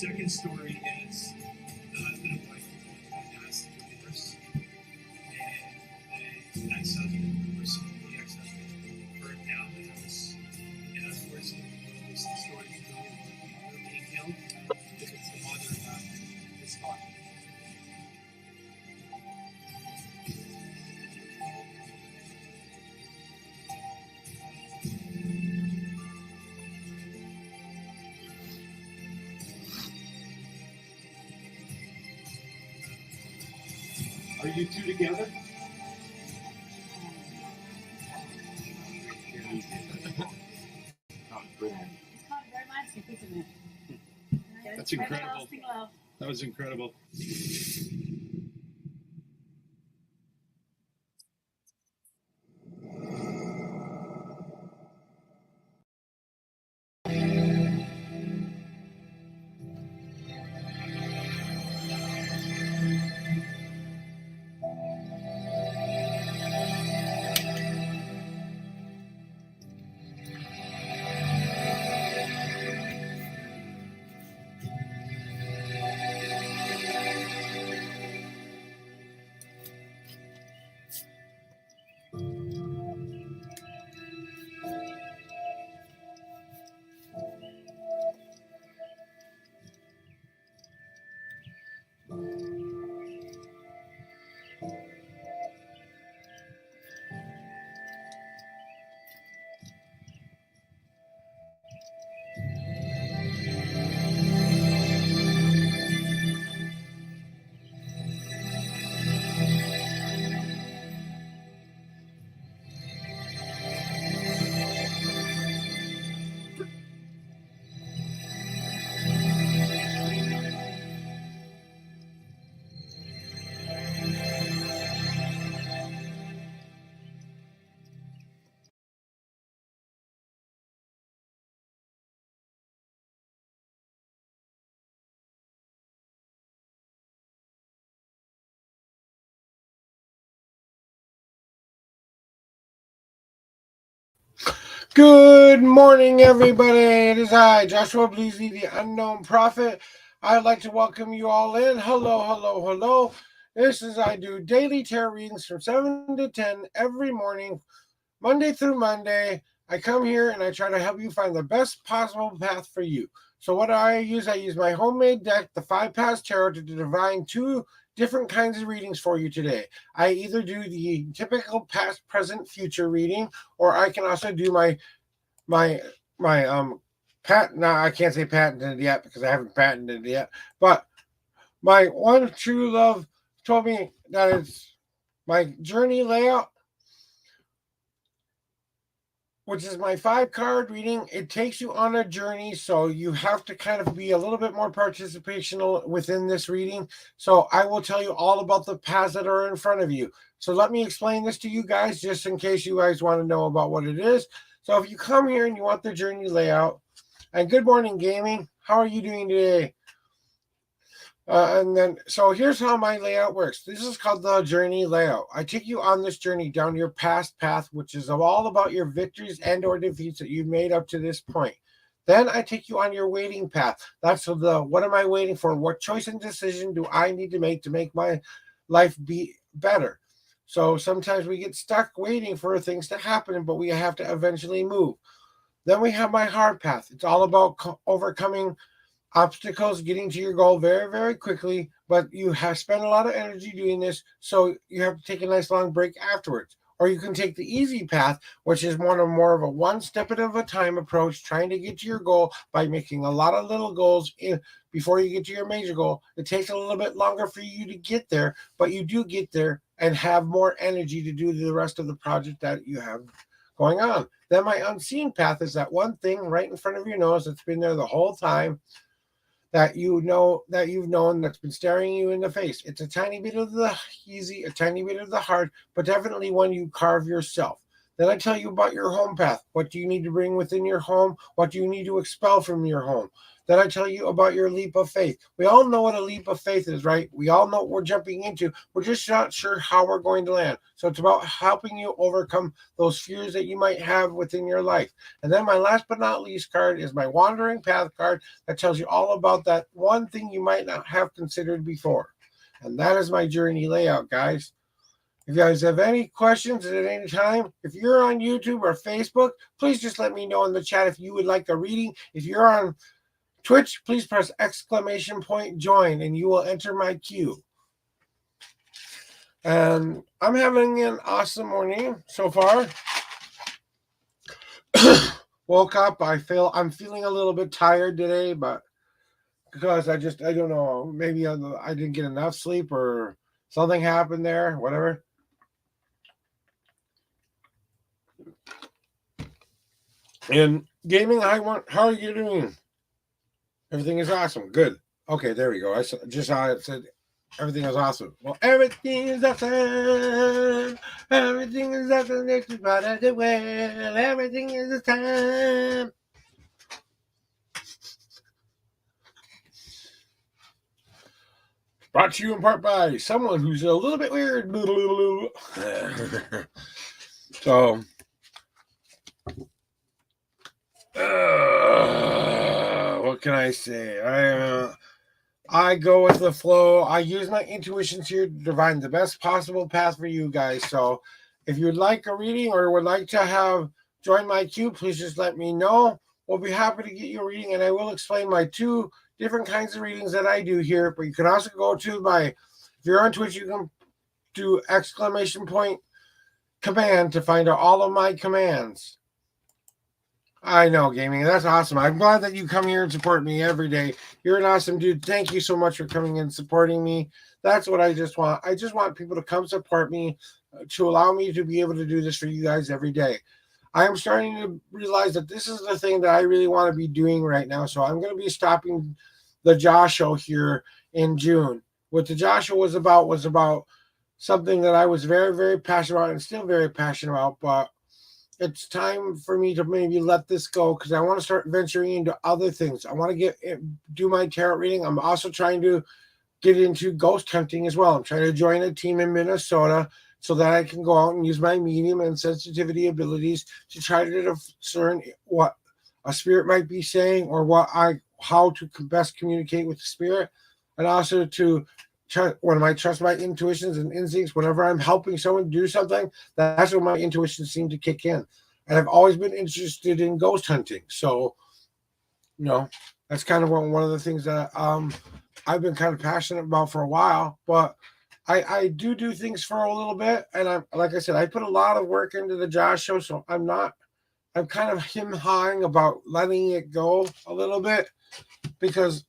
second story is the husband and wife who asked to divorce, and the ex-husband, or the ex-husband, burned down the house. And unfortunately, the story is really being killed because it's the mother is talking. Are you two together? Oh, brilliant. It's kind of romantic, isn't it? That's incredible. Everlasting love. That was incredible. Good morning, everybody. It is I, Joshua Bleasy, the Unknown Prophet. I'd like to welcome you all in. Hello, hello, hello. This is I do daily tarot readings from 7 to 10 every morning, Monday through Monday. I come here and I try to help you find the best possible path for you. So what I use my homemade deck, the 5 Paths Tarot, to divine 2 different kinds of readings for you today. I either do the typical past, present, future reading, or I can also do my patent. Now I can't say patented yet because I haven't patented it yet. But my one true love told me that it's my journey layout, which is my 5-card reading. It takes you on a journey, so you have to kind of be a little bit more participational within this reading. So I will tell you all about the paths that are in front of you. So let me explain this to you guys, just in case you guys want to know about what it is. So if you come here and you want the journey layout, and good morning, gaming. How are you doing today? So here's how my layout works. This is called the journey layout. I take you on this journey down your past path, which is all about your victories and or defeats that you've made up to this point. Then I take you on your waiting path. That's what am I waiting for? What choice and decision do I need to make my life be better? So sometimes we get stuck waiting for things to happen, but we have to eventually move. Then we have my hard path. It's all about overcoming obstacles, getting to your goal very, very quickly, but you have spent a lot of energy doing this, so you have to take a nice long break afterwards. Or you can take the easy path, which is more of a one step at a time approach, trying to get to your goal by making a lot of little goals before you get to your major goal. It takes a little bit longer for you to get there, but you do get there and have more energy to do the rest of the project that you have going on. Then my unseen path is that one thing right in front of your nose that's been there the whole time, that you've known, that's been staring you in the face. It's a tiny bit of the easy, a tiny bit of the hard, but definitely one you carve yourself. Then I tell you about your home path. What do you need to bring within your home? What do you need to expel from your home? Then I tell you about your leap of faith. We all know what a leap of faith is, right? We all know what we're jumping into. We're just not sure how we're going to land. So it's about helping you overcome those fears that you might have within your life. And then my last but not least card is my wandering path card that tells you all about that one thing you might not have considered before. And that is my journey layout, guys. If you guys have any questions at any time, if you're on YouTube or Facebook, please just let me know in the chat if you would like a reading. If you're on Twitch, please press !join and you will enter my queue. And I'm having an awesome morning so far. Woke up, I'm feeling a little bit tired today, but because I don't know, maybe I didn't get enough sleep or something happened there, whatever. And gaming, how are you doing? Everything is awesome. Good. Okay, there we go. I just saw it said everything is awesome. Well, everything is awesome. Everything is awesome. Everything is the time. Brought to you in part by someone who's a little bit weird. So, what can I say? I go with the flow. I use my intuitions here to find the best possible path for you guys. So if you'd like a reading or would like to join my queue, please just let me know. We'll be happy to get you a reading, and I will explain my 2 different kinds of readings that I do here. But you can also go to if you're on Twitch, you can do !command to find out all of my commands. I know, gaming. That's awesome. I'm glad that you come here and support me every day. You're an awesome dude. Thank you so much for coming and supporting me. That's what I just want. I just want people to come support me to allow me to be able to do this for you guys every day. I am starting to realize that this is the thing that I really want to be doing right now. So I'm going to be stopping the Josh Show here in June. What the Josh Show was about something that I was very, very passionate about and still very passionate about, but it's time for me to maybe let this go because I want to start venturing into other things. I want to do my tarot reading. I'm also trying to get into ghost hunting as well. I'm trying to join a team in Minnesota so that I can go out and use my medium and sensitivity abilities to try to discern what a spirit might be saying or how to best communicate with the spirit, and also to when I trust my intuitions and instincts, whenever I'm helping someone do something, that's when my intuitions seem to kick in. And I've always been interested in ghost hunting. So, that's kind of one of the things that I've been kind of passionate about for a while. But I do things for a little bit. And like I said, I put a lot of work into the Josh Show. So I'm kind of hawing about letting it go a little bit because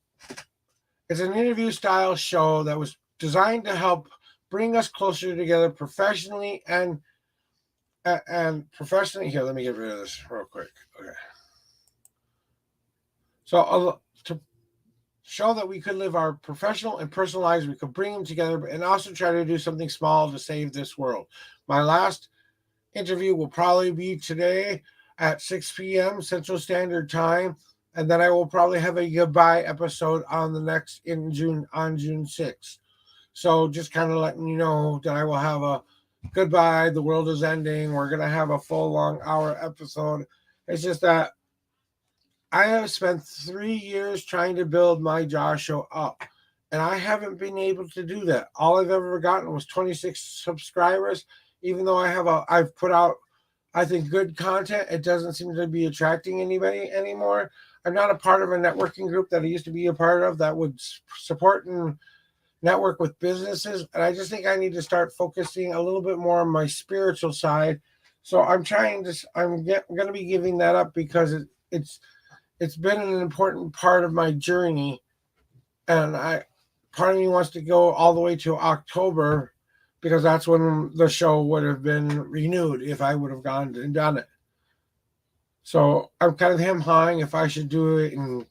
it's an interview style show that was designed to help bring us closer together professionally and professionally. Here, let me get rid of this real quick. Okay. So to show that we could live our professional and personal lives, we could bring them together and also try to do something small to save this world. My last interview will probably be today at 6 p.m. Central Standard Time. And then I will probably have a goodbye episode on June 6th. So just kind of letting you know that I will have a goodbye. The world is ending. We're going to have a full long hour episode. It's just that I have spent 3 years trying to build my Josh Show up. And I haven't been able to do that. All I've ever gotten was 26 subscribers. Even though I've put out, I think, good content, it doesn't seem to be attracting anybody anymore. I'm not a part of a networking group that I used to be a part of that would support and network with businesses. And I just think I need to start focusing a little bit more on my spiritual side. So I'm going to be giving that up because it's been an important part of my journey. And part of me wants to go all the way to October because that's when the show would have been renewed if I would have gone and done it. So I'm kind of hawing if I should do it in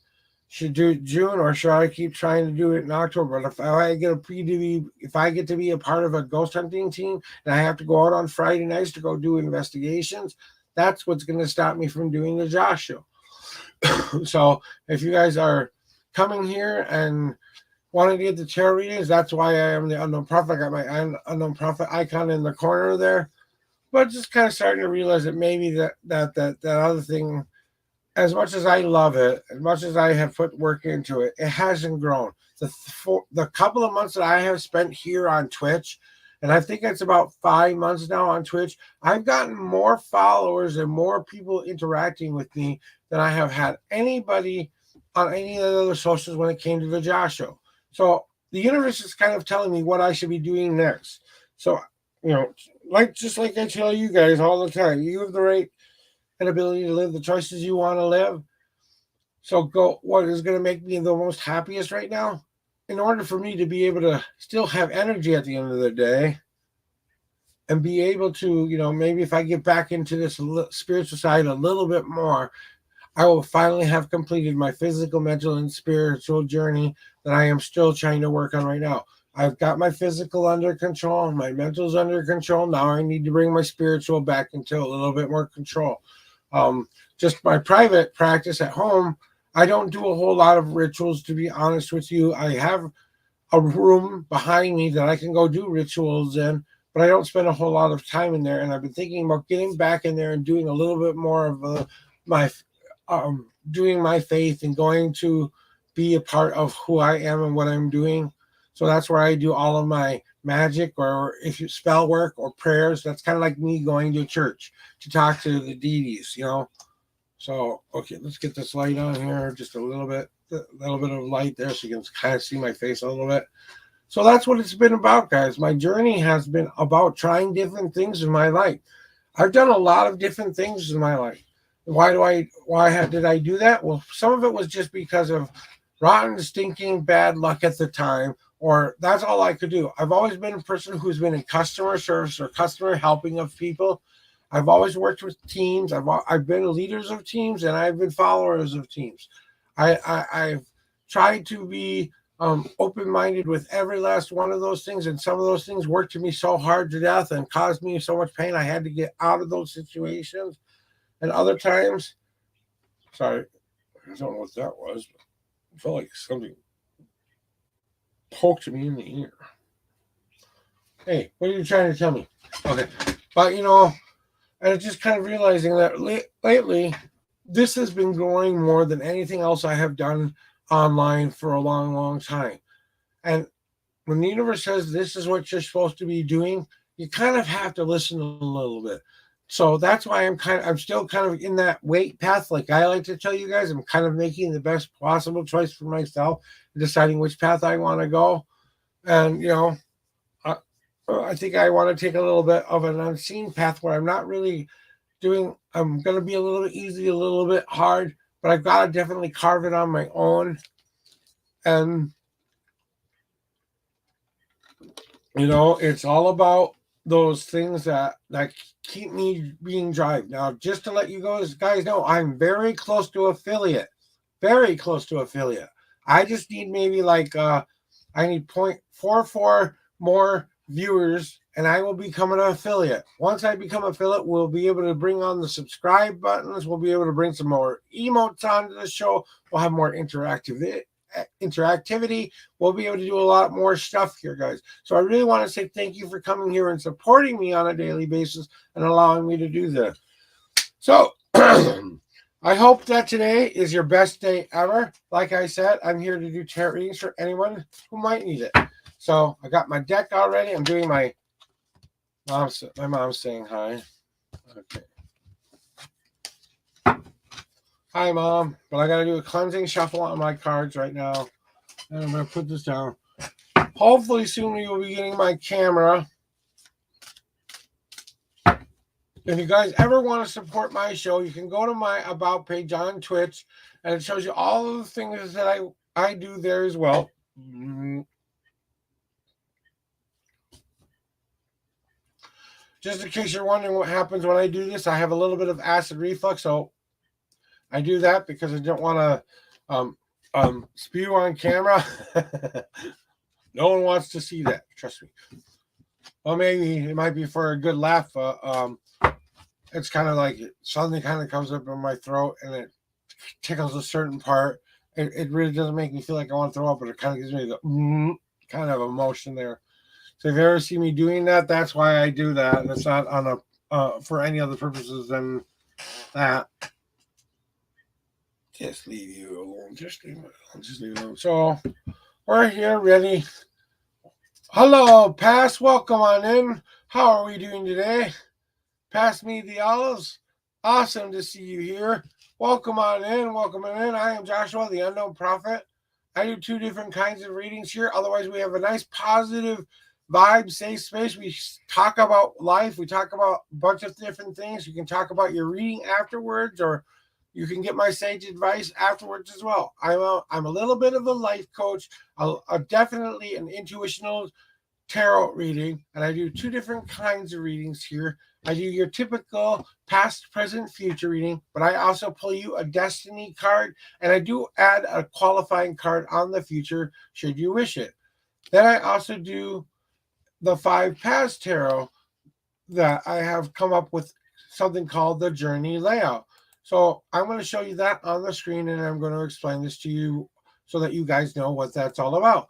should do it June, or should I keep trying to do it in October? But if I get to be a part of a ghost hunting team and I have to go out on Friday nights to go do investigations, that's what's going to stop me from doing the Josh show. So if you guys are coming here and wanting to get the tarot readings, that's why I am the Unknown Prophet. I got my Unknown Prophet icon in the corner there. But just kind of starting to realize that maybe that other thing, as much as I love it, as much as I have put work into it, it hasn't grown. The couple of months that I have spent here on Twitch, and I think it's about 5 months now on Twitch, I've gotten more followers and more people interacting with me than I have had anybody on any of the other socials when it came to the Josh show. So the universe is kind of telling me what I should be doing next. So, just like I tell you guys all the time, you have the right and ability to live the choices you want to live. So go, what is going to make me the most happiest right now? In order for me to be able to still have energy at the end of the day and be able to, maybe if I get back into this spiritual side a little bit more, I will finally have completed my physical, mental, and spiritual journey that I am still trying to work on right now. I've got my physical under control, my mental's under control. Now I need to bring my spiritual back into a little bit more control. Just my private practice at home, I don't do a whole lot of rituals, to be honest with you. I have a room behind me that I can go do rituals in, but I don't spend a whole lot of time in there. And I've been thinking about getting back in there and doing a little bit more of doing my faith and going to be a part of who I am and what I'm doing. So that's where I do all of my magic, or if you spell work or prayers. That's kind of like me going to church to talk to the deities, So, okay, let's get this light on here. Just a little bit of light there so you can kind of see my face a little bit. So that's what it's been about, guys. My journey has been about trying different things in my life. I've done a lot of different things in my life. Why did I do that? Well, some of it was just because of rotten, stinking, bad luck at the time, or that's all I could do. I've always been a person who's been in customer service or customer helping of people. I've always worked with teams. I've been leaders of teams, and I've been followers of teams. I've tried to be open-minded with every last one of those things, and some of those things worked to me so hard to death and caused me so much pain. I had to get out of those situations. And other times, sorry, I don't know what that was, but I felt like something poked me in the ear. Hey, what are you trying to tell me? Okay. But, and just kind of realizing that lately, this has been growing more than anything else I have done online for a long, long time. And when the universe says this is what you're supposed to be doing, you kind of have to listen a little bit. So that's why I'm still kind of in that wait path. Like I like to tell you guys, I'm kind of making the best possible choice for myself, deciding which path I want to go. And, I think I want to take a little bit of an unseen path where I'm not really I'm going to be a little bit easy, a little bit hard, but I've got to definitely carve it on my own. And, it's all about those things that keep me being drive. Now, just to let you guys know, I'm very close to affiliate. Very close to affiliate. I just need maybe I need 0.44 more viewers, and I will become an affiliate. Once I become affiliate, we'll be able to bring on the subscribe buttons. We'll be able to bring some more emotes onto the show. We'll have more interactivity. We'll be able to do a lot more stuff here, guys. So I really want to say thank you for coming here and supporting me on a daily basis and allowing me to do this. So I hope that today is your best day ever. Like I said, I'm here to do tarot readings for anyone who might need it. So I got my deck already. I'm doing my mom's saying hi. Okay. Hi, Mom. But I got to do a cleansing shuffle on my cards right now. And I'm going to put this down. Hopefully soon we will be getting my camera. If you guys ever want to support my show, you can go to my About page on Twitch, and it shows you all of the things that I do there as well. Just in case you're wondering what happens when I do this, I have a little bit of acid reflux, so I do that because I don't want to spew on camera. No one wants to see that. Trust me. Well, maybe it might be for a good laugh. It's kind of like something kind of comes up in my throat and it tickles a certain part. It really doesn't make me feel like I want to throw up, but it kind of gives me the kind of emotion there. So if you ever see me doing that, that's why I do that. And it's not on a for any other purposes than that. Just leave you alone. Just leave it alone. Just leave it alone. So we're here ready. Hello, Pass. Welcome on in. How are we doing today? Pass me the olives. Awesome to see you here. Welcome on in. Welcome on in. I am Joshua, the Unknown Prophet. I do 2 different kinds of readings here. Otherwise, we have a nice positive vibe, safe space. We talk about life. We talk about a bunch of different things. You can talk about your reading afterwards, or you can get my sage advice afterwards as well. I'm a little bit of a life coach, definitely an intuitional tarot reading, and I do 2 different kinds of readings here. I do your typical past, present, future reading, but I also pull you a destiny card, and I do add a qualifying card on the future should you wish it. Then I also do the 5 past tarot that I have come up with something called the journey layout. So I'm going to show you that on the screen, and I'm going to explain this to you so that you guys know what that's all about.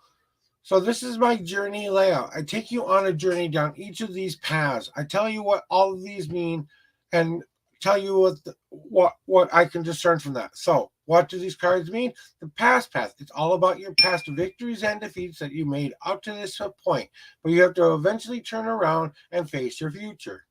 So this is my journey layout. I take you on a journey down each of these paths. I tell you what all of these mean and tell you what I can discern from that. So what do these cards mean? The past path. It's all about your past victories and defeats that you made up to this point. But you have to eventually turn around and face your future.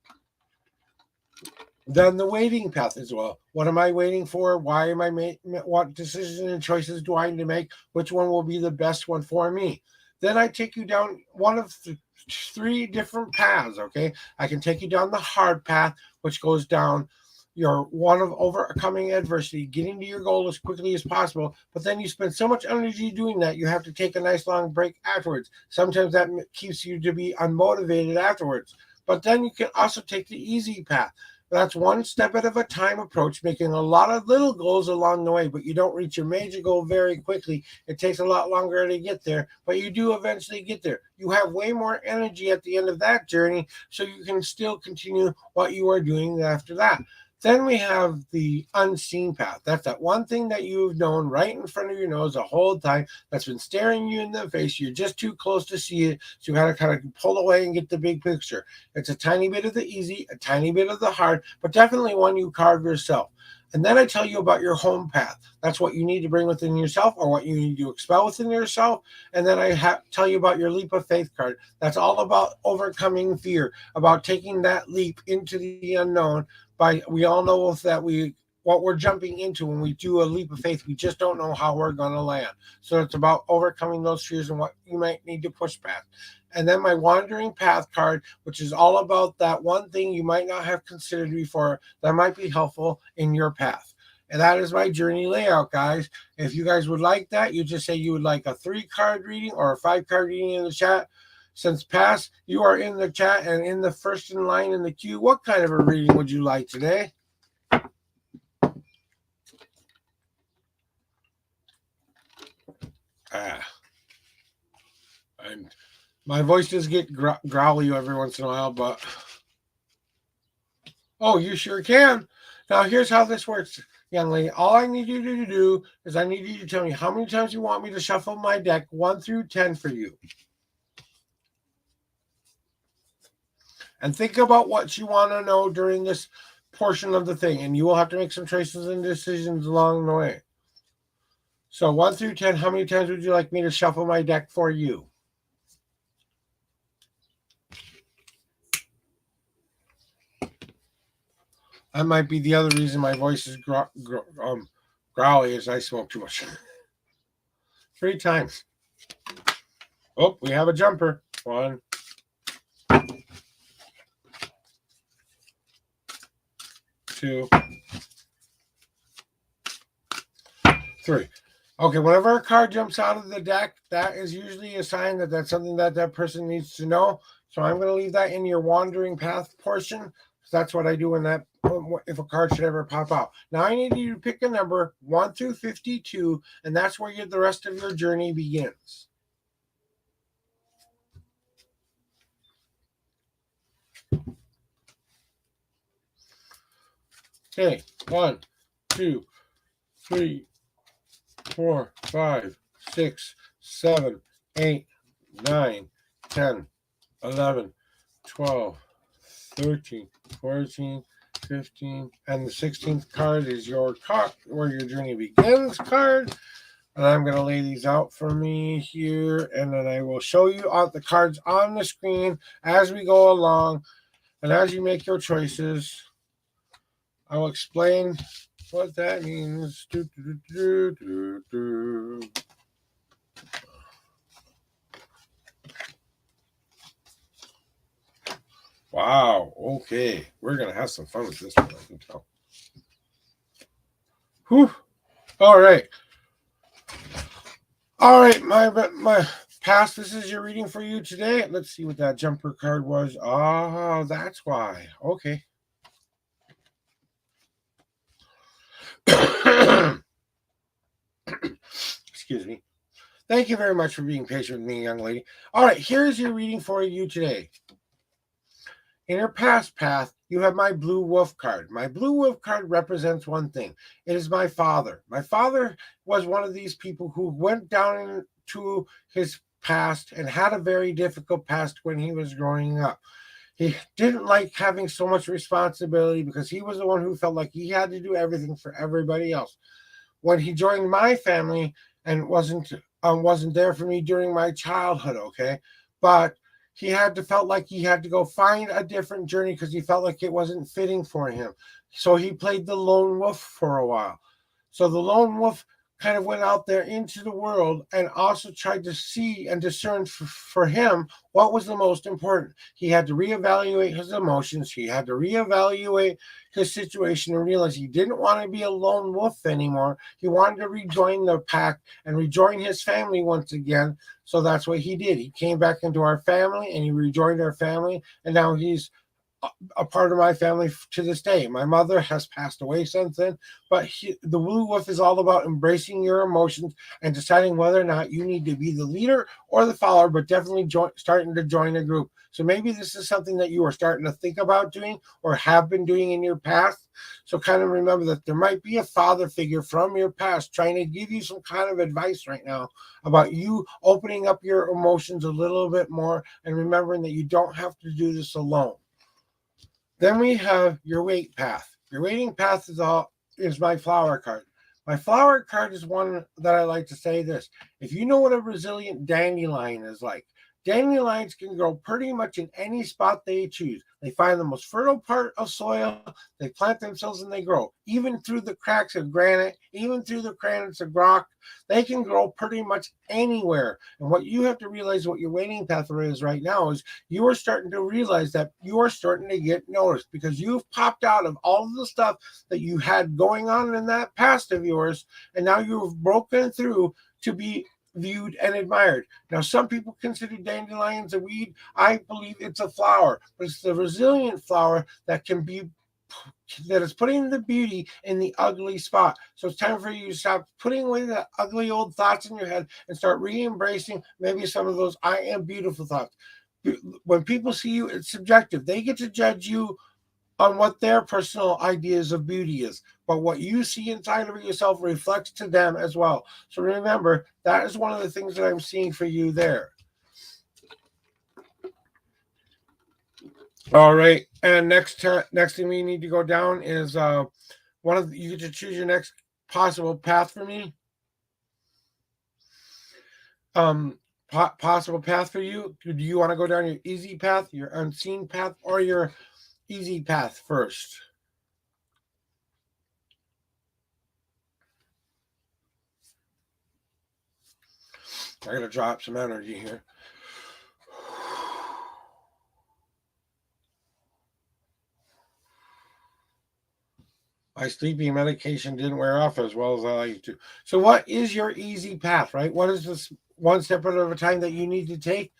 Then the waiting path as well. What am I waiting for? Why am I making? What decisions and choices do I need to make? Which one will be the best one for me? Then I take you down one of the 3 different paths. Okay, I can take you down the hard path, which goes down your one of overcoming adversity, getting to your goal as quickly as possible. But then you spend so much energy doing that, you have to take a nice long break afterwards. Sometimes that keeps you to be unmotivated afterwards. But then you can also take the easy path. That's one step at a time approach, making a lot of little goals along the way, but you don't reach your major goal very quickly. It takes a lot longer to get there, but you do eventually get there. You have way more energy at the end of that journey, so you can still continue what you are doing after that. Then we have the unseen path. That's that one thing that you've known right in front of your nose the whole time that's been staring you in the face. You're just too close to see it, so you got to kind of pull away and get the big picture. It's a tiny bit of the easy, a tiny bit of the hard, but definitely one you carve yourself. And then I tell you about your home path. That's what you need to bring within yourself or what you need to expel within yourself. And then I tell you about your leap of faith card. That's all about overcoming fear, about taking that leap into the unknown. We all know that what we're jumping into when we do a leap of faith, we just don't know how we're going to land. So it's about overcoming those fears and what you might need to push past. And then my wandering path card, which is all about that one thing you might not have considered before that might be helpful in your path. And that is my journey layout, guys. If you guys would like that, you just say you would like a 3-card reading or a 5-card reading in the chat. Since Pass, you are in the chat and in the first in line in the queue. What kind of a reading would you like today? My voice does get growly every once in a while, but oh, you sure can. Now, here's how this works, young lady. All I need you to do is I need you to tell me how many times you want me to shuffle my deck 1 through 10 for you. And think about what you want to know during this portion of the thing, and you will have to make some choices and decisions along the way. So 1 through 10, how many times would you like me to shuffle my deck for you? That might be the other reason my voice is growly is I smoke too much. 3 times. Oh, we have a jumper. 1, 2, 3. Okay, whenever a card jumps out of the deck, that is usually a sign that that's something that person needs to know. So I'm going to leave that in your wandering path portion. So that's what I do when that if a card should ever pop out. Now I need you to pick a number 1 through 52, and that's where the rest of your journey begins. Okay, 1, 2, 3, 4, 5, 6, 7, 8, 9, 10, 11, 12, 13, 14, 15, and the 16th card is your card where your journey begins card. And I'm going to lay these out for me here, and then I will show you the cards on the screen as we go along. And as you make your choices, I will explain what that means. Wow. Okay. We're going to have some fun with this one, I can tell. Whew. All right. All right. My past, this is your reading for you today. Let's see what that jumper card was. Oh, that's why. Okay. Excuse me. Thank you very much for being patient with me, young lady. All right, here's your reading for you today. In your past path, you have my blue wolf card. My blue wolf card represents one thing. It is my father. My father was one of these people who went down into his past and had a very difficult past when he was growing up. He didn't like having so much responsibility because he was the one who felt like he had to do everything for everybody else. When he joined my family and wasn't there for me during my childhood, okay, but he felt like he had to go find a different journey because he felt like it wasn't fitting for him. So he played the lone wolf for a while. So the lone wolf kind of went out there into the world and also tried to see and discern for him what was the most important. He had to reevaluate his emotions. He had to reevaluate his situation and realize he didn't want to be a lone wolf anymore. He wanted to rejoin the pack and rejoin his family once again. So that's what he did. He came back into our family and he rejoined our family. And now he's a part of my family to this day. My mother has passed away since then, but the Blue Wolf is all about embracing your emotions and deciding whether or not you need to be the leader or the follower, but definitely starting to join a group. So maybe this is something that you are starting to think about doing or have been doing in your past. So kind of remember that there might be a father figure from your past trying to give you some kind of advice right now about you opening up your emotions a little bit more and remembering that you don't have to do this alone. Then we have your wait path. Your waiting path is my flower card. My flower card is one that I like to say this. If you know what a resilient dandelion is like, dandelions can grow pretty much in any spot they choose. They find the most fertile part of soil, they plant themselves and they grow. Even through the cracks of granite, even through the cracks of rock, they can grow pretty much anywhere. And what you have to realize, what your waiting path is right now, is you are starting to realize that you are starting to get noticed because you've popped out of all of the stuff that you had going on in that past of yours, and now you've broken through to be viewed and admired. Now, some people consider dandelions a weed. I believe it's a flower, but it's the resilient flower that is putting the beauty in the ugly spot. So it's time for you to stop putting away the ugly old thoughts in your head and start re-embracing maybe some of those I am beautiful thoughts. When people see you, it's subjective. They get to judge you on what their personal ideas of beauty is, but what you see inside of yourself reflects to them as well. So remember, that is one of the things that I'm seeing for you there. All right, and next thing we need to go down is you get to choose your next possible path for me. Possible path for you. Do you want to go down your easy path, your unseen path, or your easy path first? I gotta drop some energy here. My sleeping medication didn't wear off as well as I like to. So what is your easy path, right? What is this one step at a time that you need to take?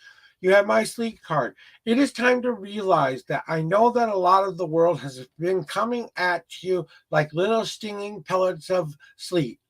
You have my sleep card. It is time to realize that I know that a lot of the world has been coming at you like little stinging pellets of sleep,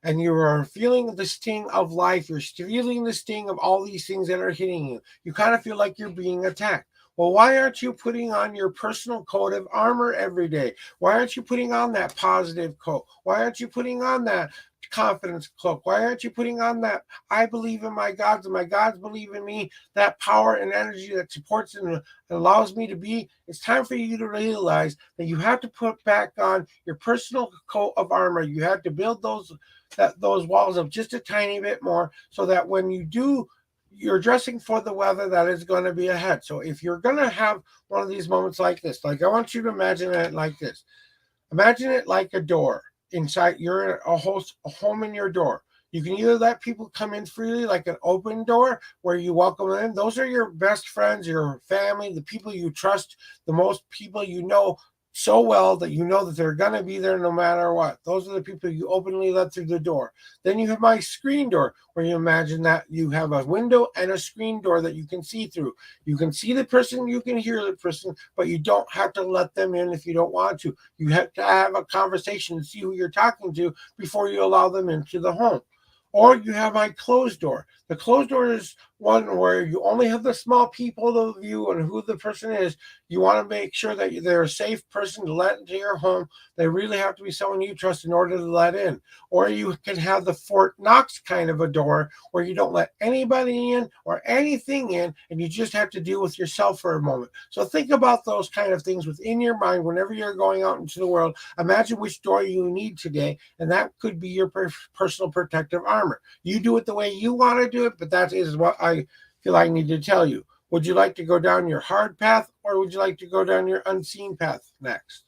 and you are feeling the sting of life. You're feeling the sting of all these things that are hitting you. You kind of feel like you're being attacked. Well, why aren't you putting on your personal coat of armor every day? Why aren't you putting on that positive coat? Why aren't you putting on that confidence cloak? Why aren't you putting on that I believe in my gods and my gods believe in me, that power and energy that supports and allows me to be? It's time for you to realize that you have to put back on your personal coat of armor. You have to build those walls up just a tiny bit more so that when you do, you're dressing for the weather that is going to be ahead. So if you're going to have one of these moments like this, like I want you to imagine it like this. Imagine it like a door inside. You're a home in your door. You can either let people come in freely, like an open door where you welcome them in. Those are your best friends, your family, the people you trust, the most people you know so well that you know that they're going to be there no matter what. Those are the people you openly let through the door. Then you have my screen door, where you imagine that you have a window and a screen door that you can see through. You can see the person, you can hear the person, but you don't have to let them in if you don't want to. You have to have a conversation and see who you're talking to before you allow them into the home. Or you have my closed door. The closed door is one where you only have the small people to view and who the person is. You want to make sure that they're a safe person to let into your home. They really have to be someone you trust in order to let in. Or you can have the Fort Knox kind of a door where you don't let anybody in or anything in, and you just have to deal with yourself for a moment. So think about those kind of things within your mind whenever you're going out into the world. Imagine which door you need today, and that could be your personal protective armor. You do it the way you want to do it, but that is what I feel I need to tell you. Would you like to go down your hard path, or would you like to go down your unseen path next?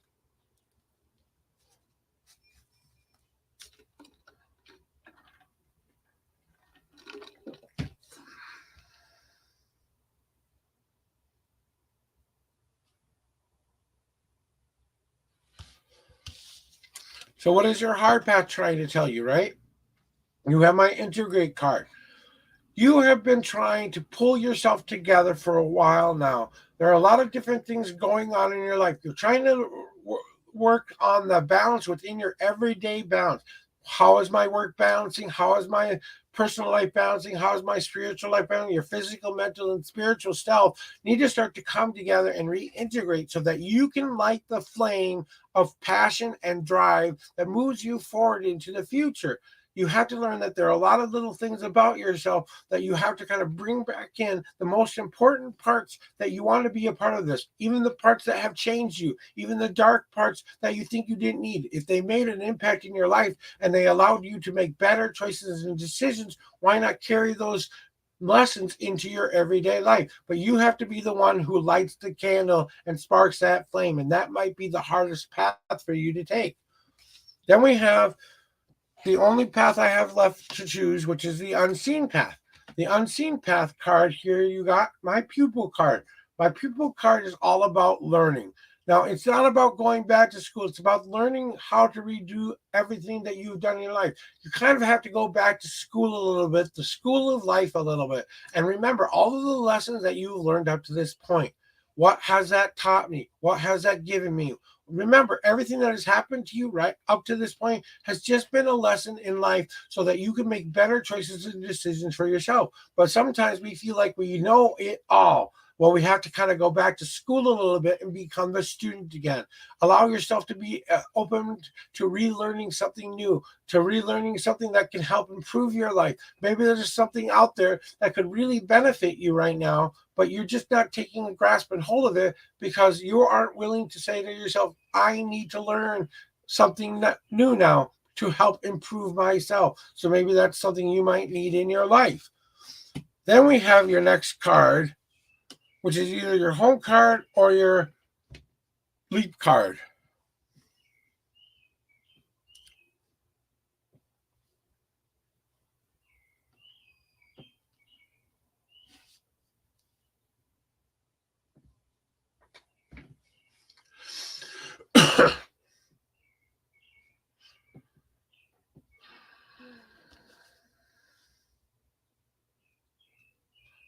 So, what is your hard path trying to tell you, right? You have my integrate card. You have been trying to pull yourself together for a while now. There are a lot of different things going on in your life. You're trying to work on the balance within your everyday balance. How is my work balancing? How is my personal life balancing? How is my spiritual life balancing? Your physical, mental, and spiritual self need to start to come together and reintegrate so that you can light the flame of passion and drive that moves you forward into the future. You have to learn that there are a lot of little things about yourself that you have to kind of bring back in, the most important parts that you want to be a part of this, even the parts that have changed you, even the dark parts that you think you didn't need. If they made an impact in your life and they allowed you to make better choices and decisions, why not carry those lessons into your everyday life? But you have to be the one who lights the candle and sparks that flame, and that might be the hardest path for you to take. Then we have the only path I have left to choose, which is the unseen path. The unseen path card here, you got my pupil card. My pupil card is all about learning. Now, it's not about going back to school. It's about learning how to redo everything that you've done in your life. You kind of have to go back to school a little bit, the school of life a little bit. And remember all of the lessons that you've learned up to this point. What has that taught me? What has that given me? Remember, everything that has happened to you right up to this point has just been a lesson in life so that you can make better choices and decisions for yourself. But sometimes we feel like we know it all. Well, we have to kind of go back to school a little bit and become the student again. Allow yourself to be open to relearning something new, to relearning something that can help improve your life. Maybe there's something out there that could really benefit you right now, but you're just not taking a grasp and hold of it because you aren't willing to say to yourself, I need to learn something new now to help improve myself. So maybe that's something you might need in your life. Then we have your next card, which is either your home card or your leap card.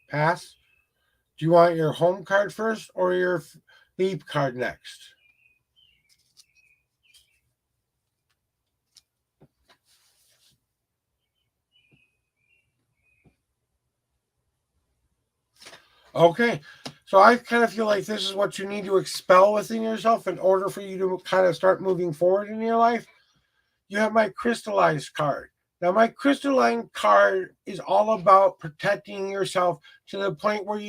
Pass. Do you want your home card first or your leap card next? Okay. So I kind of feel like this is what you need to expel within yourself in order for you to kind of start moving forward in your life. You have my crystallized card. Now, my crystalline card is all about protecting yourself to the point where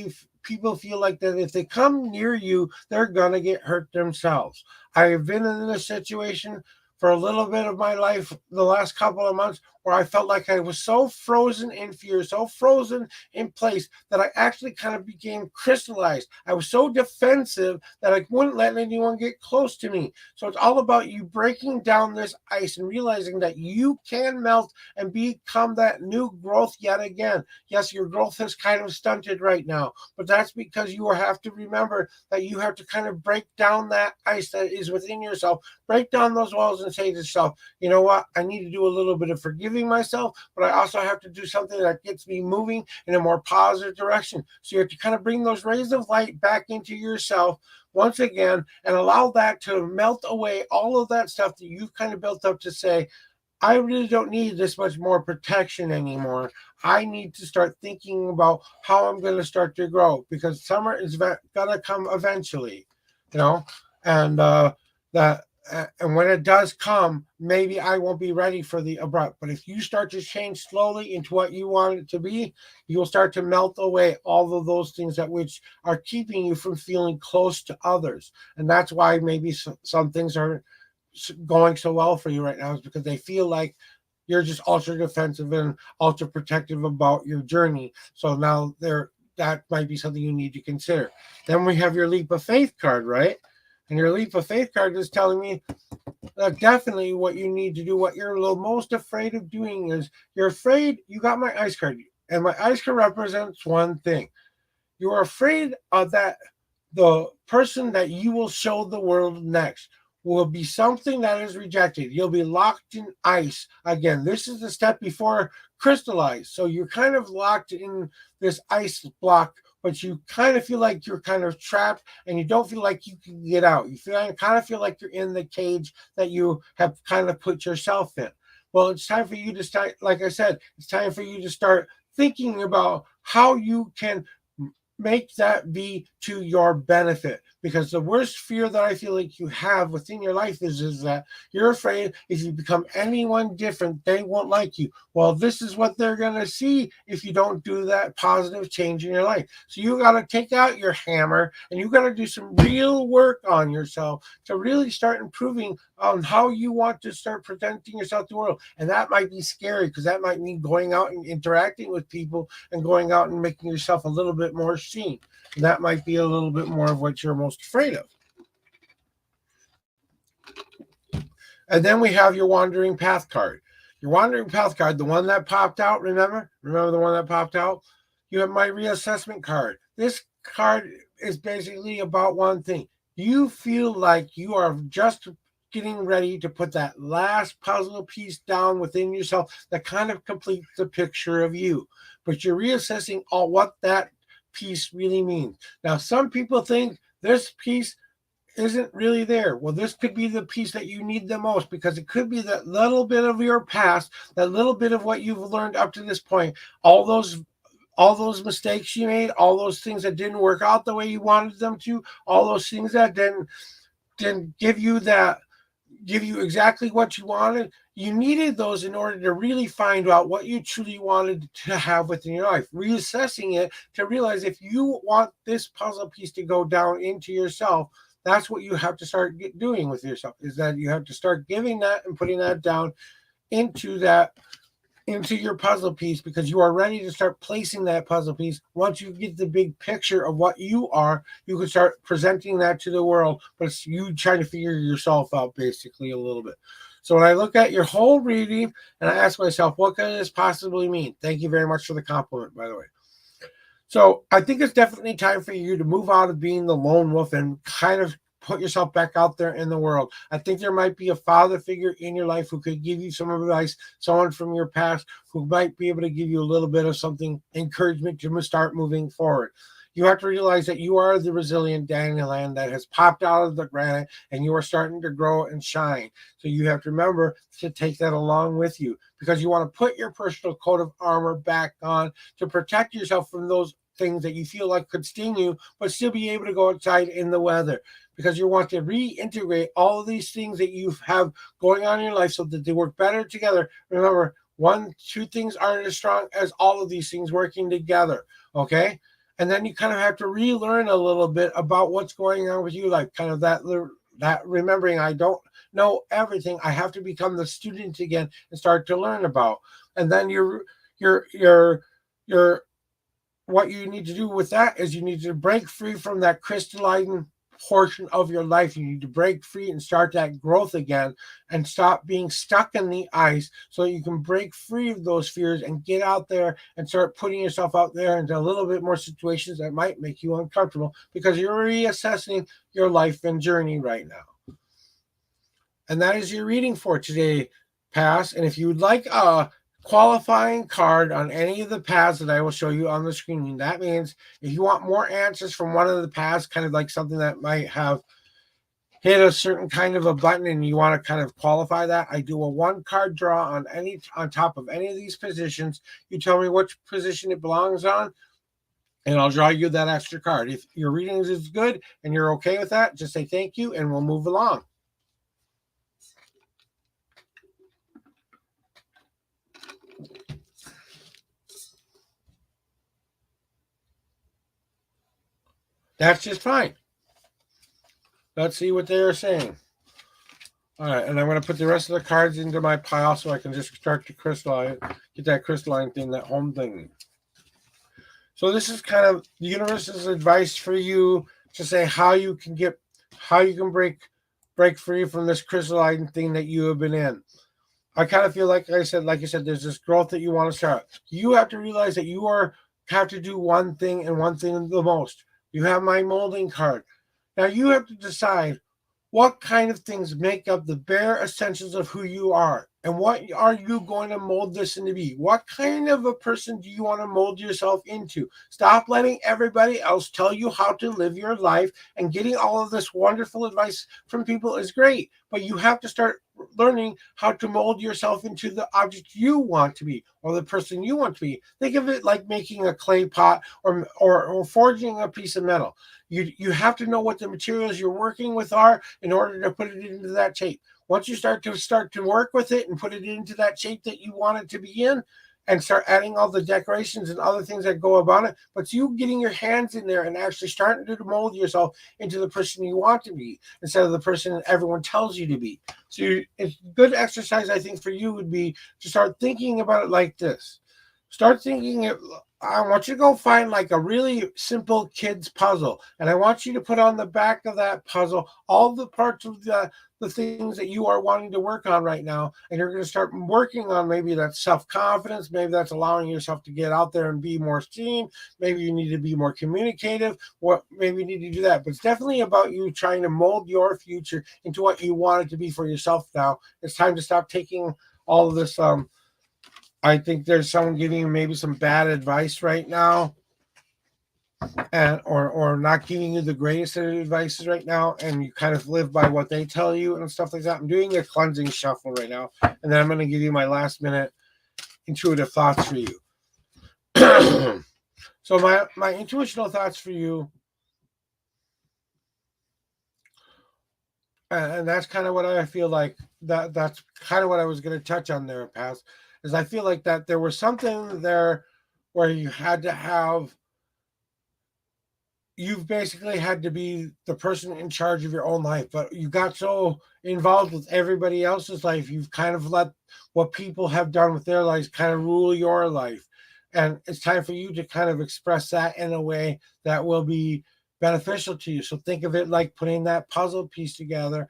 people feel like that if they come near you, they're gonna get hurt themselves. I have been in this situation for a little bit of my life the last couple of months where I felt like I was so frozen in fear, so frozen in place that I actually kind of became crystallized. I was so defensive that I wouldn't let anyone get close to me. So it's all about you breaking down this ice and realizing that you can melt and become that new growth yet again. Yes, your growth is kind of stunted right now, but that's because you have to remember that you have to kind of break down that ice that is within yourself, break down those walls and say to yourself, you know what, I need to do a little bit of forgiving myself, but I also have to do something that gets me moving in a more positive direction. So you have to kind of bring those rays of light back into yourself once again and allow that to melt away all of that stuff that you've kind of built up to say, I really don't need this much more protection anymore. I need to start thinking about how I'm going to start to grow because summer is going to come eventually, you know, and that. And when it does come, maybe I won't be ready for the abrupt. But if you start to change slowly into what you want it to be, you'll start to melt away all of those things that which are keeping you from feeling close to others. And that's why maybe some things are going so well for you right now is because they feel like you're just ultra defensive and ultra protective about your journey. So now that might be something you need to consider. Then we have your leap of faith card, right? And your leap of faith card is telling me that definitely what you need to do, what you're the most afraid of doing is you're afraid you got my ice card. And my ice card represents one thing. You're afraid of that the person that you will show the world next will be something that is rejected. You'll be locked in ice again. This is the step before crystallize. So you're kind of locked in this ice block, but you kind of feel like you're kind of trapped and you don't feel like you can get out. Kind of feel like you're in the cage that you have kind of put yourself in. Well, it's time for you to start, like I said, it's time for you to start thinking about how you can make that be to your benefit, because the worst fear that I feel like you have within your life is that you're afraid if you become anyone different they won't like you. Well, this is what they're going to see if you don't do that positive change in your life. So you got to take out your hammer and you got to do some real work on yourself to really start improving on how you want to start presenting yourself to the world. And that might be scary because that might mean going out and interacting with people and going out and making yourself a little bit more seen. And that might be a little bit more of what you're most afraid of. And then we have your wandering path card. Your wandering path card, the one that popped out, remember? Remember the one that popped out? You have my reassessment card. This card is basically about one thing. You feel like you are just getting ready to put that last puzzle piece down within yourself that kind of completes the picture of you. But you're reassessing all what that piece really means. Now, some people think this piece isn't really there. Well, this could be the piece that you need the most because it could be that little bit of your past, that little bit of what you've learned up to this point, all those mistakes you made, all those things that didn't work out the way you wanted them to, all those things that didn't give you exactly what you wanted. You needed those in order to really find out what you truly wanted to have within your life. Reassessing it to realize if you want this puzzle piece to go down into yourself, that's what you have to start doing with yourself, is that you have to start giving that and putting that down into your puzzle piece, because you are ready to start placing that puzzle piece. Once you get the big picture of what you are, you can start presenting that to the world, but it's you trying to figure yourself out basically a little bit. So when I look at your whole reading and I ask myself, what could this possibly mean? Thank you very much for the compliment, by the way. So I think it's definitely time for you to move out of being the lone wolf and kind of put yourself back out there in the world. I think there might be a father figure in your life who could give you some advice, someone from your past who might be able to give you a little bit of something, encouragement to start moving forward. You have to realize that you are the resilient dandelion that has popped out of the granite and you are starting to grow and shine. So you have to remember to take that along with you, because you want to put your personal coat of armor back on to protect yourself from those things that you feel like could sting you, but still be able to go outside in the weather, because you want to reintegrate all of these things that you have going on in your life so that they work better together. Remember, two things aren't as strong as all of these things working together. Okay. And then you kind of have to relearn a little bit about what's going on with you, like kind of that remembering, I don't know everything. I have to become the student again and start to learn about. And then your what you need to do with that is you need to break free from that crystalline portion of your life. You need to break free and start that growth again and stop being stuck in the ice, so you can break free of those fears and get out there and start putting yourself out there into a little bit more situations that might make you uncomfortable, because you're reassessing your life and journey right now. And that is your reading for today, Pass. And if you would like a qualifying card on any of the paths that I will show you on the screen, that means if you want more answers from one of the paths, kind of like something that might have hit a certain kind of a button and you want to kind of qualify that, I do a 1-card draw on top of any of these positions. You tell me which position it belongs on, and I'll draw you that extra card. If your reading is good and you're okay with that, just say thank you and we'll move along. That's just fine. Let's see what they are saying. All right, and I'm going to put the rest of the cards into my pile so I can just start to crystalline, get that crystalline thing, that home thing. So this is kind of the universe's advice for you to say how you can break free from this crystalline thing that you have been in. I kind of feel like I said, there's this growth that you want to start. You have to realize that you have to do one thing and one thing the most. You have my molding card. Now you have to decide what kind of things make up the bare essentials of who you are, and what are you going to mold this into be? What kind of a person do you want to mold yourself into? Stop letting everybody else tell you how to live your life, and getting all of this wonderful advice from people is great, but you have to start learning how to mold yourself into the object you want to be, or the person you want to be. Think of it like making a clay pot or forging a piece of metal. You have to know what the materials you're working with are in order to put it into that shape. Once you start to work with it and put it into that shape that you want it to be in, and start adding all the decorations and other things that go about it, but you getting your hands in there and actually starting to mold yourself into the person you want to be instead of the person everyone tells you to be. So it's good exercise, I think, for you would be to start thinking about it like this. Start thinking I want you to go find like a really simple kid's puzzle, and I want you to put on the back of that puzzle all the parts of the things that you are wanting to work on right now, and you're going to start working on maybe that self-confidence, maybe that's allowing yourself to get out there and be more seen, maybe you need to be more communicative, or maybe you need to do that, but it's definitely about you trying to mold your future into what you want it to be for yourself now. It's time to stop taking all of this I think there's someone giving you maybe some bad advice right now, and or not giving you the greatest of advices right now, and you kind of live by what they tell you and stuff like that. I'm doing a cleansing shuffle right now, and then I'm going to give you my last minute intuitive thoughts for you. So my intuitional thoughts for you, and that's kind of what I feel like that's kind of what I was going to touch on there, Past, is I feel like that there was something there where you've basically had to be the person in charge of your own life, but you got so involved with everybody else's life, you've kind of let what people have done with their lives kind of rule your life. And it's time for you to kind of express that in a way that will be beneficial to you. So think of it like putting that puzzle piece together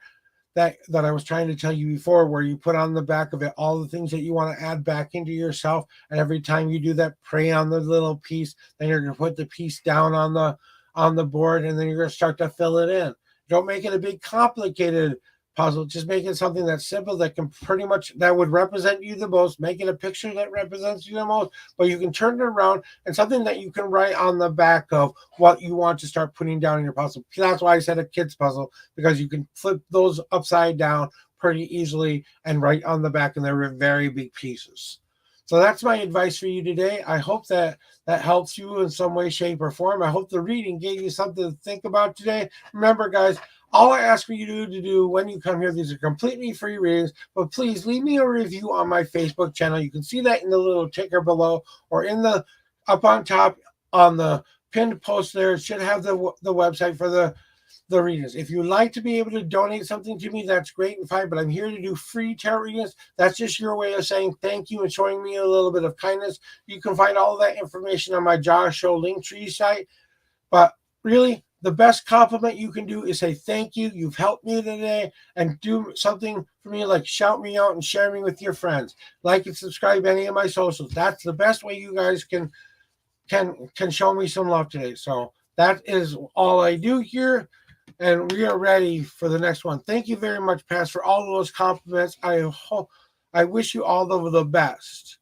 that I was trying to tell you before, where you put on the back of it all the things that you want to add back into yourself. And every time you do that, pray on the little piece, then you're going to put the piece down on the board, and then you're going to start to fill it in. Don't make it a big complicated puzzle. Just make it something that's simple that can pretty much that would represent you the most. Make it a picture that represents you the most, but you can turn it around and something that you can write on the back of what you want to start putting down in your puzzle. That's why I said a kid's puzzle, because you can flip those upside down pretty easily and write on the back, and they're very big pieces. So that's my advice for you today. I hope that helps you in some way, shape, or form. I hope the reading gave you something to think about today. Remember, guys, all I ask for you to do when you come here, these are completely free readings, but please leave me a review on my Facebook channel. You can see that in the little ticker below or in the up on top on the pinned post there. It should have the website for the readings. If you'd like to be able to donate something to me, that's great and fine, but I'm here to do free tarot readings. That's just your way of saying thank you and showing me a little bit of kindness. You can find all of that information on my Josh Show Linktree site. But really, the best compliment you can do is say thank you. You've helped me today, and do something for me like shout me out and share me with your friends. Like and subscribe to any of my socials. That's the best way you guys can show me some love today. So that is all I do here, and we are ready for the next one. Thank you very much, Past, for all of those compliments. I wish you all the best.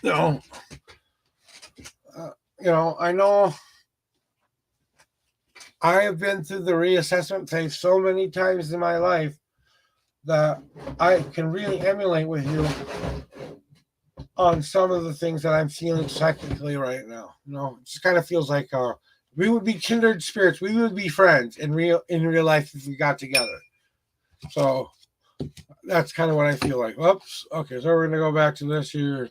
You know, I know I have been through the reassessment phase so many times in my life that I can really emulate with you on some of the things that I'm feeling psychically right now. You know, it just kind of feels like we would be kindred spirits. We would be friends in real life if we got together. So that's kind of what I feel like. Oops. Okay, so we're gonna go back to this here.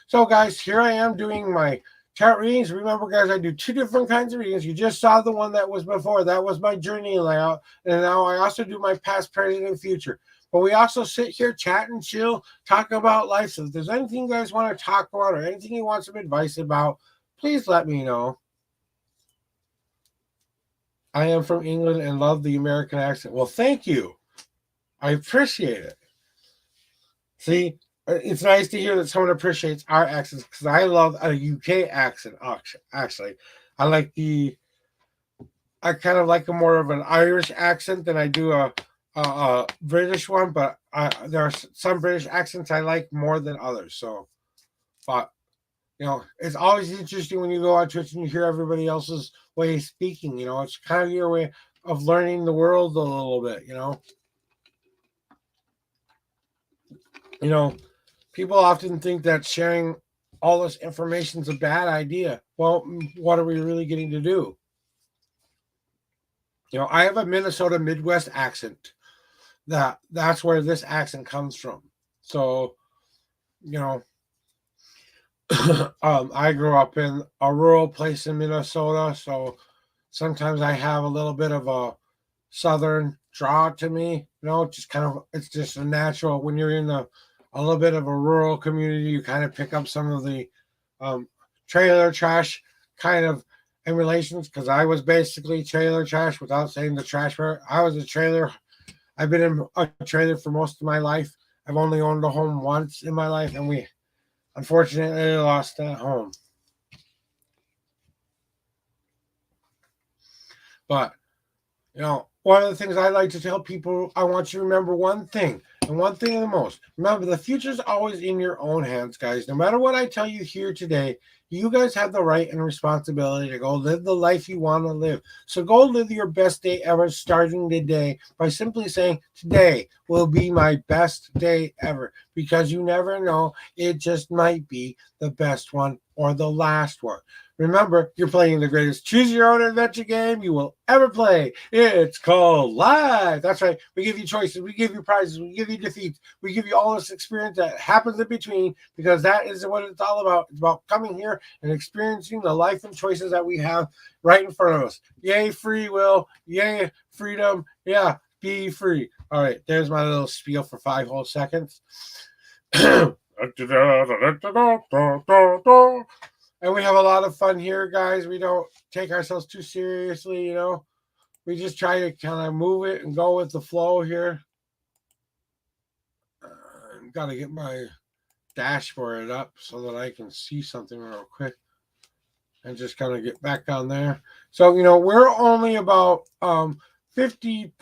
So guys, here I am doing my tarot readings. Remember, guys, I do two different kinds of readings. You just saw the one that was before. That was my journey layout. And now I also do my past, present, and future. But we also sit here, chat and chill, talk about life. So if there's anything you guys want to talk about or anything you want some advice about, please let me know. I am from England and love the American accent. Well, thank you. I appreciate it. See, it's nice to hear that someone appreciates our accents, because I love a UK accent. Actually, I kind of like a more of an Irish accent than I do a British one. But there are some British accents I like more than others. So, but you know, it's always interesting when you go on Twitch and you hear everybody else's way of speaking. You know, it's kind of your way of learning the world a little bit. You know, people often think that sharing all this information is a bad idea. Well, what are we really getting to do? You know, I have a Minnesota Midwest accent. That's where this accent comes from. So, you know, I grew up in a rural place in Minnesota, so sometimes I have a little bit of a southern draw to me. You know, just kind of, it's just a natural when you're in a little bit of a rural community. You kind of pick up some of the trailer trash kind of emulations, because I was basically trailer trash without saying the trash word. I was a trailer. I've been in a trailer for most of my life. I've only owned a home once in my life, and we unfortunately lost that home. But, you know, one of the things I like to tell people, I want you to remember one thing, and one thing the most. Remember, the future's always in your own hands, guys. No matter what I tell you here today, you guys have the right and responsibility to go live the life you want to live. So go live your best day ever, starting today by simply saying, today will be my best day ever, because you never know. It just might be the best one or the last one. Remember, you're playing the greatest choose your own adventure game you will ever play. It's called life. That's right. We give you choices. We give you prizes. We give you defeats. We give you all this experience that happens in between, because that is what it's all about. It's about coming here and experiencing the life and choices that we have right in front of us. Yay, free will. Yay, freedom. Yeah, be free. All right, there's my little spiel for 5 whole seconds. And we have a lot of fun here, guys. We don't take ourselves too seriously, you know. We just try to kind of move it and go with the flow here. Got to get my dashboard up so that I can see something real quick. And just kind of get back on there. So, you know, we're only about 50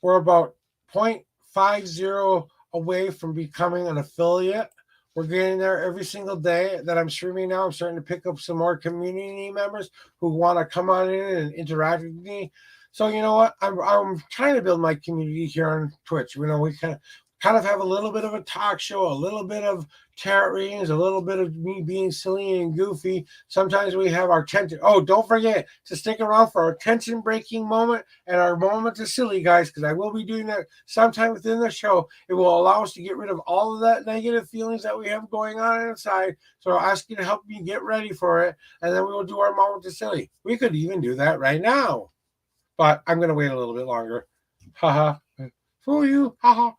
We're about 0.50 away from becoming an affiliate. We're getting there every single day that I'm streaming now. I'm starting to pick up some more community members who want to come on in and interact with me. So you know what? I'm trying to build my community here on Twitch. You know, we kind of have a little bit of a talk show, a little bit of tarot readings, a little bit of me being silly and goofy. Sometimes we have our tension. Oh, don't forget to stick around for our tension breaking moment and our moment of silly, guys, because I will be doing that sometime within the show. It will allow us to get rid of all of that negative feelings that we have going on inside. So I'll ask you to help me get ready for it, and then we will do our moment of silly. We could even do that right now, but I'm going to wait a little bit longer. Haha. Fool you. Haha.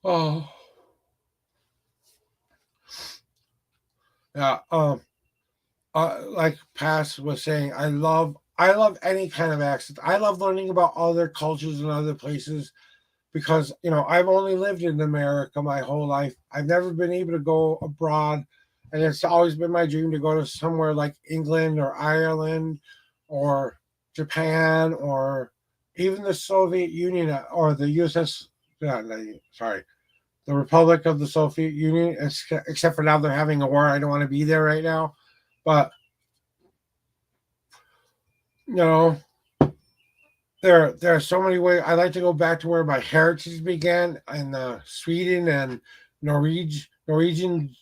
Oh. Yeah. Like Pass was saying, I love any kind of accent. I love learning about other cultures and other places because you know I've only lived in America my whole life. I've never been able to go abroad, and it's always been my dream to go to somewhere like England or Ireland or Japan or even the Soviet Union or the USS. Sorry, the Republic of the Soviet Union. Except for now they're having a war. I don't want to be there right now, but you know there are so many ways. I like to go back to where my heritage began in Sweden and Norwegian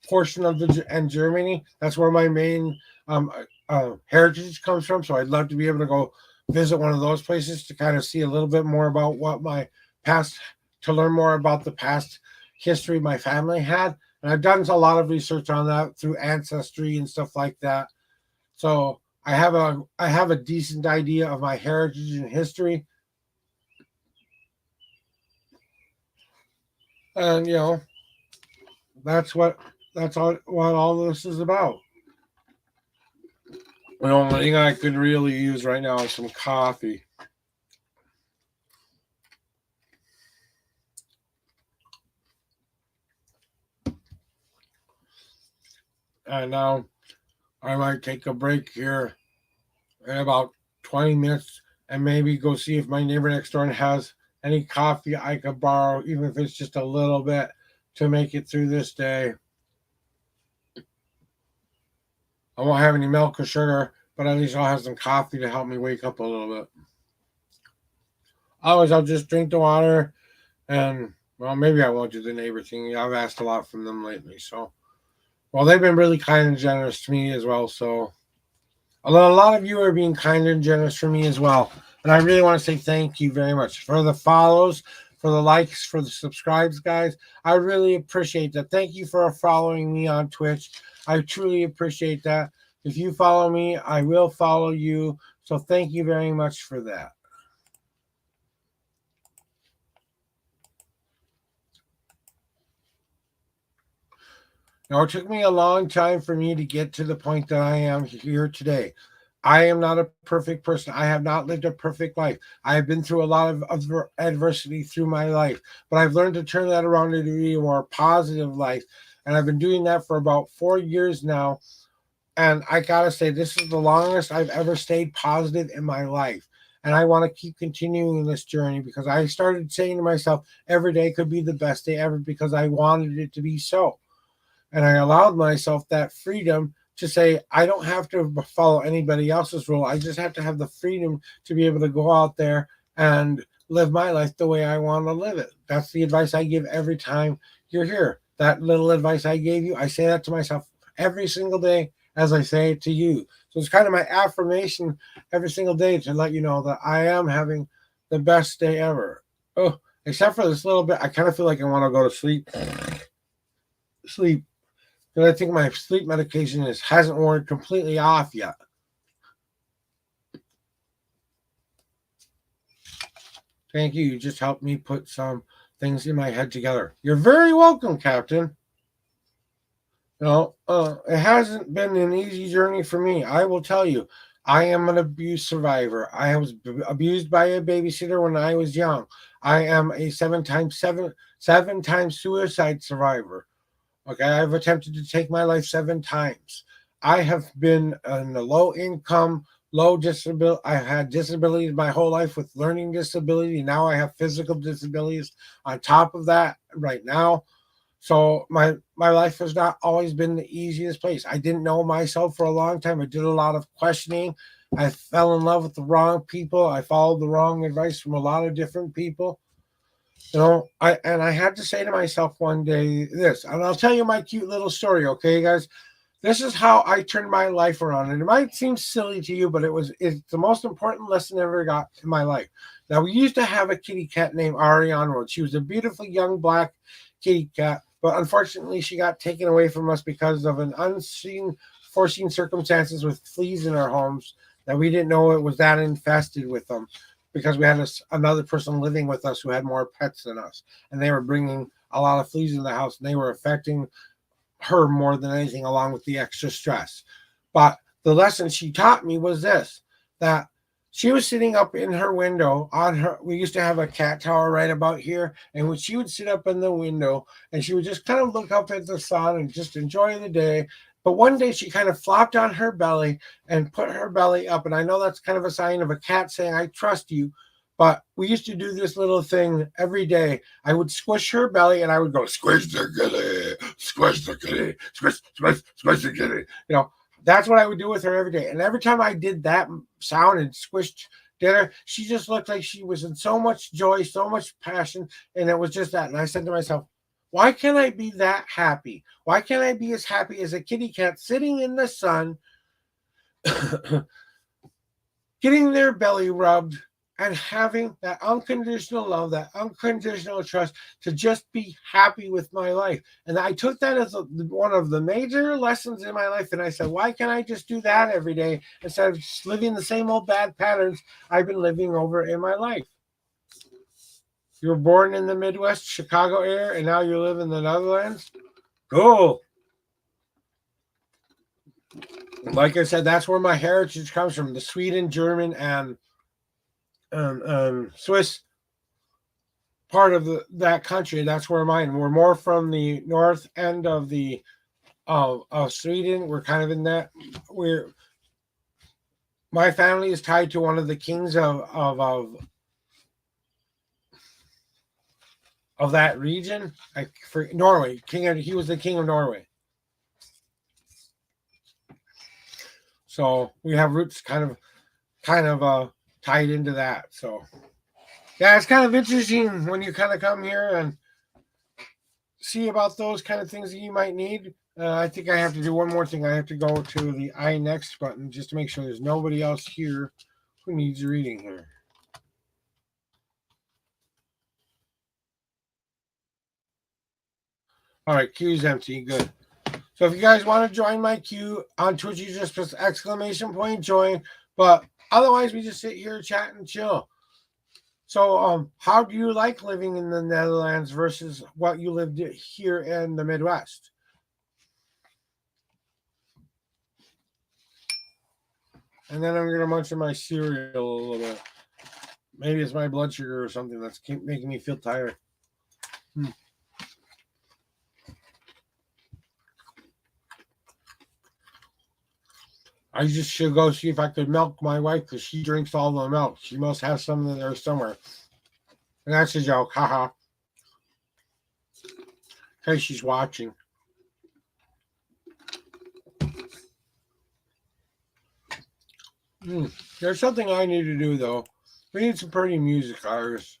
portion of and Germany. That's where my main heritage comes from. So I'd love to be able to go visit one of those places to kind of see a little bit more about what my past, to learn more about the past history my family had. And I've done a lot of research on that through ancestry and stuff like that. So I have a decent idea of my heritage and history. And you know, that's what all this is about. The only thing I could really use right now is some coffee. And now I might take a break here in about 20 minutes and maybe go see if my neighbor next door has any coffee I could borrow, even if it's just a little bit to make it through this day. I won't have any milk or sugar, but at least I'll have some coffee to help me wake up a little bit. Otherwise, I'll just drink the water and, well, maybe I won't do the neighbor thing. I've asked a lot from them lately. So, well, they've been really kind and generous to me as well. So, a lot of you are being kind and generous for me as well. And I really want to say thank you very much for the follows, for the likes, for the subscribes, guys. I really appreciate that. Thank you for following me on Twitch. I truly appreciate that. If you follow me, I will follow you. So thank you very much for that. Now, it took me a long time for me to get to the point that I am here today. I am not a perfect person. I have not lived a perfect life. I have been through a lot of adversity through my life, but I've learned to turn that around into a more positive life. And I've been doing that for about 4 years now. And I got to say, this is the longest I've ever stayed positive in my life. And I want to keep continuing this journey because I started saying to myself, every day could be the best day ever because I wanted it to be so. And I allowed myself that freedom to say, I don't have to follow anybody else's rule. I just have to have the freedom to be able to go out there and live my life the way I want to live it. That's the advice I give every time you're here. That little advice I gave you, I say that to myself every single day as I say it to you. So it's kind of my affirmation every single day to let you know that I am having the best day ever. Oh, except for this little bit, I kind of feel like I want to go to sleep. Because I think my sleep medication hasn't worn completely off yet. Thank you. You just helped me put some things in my head together. You're very welcome, Captain. No, it hasn't been an easy journey for me. I will tell you, I am an abuse survivor. I was abused by a babysitter when I was young. I am a seven times suicide survivor. Okay, I've attempted to take my life 7 times. I have been in a low income, low disability. I had disabilities my whole life with learning disability. Now I have physical disabilities on top of that right now. So my life has not always been the easiest place. I didn't know myself for a long time. I did a lot of questioning. I fell in love with the wrong people. I followed the wrong advice from a lot of different people. I had to say to myself one day this, and I'll tell you my cute little story, okay, guys? This is how I turned my life around. And it might seem silly to you, but it's the most important lesson I ever got in my life. Now, we used to have a kitty cat named Ariana. She was a beautiful young black kitty cat, but unfortunately she got taken away from us because of an unseen foreseen circumstances with fleas in our homes that we didn't know it was that infested with them because we had another person living with us who had more pets than us, and they were bringing a lot of fleas in the house, and they were affecting her more than anything, along with the extra stress. But the lesson she taught me was this, that she was sitting up in her window on her. We used to have a cat tower right about here. And when she would sit up in the window and she would just kind of look up at the sun and just enjoy the day. But one day she kind of flopped on her belly and put her belly up. And I know that's kind of a sign of a cat saying, I trust you. But we used to do this little thing every day. I would squish her belly and I would go, squish the kitty, squish the kitty, squish, squish, squish the kitty. That's what I would do with her every day. And every time I did that sound and squished did her, she just looked like she was in so much joy, so much passion. And it was just that. And I said to myself, why can't I be that happy? Why can't I be as happy as a kitty cat sitting in the sun, getting their belly rubbed, and having that unconditional love, that unconditional trust to just be happy with my life? And I took that as one of the major lessons in my life. And I said, why can't I just do that every day instead of just living the same old bad patterns I've been living over in my life? You were born in the Midwest, Chicago area, and now you live in the Netherlands? Cool. Like I said, that's where my heritage comes from, the Sweden, German, and Swiss part of that country. That's where mine. We're more from the north end of the of Sweden. We're kind of in that. My family is tied to one of the kings of that region. For Norway, he was the king of Norway. So we have roots kind of tied into that. So yeah, it's kind of interesting when you kind of come here and see about those kind of things that you might need. I think I have to do one more thing. I have to go to the I next button just to make sure there's nobody else here who needs reading here. All right, queue is empty. Good. So if you guys want to join my queue on Twitch, you just press / join. But otherwise, we just sit here, chat, and chill. So, how do you like living in the Netherlands versus what you lived here in the Midwest? And then I'm gonna munch on my cereal a little bit. Maybe it's my blood sugar or something that's making me feel tired. I just should go see if I could milk my wife because she drinks all the milk. She must have some in there somewhere. And that's a joke, haha. Hey, she's watching. There's something I need to do though. We need some pretty music artists.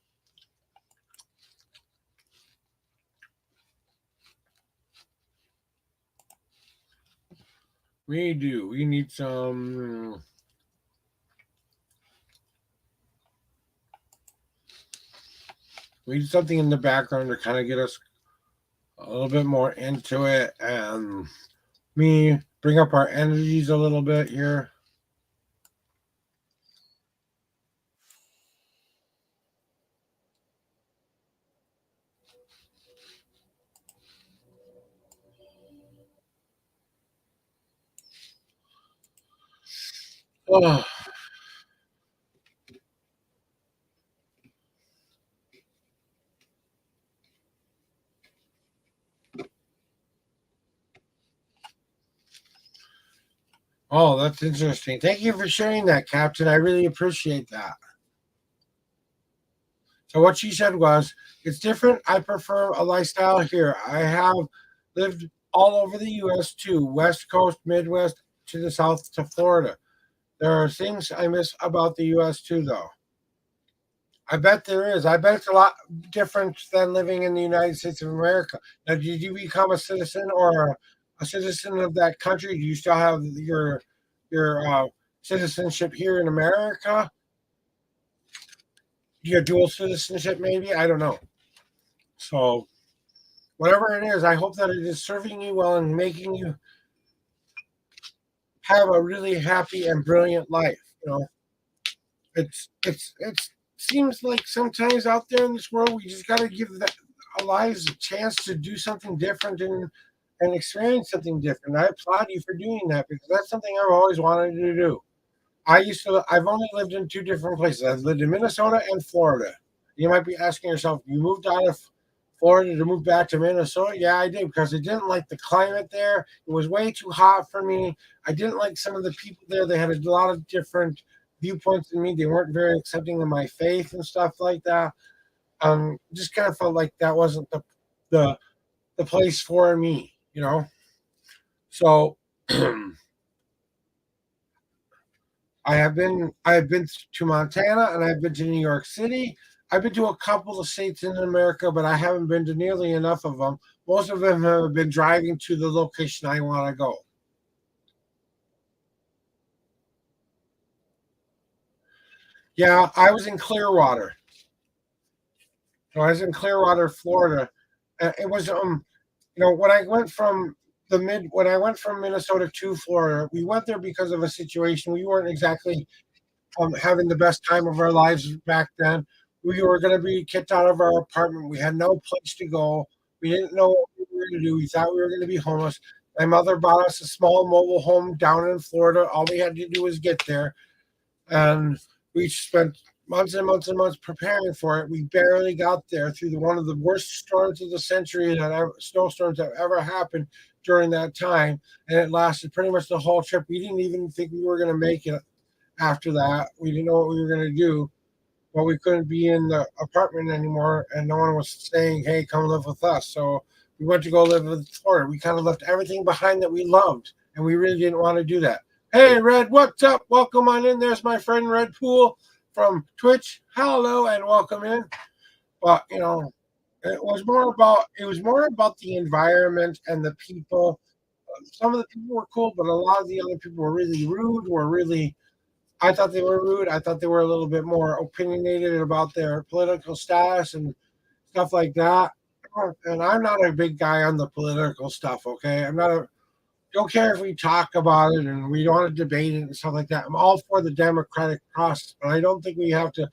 We do. We need some. We need something in the background to kind of get us a little bit more into it and me bring up our energies a little bit here. Oh. Oh, that's interesting. Thank you for sharing that, Captain. I really appreciate that. So what she said was, it's different. I prefer a lifestyle here. I have lived all over the US too, West Coast, Midwest, to the South to Florida. There are things I miss about the US too, though. I bet there is. I bet it's a lot different than living in the United States of America. Now, did you become a citizen or a citizen of that country? Do you still have your citizenship here in America? Your dual citizenship, maybe? I don't know. So, whatever it is, I hope that it is serving you well and making you have a really happy and brilliant life. It's seems like sometimes out there in this world we just got to give our lives a chance to do something different and experience something different. I applaud you for doing that because that's something I've always wanted to do. I've only lived in two different places. I've lived in Minnesota and Florida. You might be asking yourself, you moved out of Florida to move back to Minnesota? Yeah, I did because I didn't like the climate there. It was way too hot for me. I didn't like some of the people there. They had a lot of different viewpoints than me. They weren't very accepting of my faith and stuff like that. Just kind of felt like that wasn't the the place for me. So I have been to Montana and I've been to New York City. I've been to a couple of states in America, but I haven't been to nearly enough of them. Most of them have been driving to the location I want to go. Yeah, I was in Clearwater. So I was in Clearwater, Florida. It was when I went from when I went from Minnesota to Florida, we went there because of a situation. We weren't exactly having the best time of our lives back then. We were going to be kicked out of our apartment. We had no place to go. We didn't know what we were going to do. We thought we were going to be homeless. My mother bought us a small mobile home down in Florida. All we had to do was get there. And we spent months and months and months preparing for it. We barely got there through one of the worst storms of the century snowstorms that ever happened during that time. And it lasted pretty much the whole trip. We didn't even think we were going to make it after that. We didn't know what we were going to do. Well, we couldn't be in the apartment anymore, and no one was saying, "Hey, come live with us." So we went to go live with Florida. We kind of left everything behind that we loved, and we really didn't want to do that. Hey, Red, what's up? Welcome on in. There's my friend Red Pool from Twitch. Hello, and welcome in. But it was more about the environment and the people. Some of the people were cool, but a lot of the other people were really rude. I thought they were rude. I thought they were a little bit more opinionated about their political status and stuff like that. And I'm not a big guy on the political stuff. Okay, I'm not a don't care if we talk about it and we don't want to debate it and stuff like that. I'm all for the democratic process, but I don't think we have to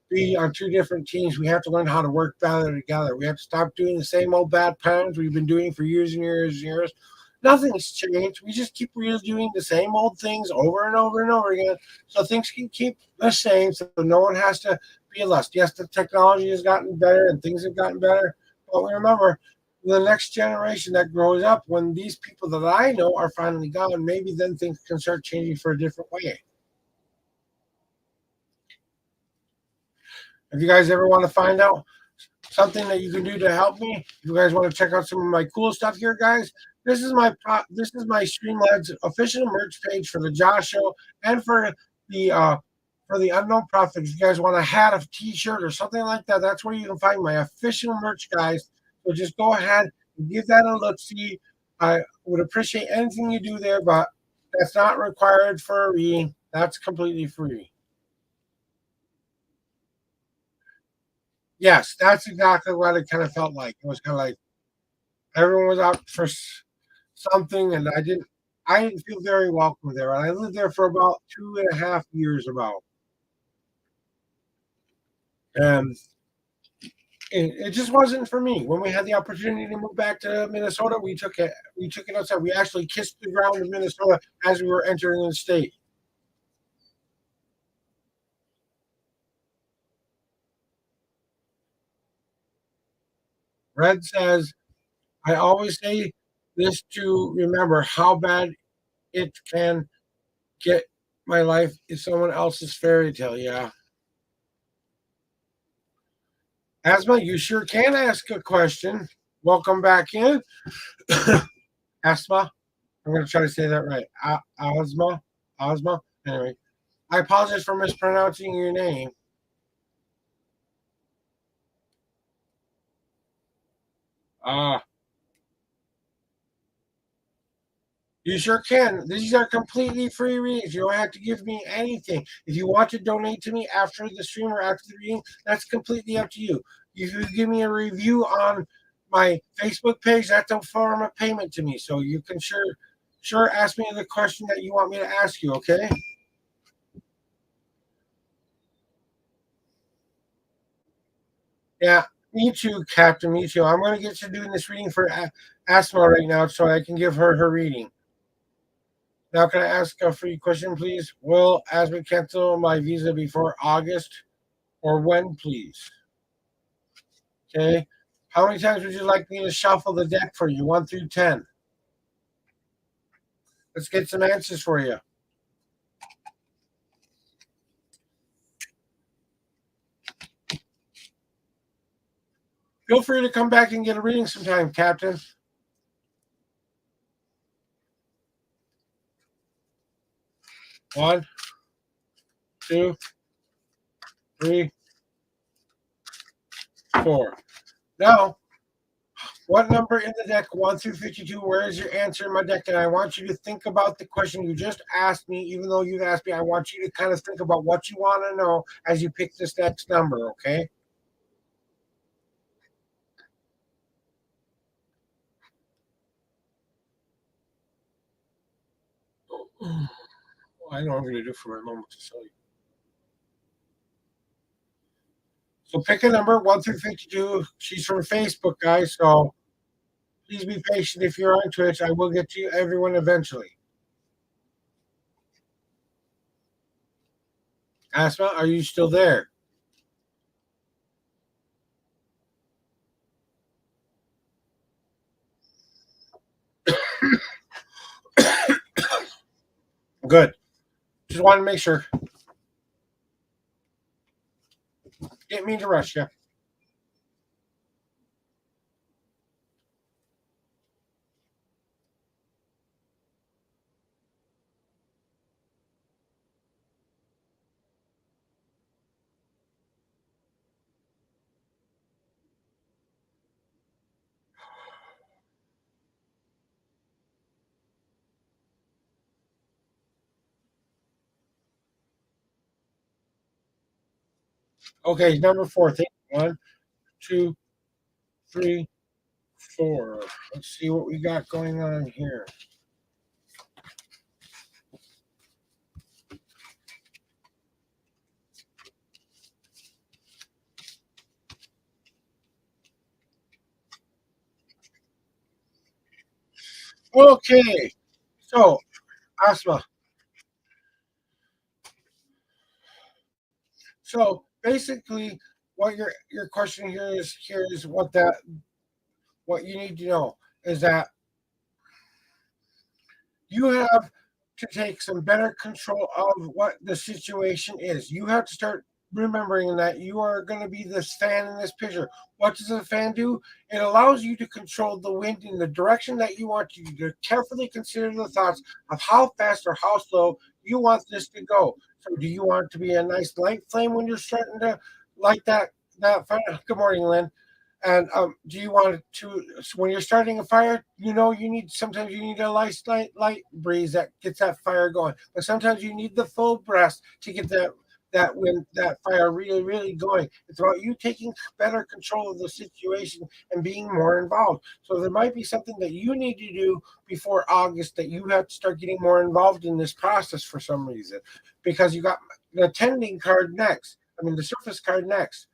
be on two different teams. We have to learn how to work better together. We have to stop doing the same old bad patterns we've been doing for years and years and years. Nothing's changed. We just keep redoing the same old things over and over and over again. So things can keep the same. So no one has to be less. Yes, the technology has gotten better and things have gotten better. But we remember the next generation that grows up, when these people that I know are finally gone, maybe then things can start changing for a different way. If you guys ever want to find out something that you can do to help me, if you guys want to check out some of my cool stuff here, guys, this is my Streamlabs official merch page for the Josh Show and for the Unknown Prophet. If you guys want a hat, a T-shirt, or something like that, that's where you can find my official merch, guys. So just go ahead and give that a look. See, I would appreciate anything you do there, but that's not required for me. That's completely free. Yes, that's exactly what it kind of felt like. It was kind of like everyone was out for something, and I didn't feel very welcome there. And I lived there for about 2.5 years, and it just wasn't for me. When we had the opportunity to move back to Minnesota, we took it. We took it outside. We actually kissed the ground in Minnesota as we were entering the state. Red says, "I always say this to remember how bad it can get my life is someone else's fairy tale. Yeah. Asma, you sure can ask a question. Welcome back in. Asma, I'm going to try to say that right. Asma, Asma. Anyway, I apologize for mispronouncing your name. Ah, you sure can. These are completely free readings. You don't have to give me anything. If you want to donate to me after the stream or after the reading, that's completely up to you. If you give me a review on my Facebook page, that's a form of payment to me. So you can sure ask me the question that you want me to ask you, okay? Yeah, me too, Captain. Me too. I'm going to get to doing this reading for Asma right now so I can give her her reading. Now, can I ask a free question, please? Will Asma cancel my visa before August or when, please? Okay. How many times would you like me to shuffle the deck for you? 1 through 10. Let's get some answers for you. Feel free to come back and get a reading sometime, Captain. One, two, three, four. Now, what number in the deck, 1 through 52, where is your answer in my deck? And I want you to think about the question you just asked me. Even though you've asked me, I want you to kind of think about what you want to know as you pick this next number, okay? I know what I'm going to do for my moment to tell you. So pick a number, 1 through 52. She's from Facebook, guys. So please be patient if you're on Twitch. I will get to you, everyone, eventually. Asma, are you still there? Good. Just wanted to make sure. Didn't mean to rush you. Okay, number 4. Think 1, 2, 3, 4. Let's see what we got going on here. Okay, so Asma. So basically, what your question here is what you need to know is that you have to take some better control of what the situation is. You have to start remembering that you are going to be this fan in this picture. What does a fan do? It allows you to control the wind in the direction that you want you to carefully consider the thoughts of how fast or how slow you want this to go. So do you want it to be a nice light flame when you're starting to light that fire? Good morning, Lynn. And do you want it to so when you're starting a fire? You know, sometimes you need a light breeze that gets that fire going, but sometimes you need the full breath to get that fire really going. It's about you taking better control of the situation and being more involved. So there might be something that you need to do before August that you have to start getting more involved in this process for some reason, because you got the tending card next. I mean, the surface card next.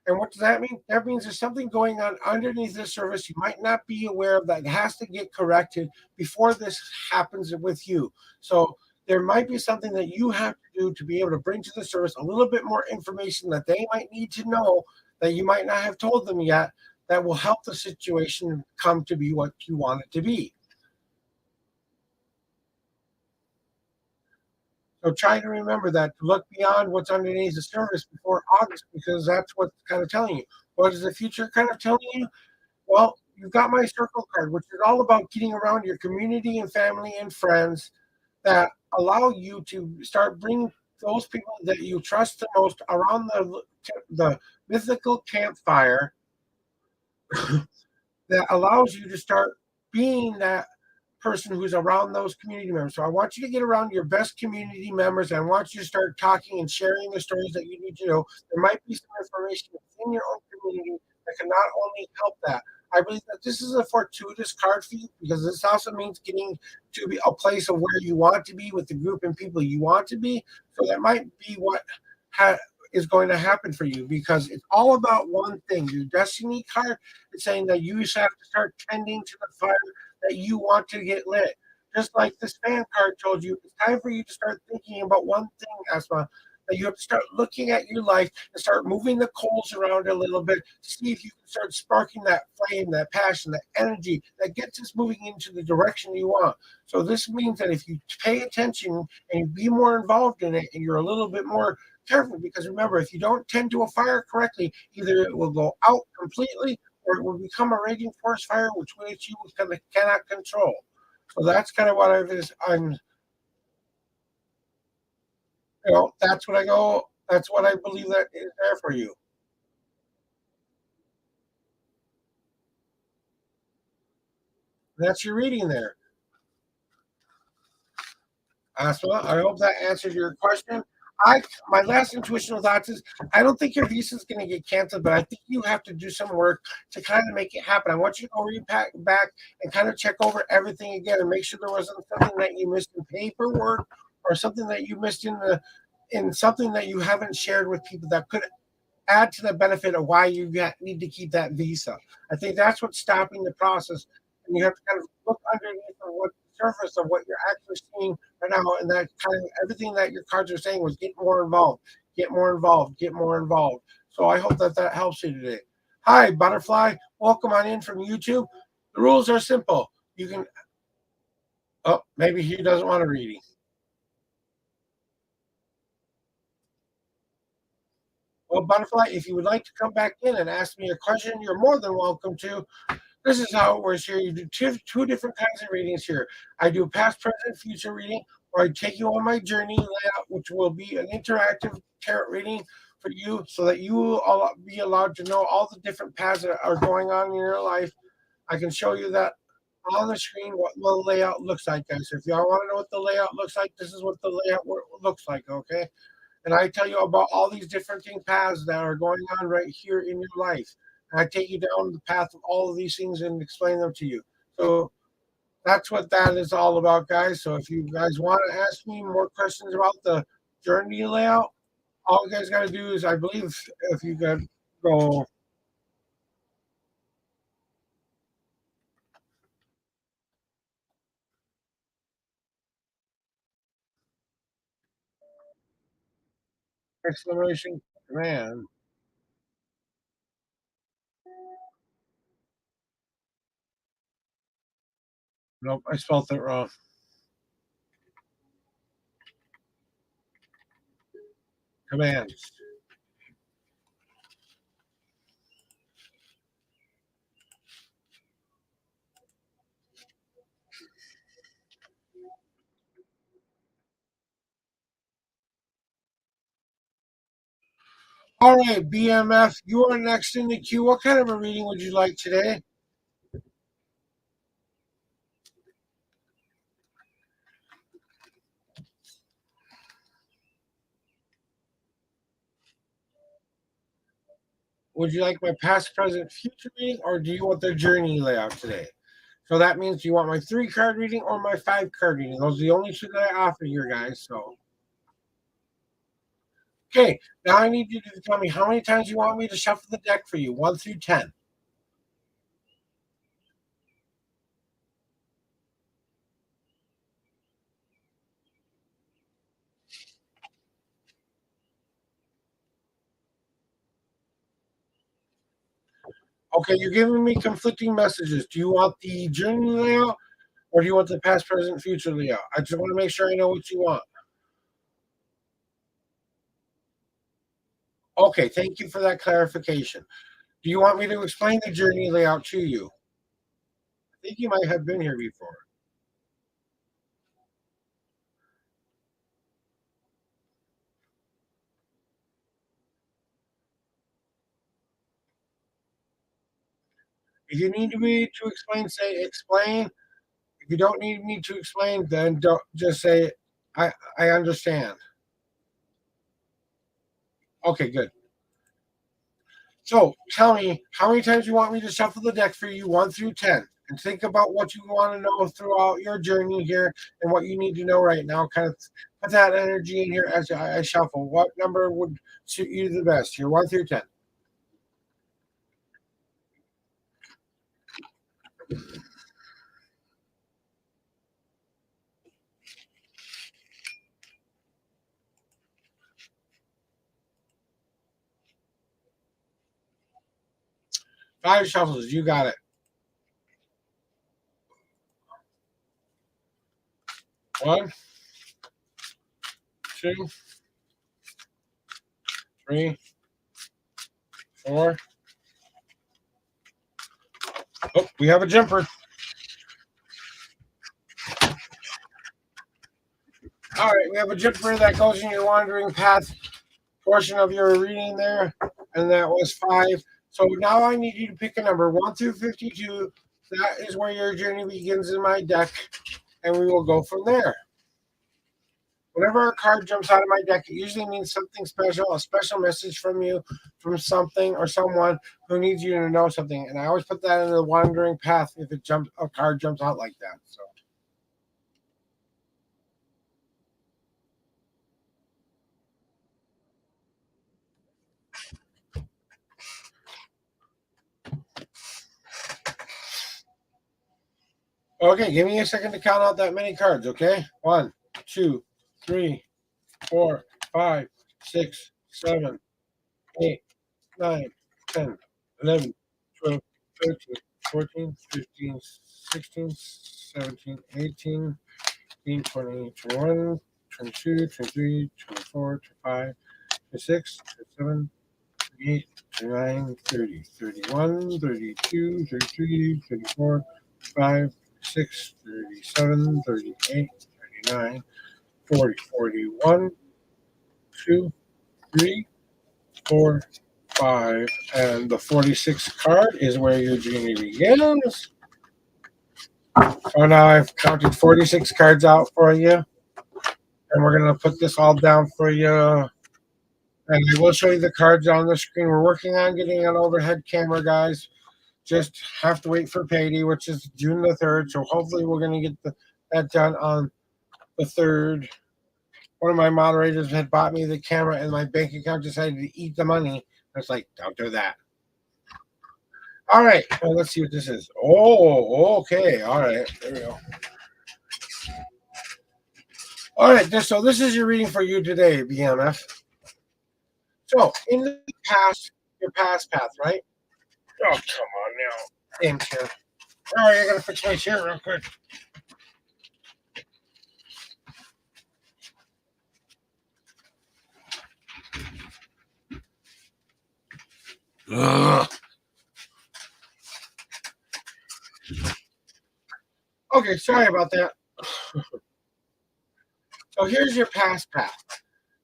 And what does that mean? That means there's something going on underneath the surface you might not be aware of that has to get corrected before this happens with you. So there might be something that you have to do to be able to bring to the surface a little bit more information that they might need to know that you might not have told them yet that will help the situation come to be what you want it to be. So try to remember that to look beyond what's underneath the surface before August, because that's what's kind of telling you. What is the future kind of telling you? Well, you've got my circle card, which is all about getting around your community and family and friends that allow you to start bringing those people that you trust the most around the mythical campfire that allows you to start being that person who's around those community members. So I want you to get around your best community members. I want you to start talking and sharing the stories that you need to know. There might be some information within your own community that can not only help that. I believe that this is a fortuitous card for you because this also means getting to be a place of where you want to be with the group and people you want to be. So that might be what is going to happen for you because it's all about one thing. Your destiny card is saying that you just have to start tending to the fire that you want to get lit. Just like this fan card told you, it's time for you to start thinking about one thing, Asma, that you have to start looking at your life and start moving the coals around a little bit to see if you can start sparking that flame, that passion, that energy that gets us moving into the direction you want. So this means that if you pay attention and you be more involved in it and you're a little bit more careful, because remember, if you don't tend to a fire correctly, either it will go out completely or it will become a raging forest fire, which you cannot control. So that's kind of what I'm, that's what I go. That's what I believe that is there for you. That's your reading there. Asma, I hope that answered your question. I My last intuitional thoughts is I don't think your visa is going to get canceled, but I think you have to do some work to kind of make it happen. I want you to go repack back and kind of check over everything again and make sure there wasn't something that you missed in paperwork or something that you missed in something that you haven't shared with people that could add to the benefit of why need to keep that visa. I think that's what's stopping the process. And you have to kind of look underneath of what the surface of what you're actually seeing right now. And that kind of everything that your cards are saying was get more involved, get more involved, get more involved. So I hope that that helps you today. Hi, Butterfly. Welcome on in from YouTube. The rules are simple. You can, oh, maybe he doesn't want a reading. Well, Butterfly, if you would like to come back in and ask me a question, you're more than welcome to. This is how it works here. You do two different kinds of readings here. I do past, present, future reading, or I take you on my journey layout, which will be an interactive tarot reading for you so that you will be allowed to know all the different paths that are going on in your life. I can show you that on the screen what the layout looks like, guys. So if y'all want to know what the layout looks like, this is what the layout looks like, okay? And I tell you about all these different paths that are going on right here in your life. And I take you down the path of all of these things and explain them to you. So that's what that is all about, guys. So if you guys want to ask me more questions about the journey layout, all you guys got to do is, I believe, if you could go exclamation command. Nope, I spelled it wrong. Commands. All right, BMF, you are next in the queue. What kind of a reading would you like today? Would you like my past, present, future reading, or do you want the journey layout today? So that means you want my 3 card reading or my 5 card reading. Those are the only two that I offer you guys. So, okay, now I need you to tell me how many times you want me to shuffle the deck for you, 1 through 10. Okay, you're giving me conflicting messages. Do you want the journey layout or do you want the past, present, future layout? I just want to make sure I know what you want. Okay, thank you for that clarification. Do you want me to explain the journey layout to you? I think you might have been here before. If you need me to explain, say explain. If you don't need me to explain, then don't just say I understand. Okay, good. So tell me how many times you want me to shuffle the deck for you, 1 through 10, and think about what you want to know throughout your journey here and what you need to know right now. Kind of put that energy in here as I shuffle. What number would suit you the best here, 1 through 10? Five shuffles, you got it. 1, 2, 3, 4. Oh, we have a jumper. All right, we have a jumper that goes in your wandering path portion of your reading there, and that was 5. So now I need you to pick a number 1 through 52. That is where your journey begins in my deck, and we will go from there. Whenever a card jumps out of my deck, it usually means something special, a special message from you, from something or someone who needs you to know something. And I always put that in the wandering path if a card jumps out like that. So okay, give me a second to count out that many cards, okay? 1, 2, 3, 4, 5, 6, 7, 8, 9, 10, 11, 12, 13, 14, 15, 16, 17, 18, 19, 20, 21, 22, 23, 24, 25, 26, 27, 28, 29, 30, 31, 32, 33, 34, 35, 36, 37, 38, 39, 40, 41, 2, 3, 4, 5, and the 46th card is where your journey begins. So now I've counted 46 cards out for you, and we're going to put this all down for you. And I will show you the cards on the screen. We're working on getting an overhead camera, guys. Just have to wait for payday, which is June the 3rd. So hopefully we're going to get that done on the 3rd. One of my moderators had bought me the camera, and my bank account decided to eat the money. I was like, don't do that. All right, well, let's see what this is. Oh, okay. All right, there we go. All right, so this is your reading for you today, BMF. So in the past, your past path, right? Oh, come on now. In here. All right, I gotta fix my chair real quick. Ugh. Okay, sorry about that. So here's your past path.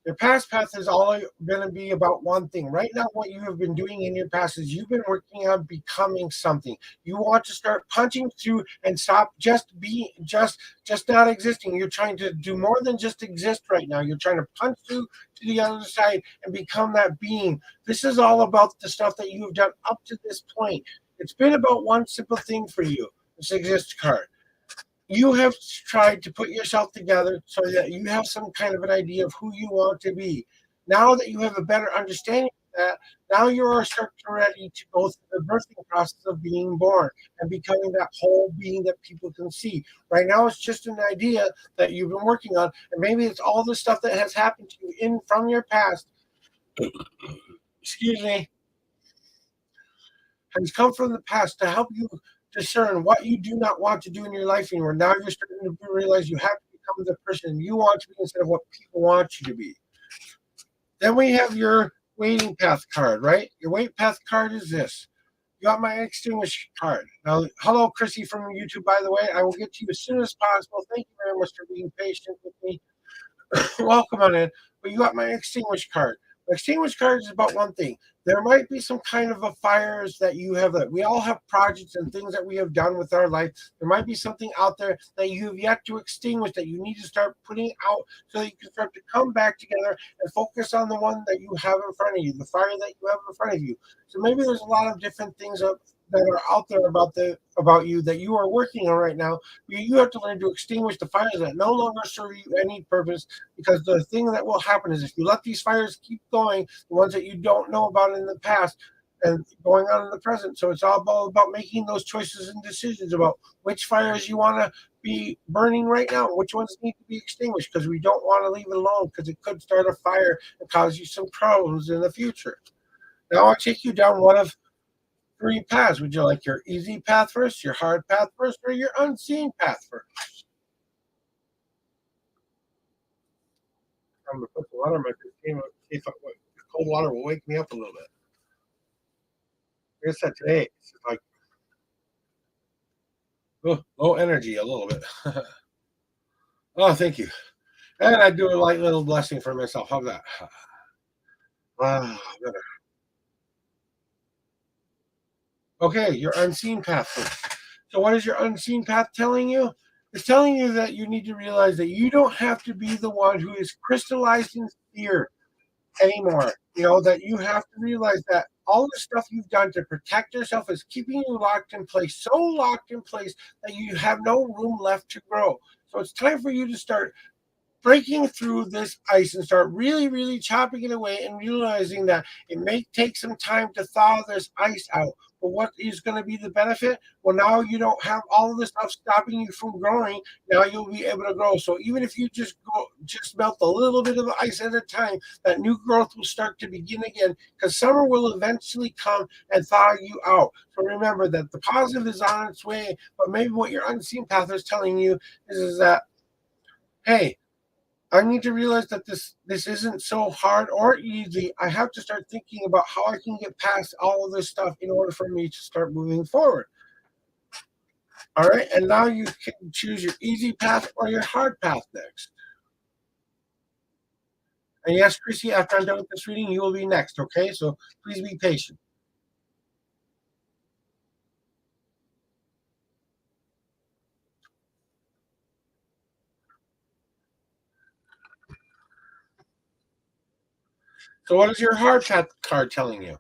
Your past path is all going to be about one thing. Right now, what you have been doing in your past is you've been working on becoming something. You want to start punching through and stop just being just not existing. You're trying to do more than just exist right now. You're trying to punch through to the other side and become that being. This is all about the stuff that you've done up to this point. It's been about one simple thing for you. This exist card. You have tried to put yourself together so that you have some kind of an idea of who you want to be. Now that you have a better understanding of that, now you are starting ready to go through the birthing process of being born and becoming that whole being that people can see. Right now, it's just an idea that you've been working on, and maybe it's all the stuff that has happened to you from your past. Excuse me, has come from the past to help you discern what you do not want to do in your life anymore. Now you're starting to realize you have to become the person you want to be instead of what people want you to be. Then we have your waiting path card, right? Your wait path card is this. You got my extinguish card. Now, hello, Chrissy from YouTube, by the way. I will get to you as soon as possible. Thank you very much for being patient with me. Welcome on in. But you got my extinguish card. My extinguish card is about one thing. There might be some kind of a fires that you have. We all have projects and things that we have done with our life. There might be something out there that you have yet to extinguish that you need to start putting out so that you can start to come back together and focus on the one that you have in front of you, the fire that you have in front of you. So maybe there's a lot of different things that are out there about you that you are working on right now. You have to learn to extinguish the fires that no longer serve you any purpose, because the thing that will happen is if you let these fires keep going, the ones that you don't know about in the past and going on in the present. So it's all about making those choices and decisions about which fires you want to be burning right now, which ones need to be extinguished, because we don't want to leave it alone because it could start a fire and cause you some problems in the future. Now I'll take you down one of three paths. Would you like your easy path first, your hard path first, or your unseen path first? I'm gonna put the water in my container. See if cold water will wake me up a little bit. I guess that today it's like low energy a little bit. Oh, thank you. And I do a light little blessing for myself. How's that? Ah, okay, your unseen path first. So, what is your unseen path telling you? It's telling you that you need to realize that you don't have to be the one who is crystallized in fear anymore. You know, that you have to realize that all the stuff you've done to protect yourself is keeping you locked in place, so locked in place that you have no room left to grow. So it's time for you to start breaking through this ice and start really, really chopping it away and realizing that it may take some time to thaw this ice out. But what is going to be the benefit? Well, now you don't have all of this stuff stopping you from growing. Now you'll be able to grow. So even if you just melt a little bit of ice at a time, that new growth will start to begin again, because summer will eventually come and thaw you out. So remember that the positive is on its way, but maybe what your unseen path is telling you is that, hey, I need to realize that this isn't so hard or easy. I have to start thinking about how I can get past all of this stuff in order for me to start moving forward. All right, and now you can choose your easy path or your hard path next. And yes, Chrissy, after I'm done with this reading, you will be next. Okay, so please be patient. So, what is your hard path card telling you?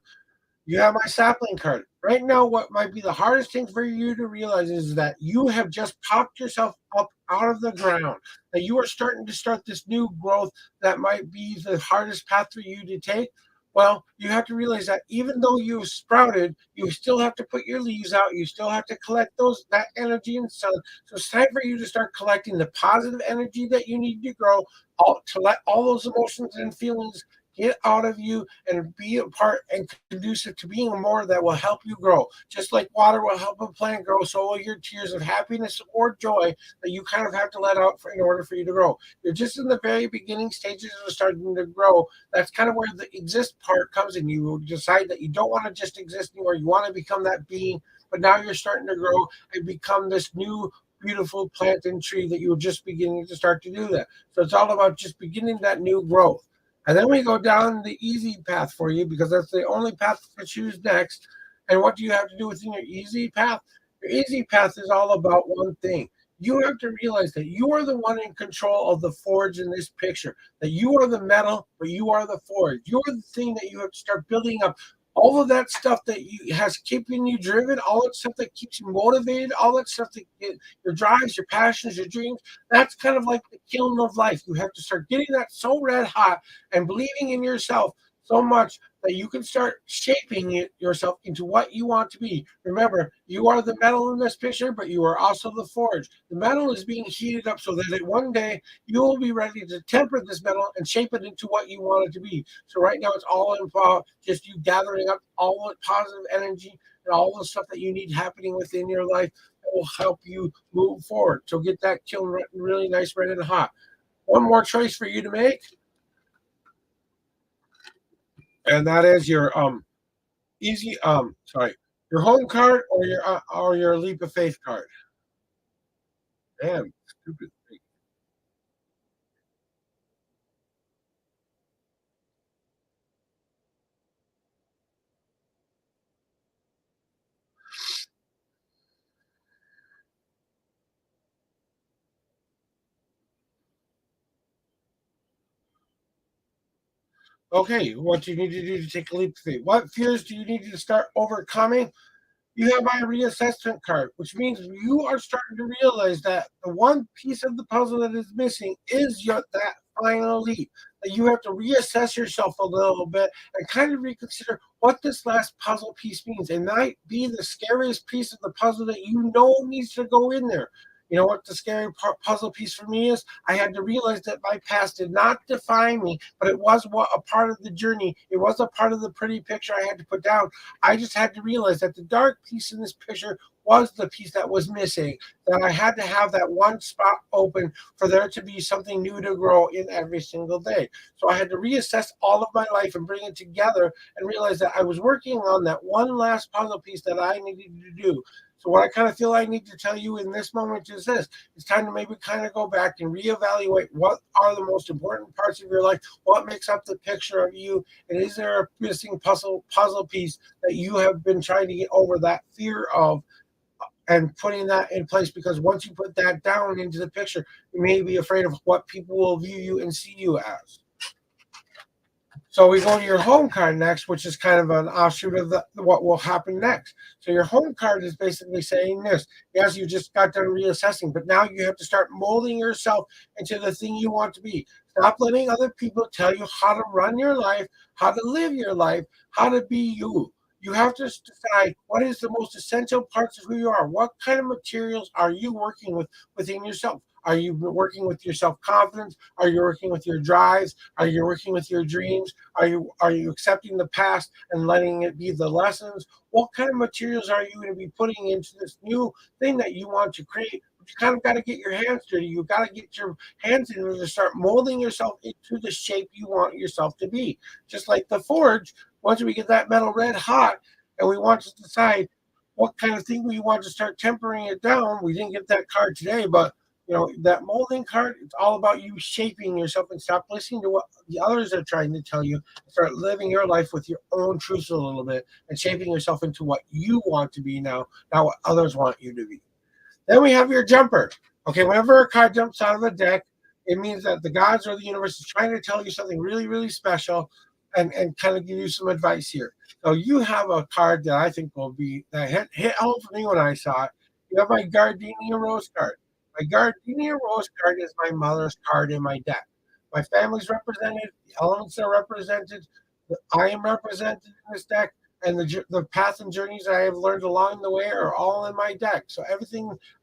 You have my sapling card. Right now, what might be the hardest thing for you to realize is that you have just popped yourself up out of the ground, that you are starting to start this new growth that might be the hardest path for you to take. Well, you have to realize that even though you've sprouted, you still have to put your leaves out. You still have to collect that energy and sun. So it's time for you to start collecting the positive energy that you need to grow, to let all those emotions and feelings get out of you and be a part and conducive to being more that will help you grow. Just like water will help a plant grow, so will your tears of happiness or joy that you kind of have to let out in order for you to grow. You're just in the very beginning stages of starting to grow. That's kind of where the exist part comes in. You decide that you don't want to just exist anymore. You want to become that being, but now you're starting to grow and become this new beautiful plant and tree that you're just beginning to start to do that. So it's all about just beginning that new growth. And then we go down the easy path for you, because that's the only path to choose next. And what do you have to do within your easy path? Your easy path is all about one thing. You have to realize that you are the one in control of the forge in this picture, that you are the metal, but you are the forge. You're the thing that you have to start building up. All of that stuff that you has keeping you driven, all that stuff that keeps you motivated, all that stuff that your drives, your passions, your dreams, that's kind of like the kiln of life. You have to start getting that so red hot and believing in yourself so much that you can start shaping yourself into what you want to be. Remember, you are the metal in this picture, but you are also the forge. The metal is being heated up so that one day you will be ready to temper this metal and shape it into what you want it to be. So right now it's all about just you gathering up all the positive energy and all the stuff that you need happening within your life that will help you move forward. So get that kiln really nice, red and hot. One more choice for you to make. and that is your easy sorry, your home card or your leap of faith card. Damn, stupid thing. Okay, what do you need to do to take a leap of faith? What fears do you need to start overcoming? You have my reassessment card, which means you are starting to realize that the one piece of the puzzle that is missing is that final leap. That you have to reassess yourself a little bit and kind of reconsider what this last puzzle piece means. It might be the scariest piece of the puzzle that you know needs to go in there. You know what the scary puzzle piece for me is? I had to realize that my past did not define me, but it was a part of the journey. It was a part of the pretty picture I had to put down. I just had to realize that the dark piece in this picture was the piece that was missing, that I had to have that one spot open for there to be something new to grow in every single day. So I had to reassess all of my life and bring it together and realize that I was working on that one last puzzle piece that I needed to do. So what I kind of feel I need to tell you in this moment is this. It's time to maybe kind of go back and reevaluate what are the most important parts of your life, what makes up the picture of you, and is there a missing puzzle piece that you have been trying to get over that fear of and putting that in place, because once you put that down into the picture, you may be afraid of what people will view you and see you as. So we go to your home card next, which is kind of an offshoot of what will happen next. So your home card is basically saying this. Yes, you just got done reassessing, but now you have to start molding yourself into the thing you want to be. Stop letting other people tell you how to run your life, how to live your life, how to be you. You have to decide what is the most essential parts of who you are. What kind of materials are you working with within yourself? Are you working with your self confidence? Are you working with your drives? Are you working with your dreams? Are you accepting the past and letting it be the lessons? What kind of materials are you going to be putting into this new thing that you want to create? You kind of got to get your hands dirty. You got to get your hands in there to start molding yourself into the shape you want yourself to be. Just like the forge, once we get that metal red hot and we want to decide what kind of thing we want to start tempering it down. We didn't get that card today, but that molding card, it's all about you shaping yourself and stop listening to what the others are trying to tell you. Start living your life with your own truths a little bit and shaping yourself into what you want to be now, not what others want you to be. Then we have your jumper. Okay, whenever a card jumps out of the deck, it means that the gods or the universe is trying to tell you something really, really special and kind of give you some advice here. So you have a card that I think will be that hit home for me when I saw it. You have my Gardenia Rose card. My Gardenia Rose card is my mother's card in my deck. My family's represented, the elements are represented, I am represented in this deck, and the path and journeys I have learned along the way are all in my deck. So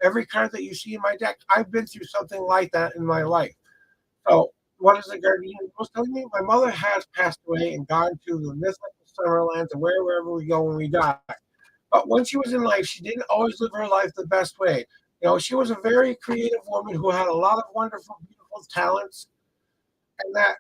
every card that you see in my deck, I've been through something like that in my life. So what is the Gardenia Rose telling me? My mother has passed away and gone to the mythical Summerlands and wherever we go when we die. But when she was in life, she didn't always live her life the best way. She was a very creative woman who had a lot of wonderful, beautiful talents. And that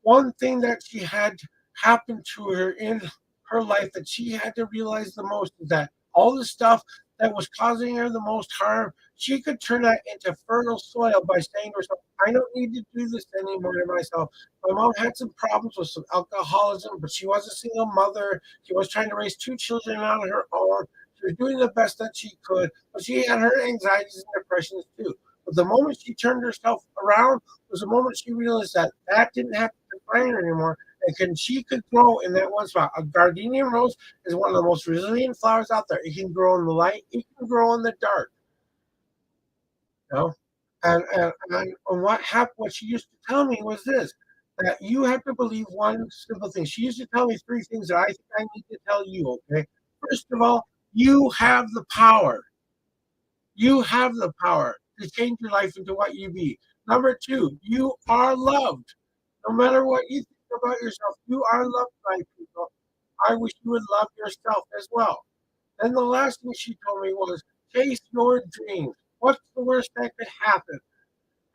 one thing that she had happen to her in her life that she had to realize the most is that all the stuff that was causing her the most harm, she could turn that into fertile soil by saying to herself, I don't need to do this anymore to myself. My mom had some problems with some alcoholism, but she was a single mother. She was trying to raise two children on her own. She was doing the best that she could, but she had her anxieties and depressions too. But the moment she turned herself around was the moment she realized that that didn't have to define her anymore, and she could grow in that one spot. A gardenia rose is one of the most resilient flowers out there. It can grow in the light, it can grow in the dark. You know? And what happened, what she used to tell me was this, that you have to believe one simple thing. She used to tell me three things that I think I need to tell you, okay? First of all, you have the power. You have the power to change your life into what you be. Number two, you are loved. No matter what you think about yourself, you are loved by people. I wish you would love yourself as well. And the last thing she told me was chase your dreams. What's the worst that could happen?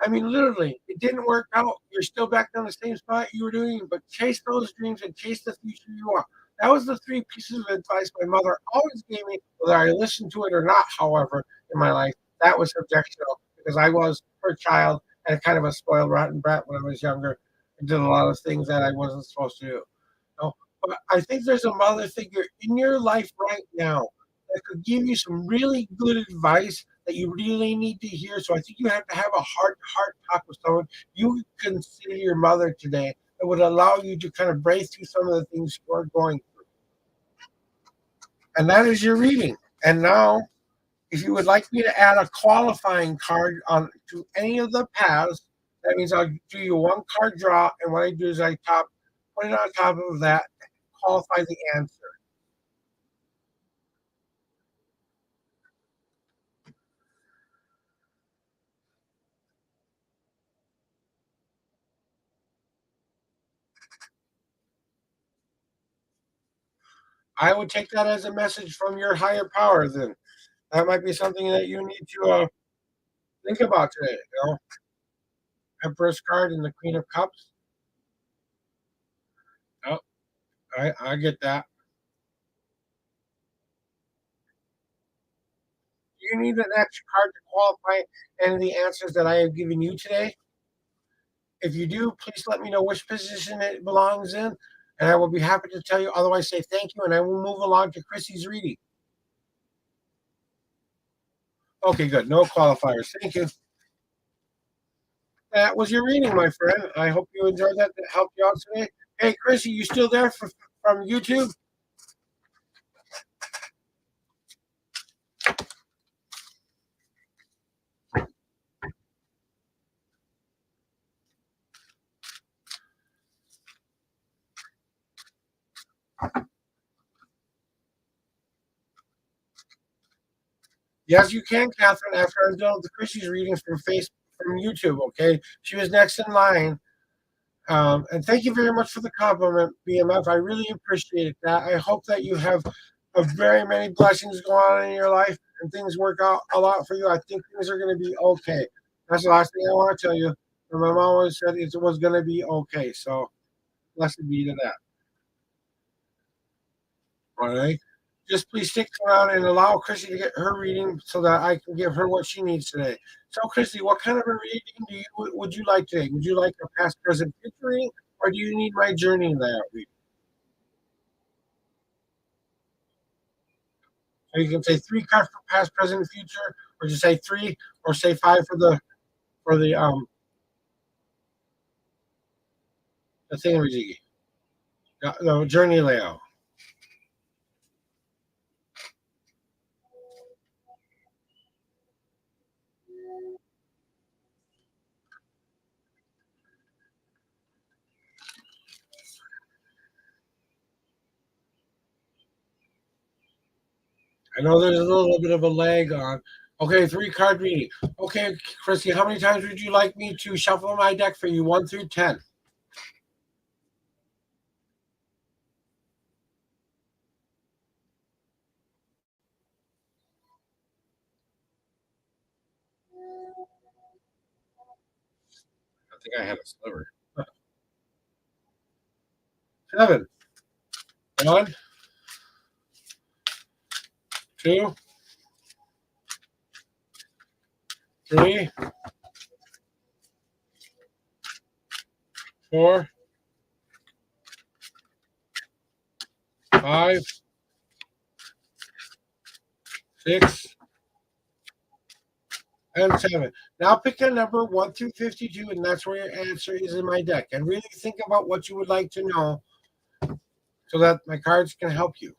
I mean, literally, it didn't work out. You're still back down the same spot you were doing, but chase those dreams and chase the future you want. That was the three pieces of advice my mother always gave me, whether I listened to it or not, however, in my life. That was objectionable because I was her child and kind of a spoiled rotten brat when I was younger and did a lot of things that I wasn't supposed to do. No, but I think there's a mother figure in your life right now that could give you some really good advice that you really need to hear. So I think you have to have a heart to heart talk with someone you consider your mother today that would allow you to kind of break through some of the things you're going through. And that is your reading. And now, if you would like me to add a qualifying card on to any of the paths, that means I'll do you one card draw, and what I do is I put it on top of that, qualify the answer. I would take that as a message from your higher power. Then that might be something that you need to think about today. You know, Empress card and the Queen of Cups. Oh, I get that. Do you need an extra card to qualify any of the answers that I have given you today? If you do, please let me know which position it belongs in, and I will be happy to tell you. Otherwise, say thank you, and I will move along to Chrissy's reading. Okay, good. No qualifiers. Thank you. That was your reading, my friend. I hope you enjoyed that. That helped you out today. Hey, Chrissy, you still there from YouTube? Yes, you can, Catherine. After I'm done with the Chrissy's readings from YouTube. Okay, she was next in line. And thank you very much for the compliment, BMF. I really appreciate that. I hope that you have very many blessings going on in your life and things work out a lot for you. I think things are going to be okay. That's the last thing I want to tell you. And my mom always said it was going to be okay. So, blessed be to that. All right. Just please stick around and allow Chrissy to get her reading so that I can give her what she needs today. So, Chrissy, what kind of a reading would you like today? Would you like a past, present, future reading, or do you need my journey layout reading? So you can say three cards for past, present, future, or just say three, or say five for the thingamajiggy, the journey layout. I know there's a little bit of a lag on. Okay, three card reading. Okay, Chrissy, how many times would you like me to shuffle my deck for you, 1 through 10? I think I had a sliver. 7. 1, 2, 3, 4, 5, 6, and 7. Now pick a number 1 through 52, and that's where your answer is in my deck. And really think about what you would like to know so that my cards can help you.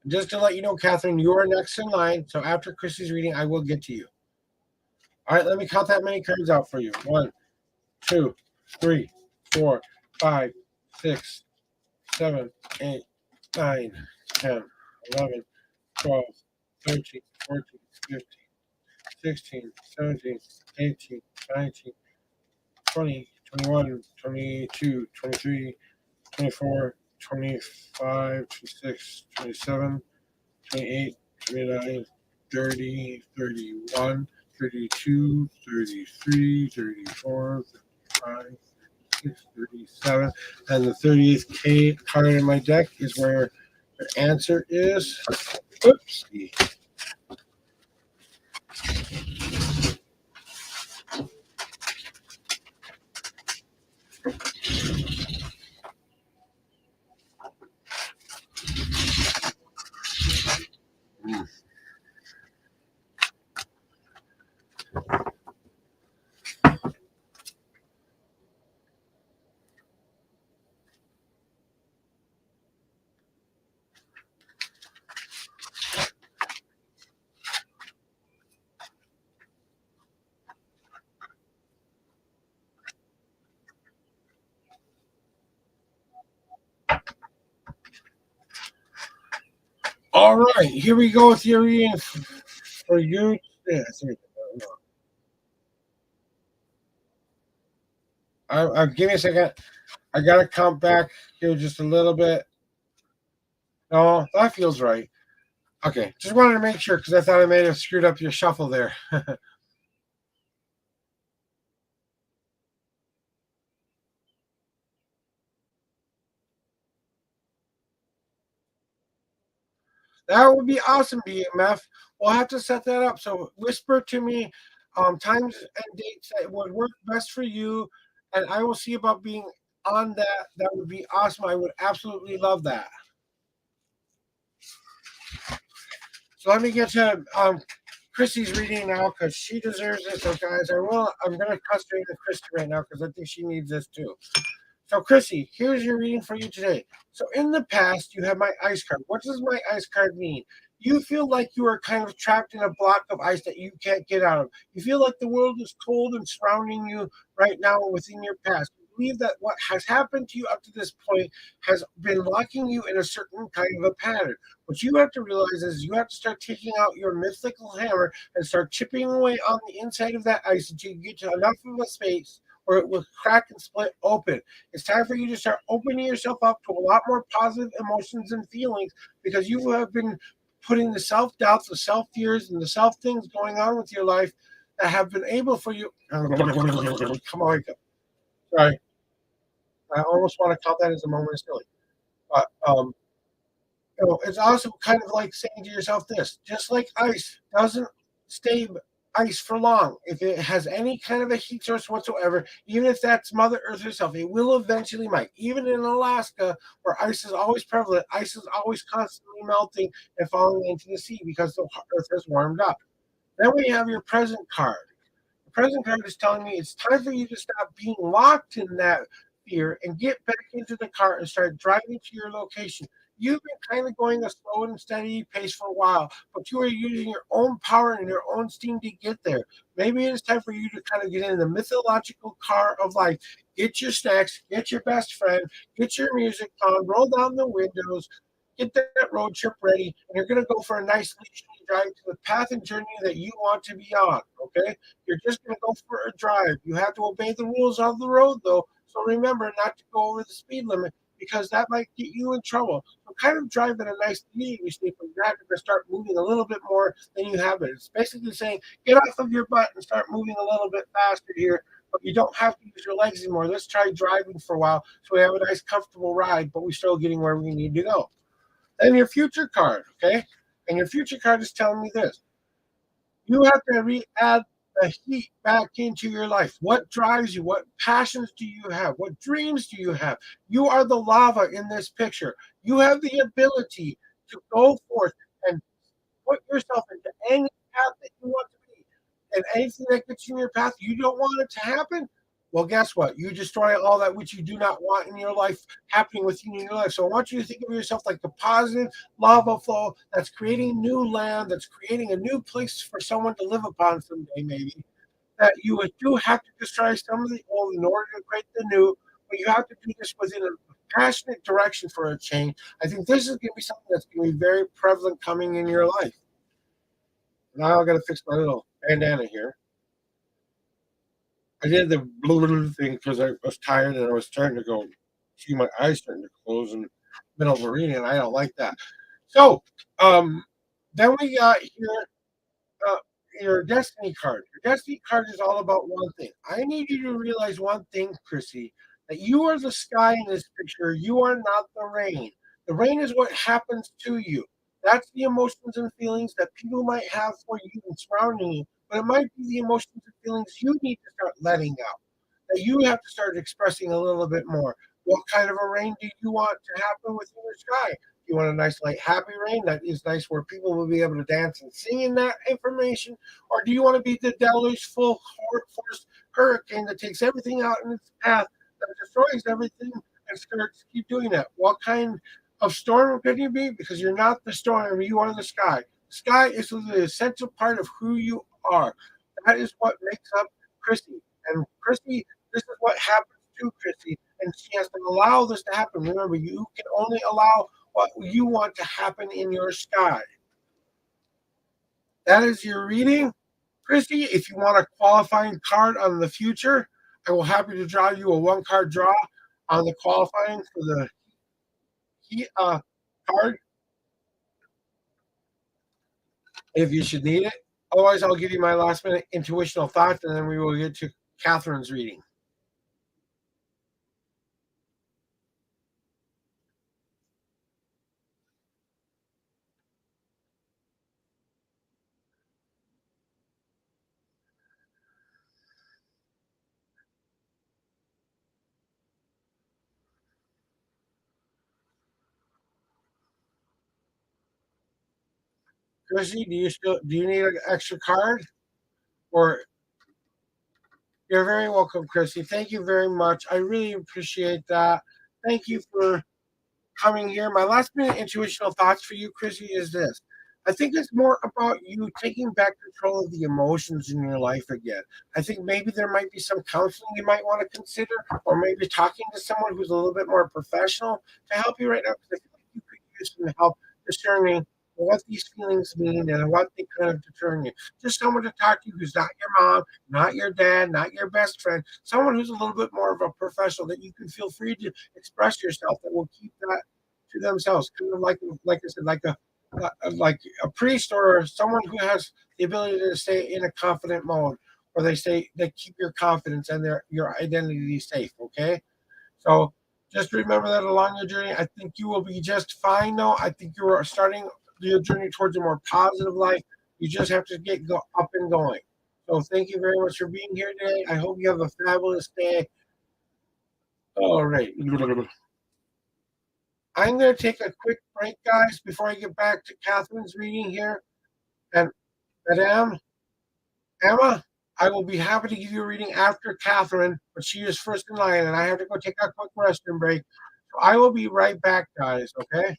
Just to let you know, Catherine, you are next in line. So after Chrissy's reading, I will get to you. All right, let me count that many cards out for you. 1, 2, 3, 4, 5, 6, 7, 8, 9, 10, 11, 12, 13, 14, 15, 16, 17, 18, 19, 20, 21, 22, 23, 24, 25, 26, 27, 28, 29, 30, 31, 32, 33, 34, 35, 36, 37. And the 30th K card in my deck is where the answer is. Oopsie. All right, here we go with your reading for you. Yeah, give me a second. I gotta count back here just a little bit. No, that feels right. Okay, just wanted to make sure because I thought I may have screwed up your shuffle there. That would be awesome, BMF. We'll have to set that up. So whisper to me times and dates that would work best for you, and I will see about being on that. That would be awesome. I would absolutely love that. So let me get to Chrissy's reading now because she deserves it. So guys, I'm gonna concentrate on Chrissy right now because I think she needs this too. So, Chrissy, here's your reading for you today. So, in the past, you have my ice card. What does my ice card mean? You feel like you are kind of trapped in a block of ice that you can't get out of. You feel like the world is cold and surrounding you right now within your past. You believe that what has happened to you up to this point has been locking you in a certain kind of a pattern. What you have to realize is you have to start taking out your mythical hammer and start chipping away on the inside of that ice until you get to enough of a space or it will crack and split open. It's time for you to start opening yourself up to a lot more positive emotions and feelings because you have been putting the self doubts, the self fears, and the self things going on with your life that have been able for you. Come on, sorry. I almost want to count that as a moment of silly. But it's also kind of like saying to yourself this: just like ice doesn't stay ice for long. If it has any kind of a heat source whatsoever, even if that's Mother Earth herself, it will eventually melt. Even in Alaska, where ice is always prevalent, ice is always constantly melting and falling into the sea because the Earth has warmed up. Then we have your present card. The present card is telling me it's time for you to stop being locked in that fear and get back into the car and start driving to your location. You've been kind of going a slow and steady pace for a while, but you are using your own power and your own steam to get there. Maybe it's time for you to kind of get in the mythological car of life. Get your snacks, get your best friend, get your music on, roll down the windows, get that road trip ready, and you're going to go for a nice leisurely drive to the path and journey that you want to be on. Okay, you're just going to go for a drive. You have to obey the rules of the road, though. So remember not to go over the speed limit because that might get you in trouble. So kind of drive at a nice leisurely speed, but you're having to start moving a little bit more than you have been. It's basically saying get off of your butt and start moving a little bit faster here. But you don't have to use your legs anymore. Let's try driving for a while so we have a nice, comfortable ride, but we're still getting where we need to go. Then your future card, okay? And your future card is telling me this. You have to add the heat back into your life. What drives you? What passions do you have? What dreams do you have? You are the lava in this picture. You have the ability to go forth and put yourself into any path that you want to be. And anything that gets you in your path, you don't want it to happen. Well, guess what? You destroy all that which you do not want in your life happening within your life. So I want you to think of yourself like the positive lava flow that's creating new land, that's creating a new place for someone to live upon someday, maybe. That you do have to destroy some of the old in order to create the new, but you have to do this within a passionate direction for a change. I think this is going to be something that's going to be very prevalent coming in your life. Now I got to fix my little bandana here. I did the blue thing because I was tired and I was starting to go, see my eyes starting to close in the middle of a reading, and I don't like that. So, um, then we got here uh, your destiny card. Your destiny card is all about one thing. I need you to realize one thing, Chrissy, that you are the sky in this picture. You are not the rain. The rain is what happens to you. That's the emotions and feelings that people might have for you and surrounding you, but it might be the emotions and feelings you need to start letting out. That you have to start expressing a little bit more. What kind of a rain do you want to happen within your sky? You want a nice, light, happy rain that is nice where people will be able to dance and sing in that information? Or do you want to be the deluge, full force hurricane that takes everything out in its path, that destroys everything and starts to keep doing that? What kind of storm can you be? Because you're not the storm, you are the sky. The sky is the essential part of who you are. That is what makes up Christy. And Christy, this is what happens to Christy. And she has to allow this to happen. Remember, you can only allow what you want to happen in your sky. That is your reading. Christy, if you want a qualifying card on the future, I will happy to draw you a one card draw on the qualifying for the card if you should need it. Otherwise, I'll give you my last minute intuitional thoughts and then we will get to Catherine's reading. Christy, do you need an extra card? Or you're very welcome, Christy. Thank you very much. I really appreciate that. Thank you for coming here. My last minute intuitional thoughts for you, Chrissy, is this. I think it's more about you taking back control of the emotions in your life again. I think maybe there might be some counseling you might want to consider, or maybe talking to someone who's a little bit more professional to help you right now. Because I feel like you could use some help discerning what these feelings mean and what they kind of deter you. Just someone to talk to who's not your mom, not your dad, not your best friend, someone who's a little bit more of a professional that you can feel free to express yourself that will keep that to themselves, kind of like I said, like a priest or someone who has the ability to stay in a confident mode, or they keep your confidence and your identity safe. Okay, so just remember that along your journey. I think you will be just fine. Though I think you are starting your journey towards a more positive life. You just have to up and going. So thank you very much for being here today. I hope you have a fabulous day. All right. I'm going to take a quick break, guys, before I get back to Catherine's reading here. And Madame Emma, I will be happy to give you a reading after Catherine, but she is first in line, and I have to go take a quick restroom break. So I will be right back, guys, okay?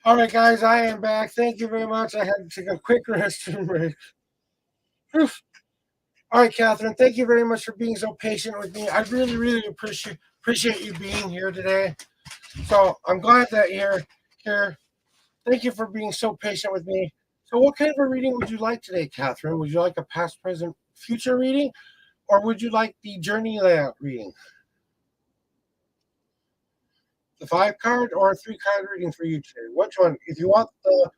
All right, guys, I am back. Thank you very much. I had to take a quick restroom break. Whew. All right, Catherine, thank you very much for being so patient with me. I really, really appreciate you being here today. So I'm glad that you're here. Thank you for being so patient with me. So, what kind of a reading would you like today, Catherine? Would you like a past, present, future reading, or would you like the journey layout reading? The 5 card or a 3 card reading for you today? Which one? If you want the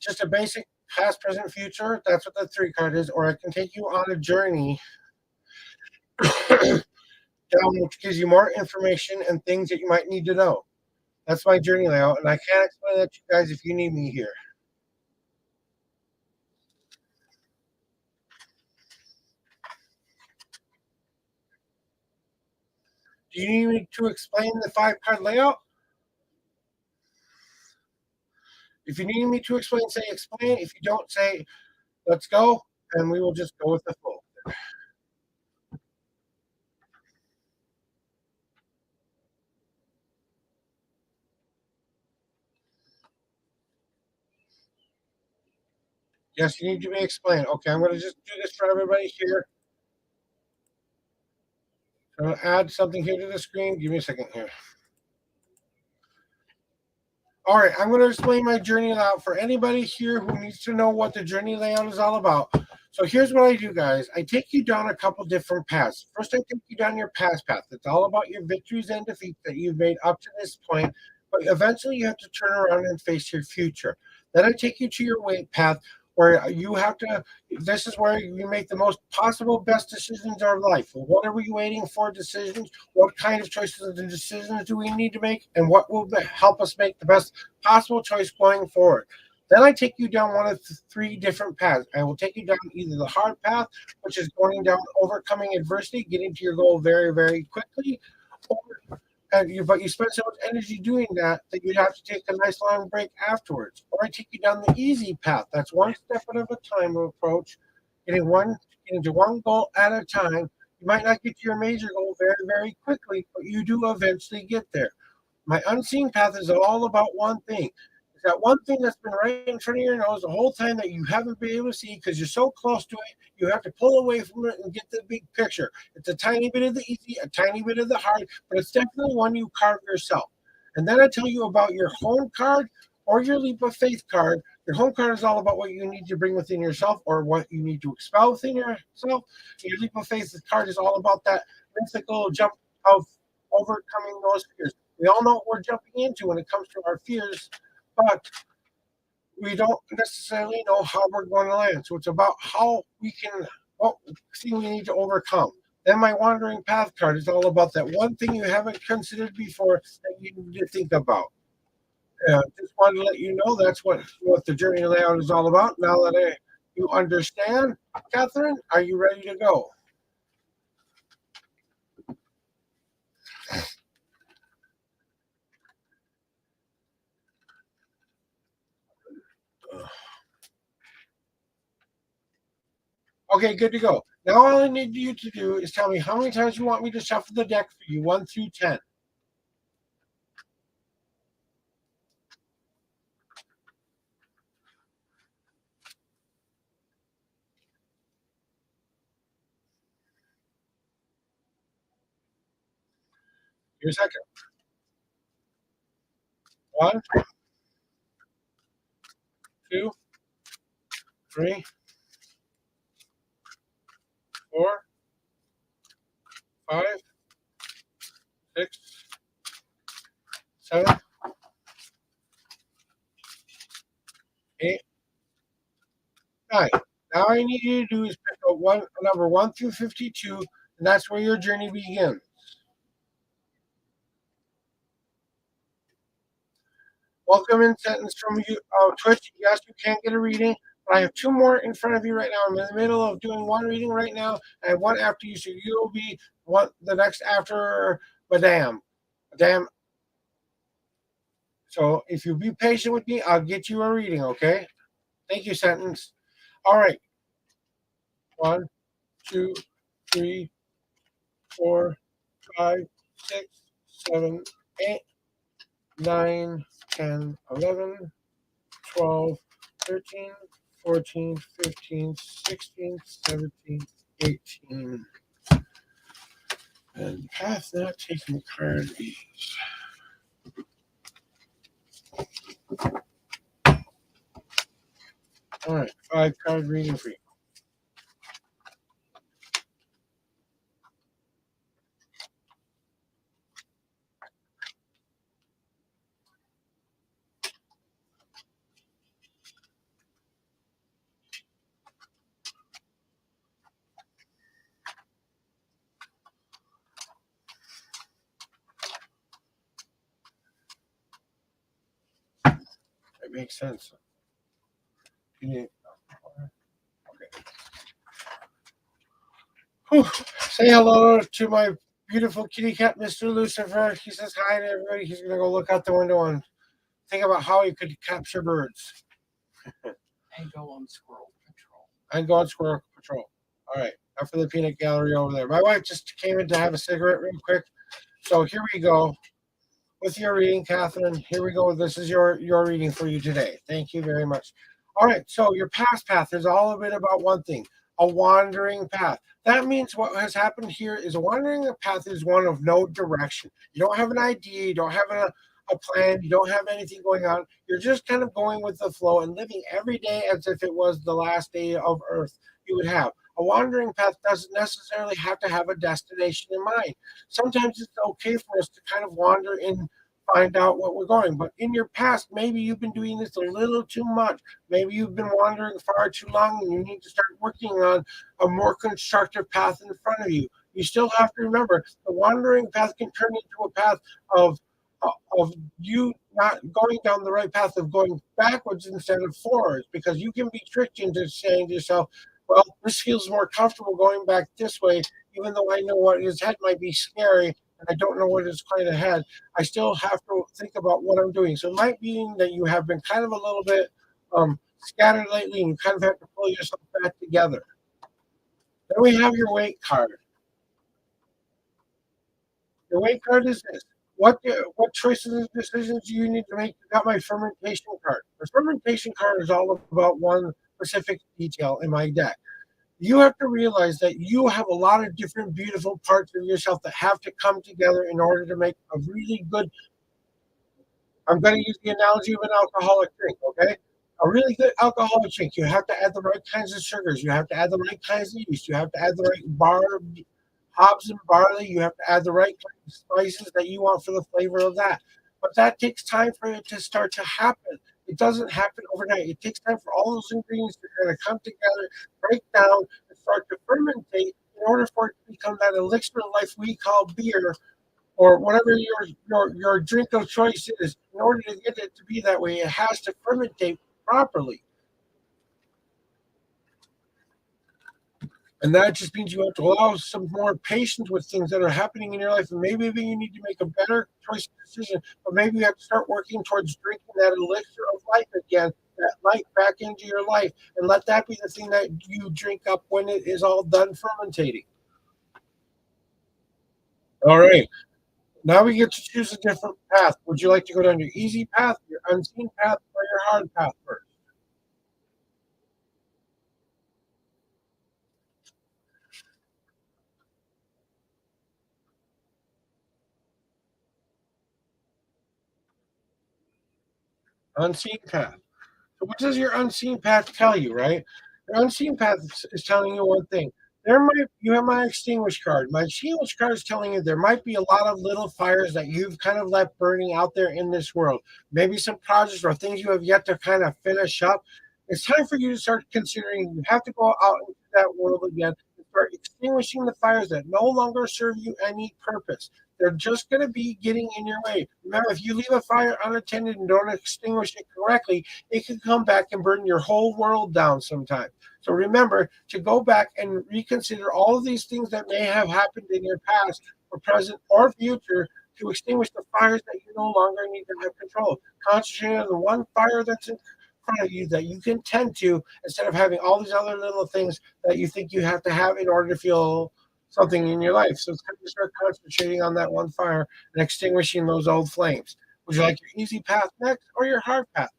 just a basic past, present, future, that's what the 3 card is, or I can take you on a journey down, which gives you more information and things that you might need to know. That's my journey layout, and I can't explain that to you guys if you need me here. Do you need me to explain the 5 card layout? If you need me to explain, say explain. If you don't, say let's go, and we will just go with the flow. Yes, you need to be explained. Okay, I'm going to just do this for everybody here. I'm going to add something here to the screen. Give me a second here. All right, I'm going to explain my journey layout for anybody here who needs to know what the journey layout is all about. So here's what I do, guys. I take you down a couple different paths. First, I take you down your past path. It's all about your victories and defeats that you've made up to this point, but eventually you have to turn around and face your future. Then I take you to your weight path, where you have to, this is where you make the most possible best decisions of life. What are we waiting for decisions? What kind of choices and decisions do we need to make? And what will help us make the best possible choice going forward? Then I take you down one of the 3 different paths. I will take you down either the hard path, which is going down overcoming adversity, getting to your goal very, very quickly, or but you spend so much energy doing that that you have to take a nice long break afterwards. Or I take you down the easy path. That's one step at a time approach, getting to one goal at a time. You might not get to your major goal very, very quickly, but you do eventually get there. My unseen path is all about one thing. It's that one thing that's been right in front of your nose the whole time that you haven't been able to see because you're so close to it. You have to pull away from it and get the big picture. It's a tiny bit of the easy, a tiny bit of the hard, but it's definitely one you carve yourself. And then I tell you about your home card or your leap of faith card. Your home card is all about what you need to bring within yourself or what you need to expel within yourself. Your leap of faith card is all about that mythical jump of overcoming those fears. We all know what we're jumping into when it comes to our fears, but we don't necessarily know how we're going to land. So it's about how we can, what thing we need to overcome. Then my wandering path card is all about that one thing you haven't considered before that you need to think about. Just wanted to let you know that's what the journey layout is all about. Now that you understand, Catherine, are you ready to go? Okay, good to go. Now all I need you to do is tell me how many times you want me to shuffle the deck for you, 1 through 10. Your second. 1, 2, 3, 4, 5, 6, 7, 8, 9. Now I need you to do is pick a number 1 through 52, and that's where your journey begins. Welcome in sentence from you, Twitch. Yes, you can get a reading, but I have 2 more in front of you right now. I'm in the middle of doing 1 reading right now. I have 1 after you, so you'll be the next after Madame. Madame. So if you be patient with me, I'll get you a reading, okay? Thank you, sentence. All right. 1, 2, 3, 4, 5, 6, 7, 8, 9, 10, 11, 12, 13, 14, 15, 16, 17, 18. And path not taken card is. All right, 5 card reading for you. That makes sense. Okay. Whew. Say hello to my beautiful kitty cat, Mr. Lucifer. He says hi to everybody. He's going to go look out the window and think about how he could capture birds. And go on squirrel patrol. And go on squirrel patrol. All right. After the peanut gallery over there. My wife just came in to have a cigarette real quick. So here we go with your reading, Catherine. Here we go. This is your reading for you today. Thank you very much. All right. So your past path is all a bit about one thing, a wandering path. That means what has happened here is a wandering path is one of no direction. You don't have an idea. You don't have a plan. You don't have anything going on. You're just kind of going with the flow and living every day as if it was the last day of Earth you would have. A wandering path doesn't necessarily have to have a destination in mind. Sometimes it's okay for us to kind of wander and find out what we're going. But in your past, maybe you've been doing this a little too much. Maybe you've been wandering far too long and you need to start working on a more constructive path in front of you. You still have to remember the wandering path can turn into a path of you not going down the right path, of going backwards instead of forwards, because you can be tricked into saying to yourself, well, this feels more comfortable going back this way, even though I know what is ahead might be scary and I don't know what is quite ahead. I still have to think about what I'm doing. So it might mean that you have been kind of a little bit scattered lately and you kind of have to pull yourself back together. Then we have your weight card. Your weight card is this. What choices and decisions do you need to make? You got my fermentation card. The fermentation card is all about one specific detail in my deck. You have to realize that you have a lot of different beautiful parts of yourself that have to come together in order to make a really good. I'm going to use the analogy of an alcoholic drink, okay? A really good alcoholic drink, you have to add the right kinds of sugars, you have to add the right kinds of yeast, you have to add the right hops and barley, you have to add the right kind of spices that you want for the flavor of that. But that takes time for it to start to happen. It doesn't happen overnight. It takes time for all those ingredients to kind of come together, break down, and start to fermentate in order for it to become that elixir of life we call beer, or whatever your drink of choice is. In order to get it to be that way, it has to fermentate properly. And that just means you have to allow some more patience with things that are happening in your life. And maybe you need to make a better choice decision, but maybe you have to start working towards drinking that elixir of life again, that light back into your life, and let that be the thing that you drink up when it is all done fermentating. All right. Now we get to choose a different path. Would you like to go down your easy path, your unseen path, or your hard path first? Unseen path. So what does your unseen path tell you, right? Your unseen path is telling you one thing. You have my extinguish card. My extinguish card is telling you there might be a lot of little fires that you've kind of left burning out there in this world. Maybe some projects or things you have yet to kind of finish up. It's time for you to start considering you have to go out into that world again and start extinguishing the fires that no longer serve you any purpose. They're just going to be getting in your way. Remember, if you leave a fire unattended and don't extinguish it correctly, it can come back and burn your whole world down sometime. So remember to go back and reconsider all of these things that may have happened in your past, or present, or future, to extinguish the fires that you no longer need to have control. Concentrate on the one fire that's in front of you that you can tend to, instead of having all these other little things that you think you have to have in order to feel something in your life. So it's time to start concentrating on that one fire and extinguishing those old flames. Would you like your easy path next or your hard path?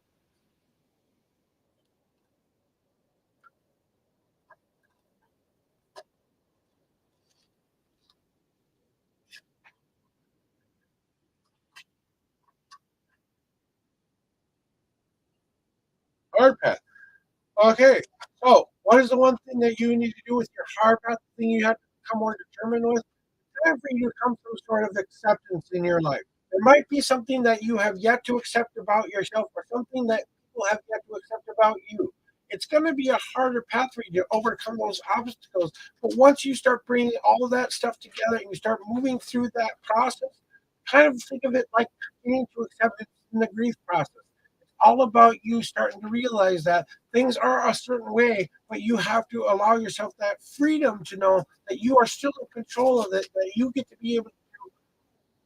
hard path. Okay, so what is the one thing that you need to do with your hard path? The thing you have to become more determined with? It's time for you to come some sort of acceptance in your life. There might be something that you have yet to accept about yourself, or something that people have yet to accept about you. It's going to be a harder path for you to overcome those obstacles. But once you start bringing all of that stuff together and you start moving through that process, kind of think of it like beginning to accept it in the grief process. It's all about you starting to realize that things are a certain way, but you have to allow yourself that freedom to know that you are still in control of it, that you get to be able to do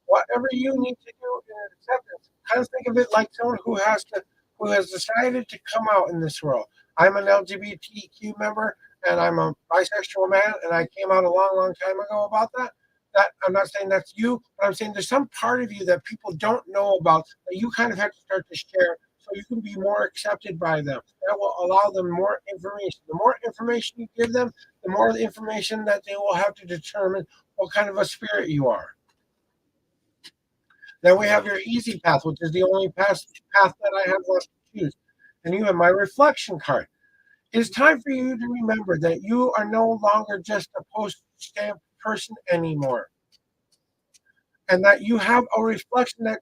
whatever you need to do in acceptance. Kind of think of it like someone who has decided to come out in this world. I'm an LGBTQ member and I'm a bisexual man, and I came out a long, long time ago about that. That I'm not saying that's you, but I'm saying there's some part of you that people don't know about that you kind of have to start to share so you can be more accepted by them. That will allow them more information. The more information you give them, the more the information that they will have to determine what kind of a spirit you are. Then we have your easy path, which is the only path that I have left to choose. And you have my reflection card. It's time for you to remember that you are no longer just a post stamp person anymore, and that you have a reflection that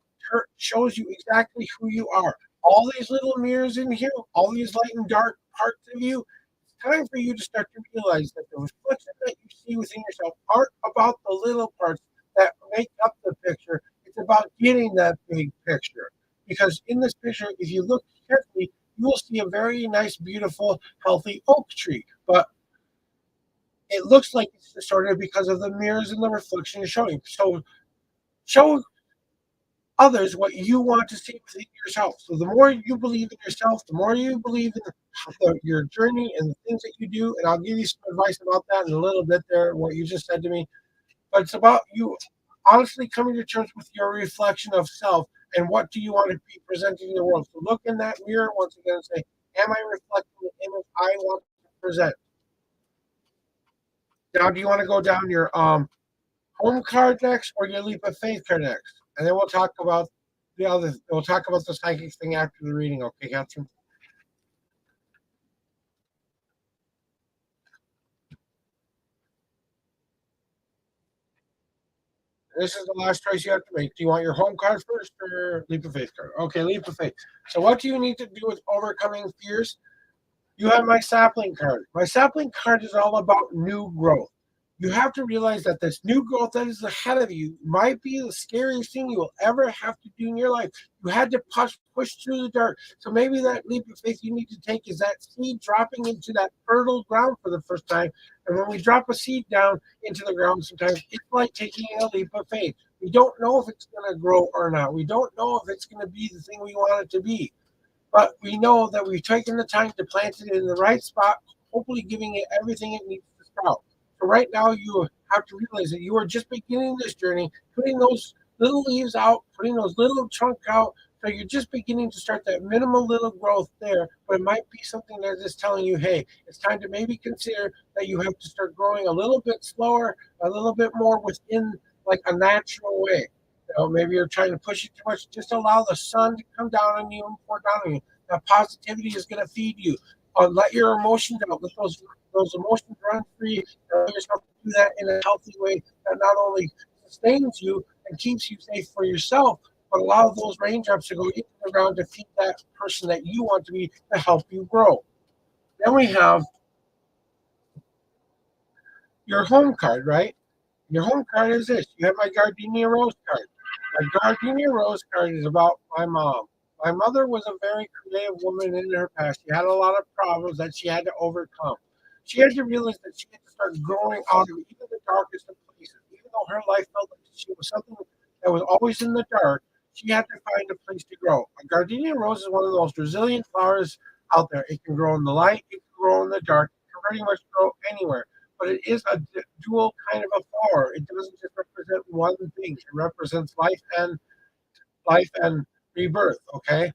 shows you exactly who you are. All these little mirrors in here, all these light and dark parts of you, it's time for you to start to realize that the reflection that you see within yourself aren't about the little parts that make up the picture. It's about getting that big picture. Because in this picture, if you look carefully, you will see a very nice, beautiful, healthy oak tree. But it looks like it's distorted because of the mirrors and the reflection you're showing. So show others what you want to see within yourself. So the more you believe in yourself, the more you believe in your journey and the things that you do. And I'll give you some advice about that in a little bit there, what you just said to me. But it's about you honestly coming to terms with your reflection of self and what do you want to be presenting in the world. So look in that mirror once again and say, am I reflecting the image I want to present? Now, do you want to go down your home card next or your leap of faith card next? And then we'll talk about we'll talk about the psychic thing after the reading. Okay, Catherine? This is the last choice you have to make. Do you want your home card first or leap of faith card? Okay, leap of faith. So what do you need to do with overcoming fears? You have my sapling card. My sapling card is all about new growth. You have to realize that this new growth that is ahead of you might be the scariest thing you will ever have to do in your life. You had to push through the dark. So maybe that leap of faith you need to take is that seed dropping into that fertile ground for the first time. And when we drop a seed down into the ground, sometimes it's like taking a leap of faith. We don't know if it's going to grow or not. We don't know if it's going to be the thing we want it to be. But we know that we've taken the time to plant it in the right spot, hopefully giving it everything it needs to sprout. So right now you have to realize that you are just beginning this journey, putting those little leaves out, putting those little trunk out. So you're just beginning to start that minimal little growth there, but it might be something that is telling you, hey, it's time to maybe consider that you have to start growing a little bit slower, a little bit more within like a natural way. Maybe you're trying to push it too much. Just allow the sun to come down on you and pour down on you. That positivity is going to feed you. Let your emotions out. Let those emotions run free. Allow yourself to do that in a healthy way that not only sustains you and keeps you safe for yourself, but allow those raindrops to go into the ground to feed that person that you want to be to help you grow. Then we have your home card, right? Your home card is this. You have my Gardenia Rose card. My Gardenia Rose card is about my mom. My mother was a very creative woman in her past. She had a lot of problems that she had to overcome. She had to realize that she had to start growing out of even the darkest of places. Even though her life felt like she was something that was always in the dark, she had to find a place to grow. A gardenia rose is one of the most resilient flowers out there. It can grow in the light, it can grow in the dark, it can pretty much grow anywhere. But it is a dual kind of a flower. It doesn't just represent one thing. It represents life and rebirth. Okay.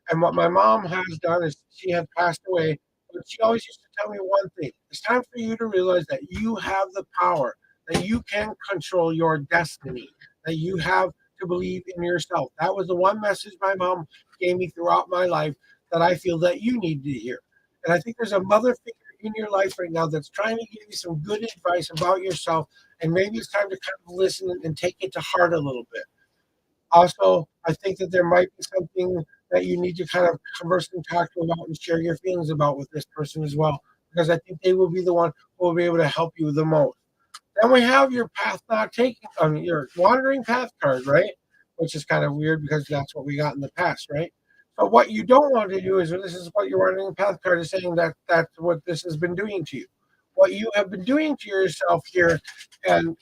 And what my mom has done is she had passed away, but she always used to tell me one thing. It's time for you to realize that you have the power, that you can control your destiny, that you have to believe in yourself. That was the one message my mom gave me throughout my life, that I feel that you need to hear. And I think there's a mother figure in your life right now that's trying to give you some good advice about yourself. And maybe it's time to kind of listen and take it to heart a little bit. Also, I think that there might be something that you need to kind of converse and talk to about and share your feelings about with this person as well, because I think they will be the one who will be able to help you the most. Then we have your path not taken, your wandering path card, right? Which is kind of weird because that's what we got in the past, right? But what you don't want to do is this is what your wandering path card is saying that that's what this has been doing to you. What you have been doing to yourself here, and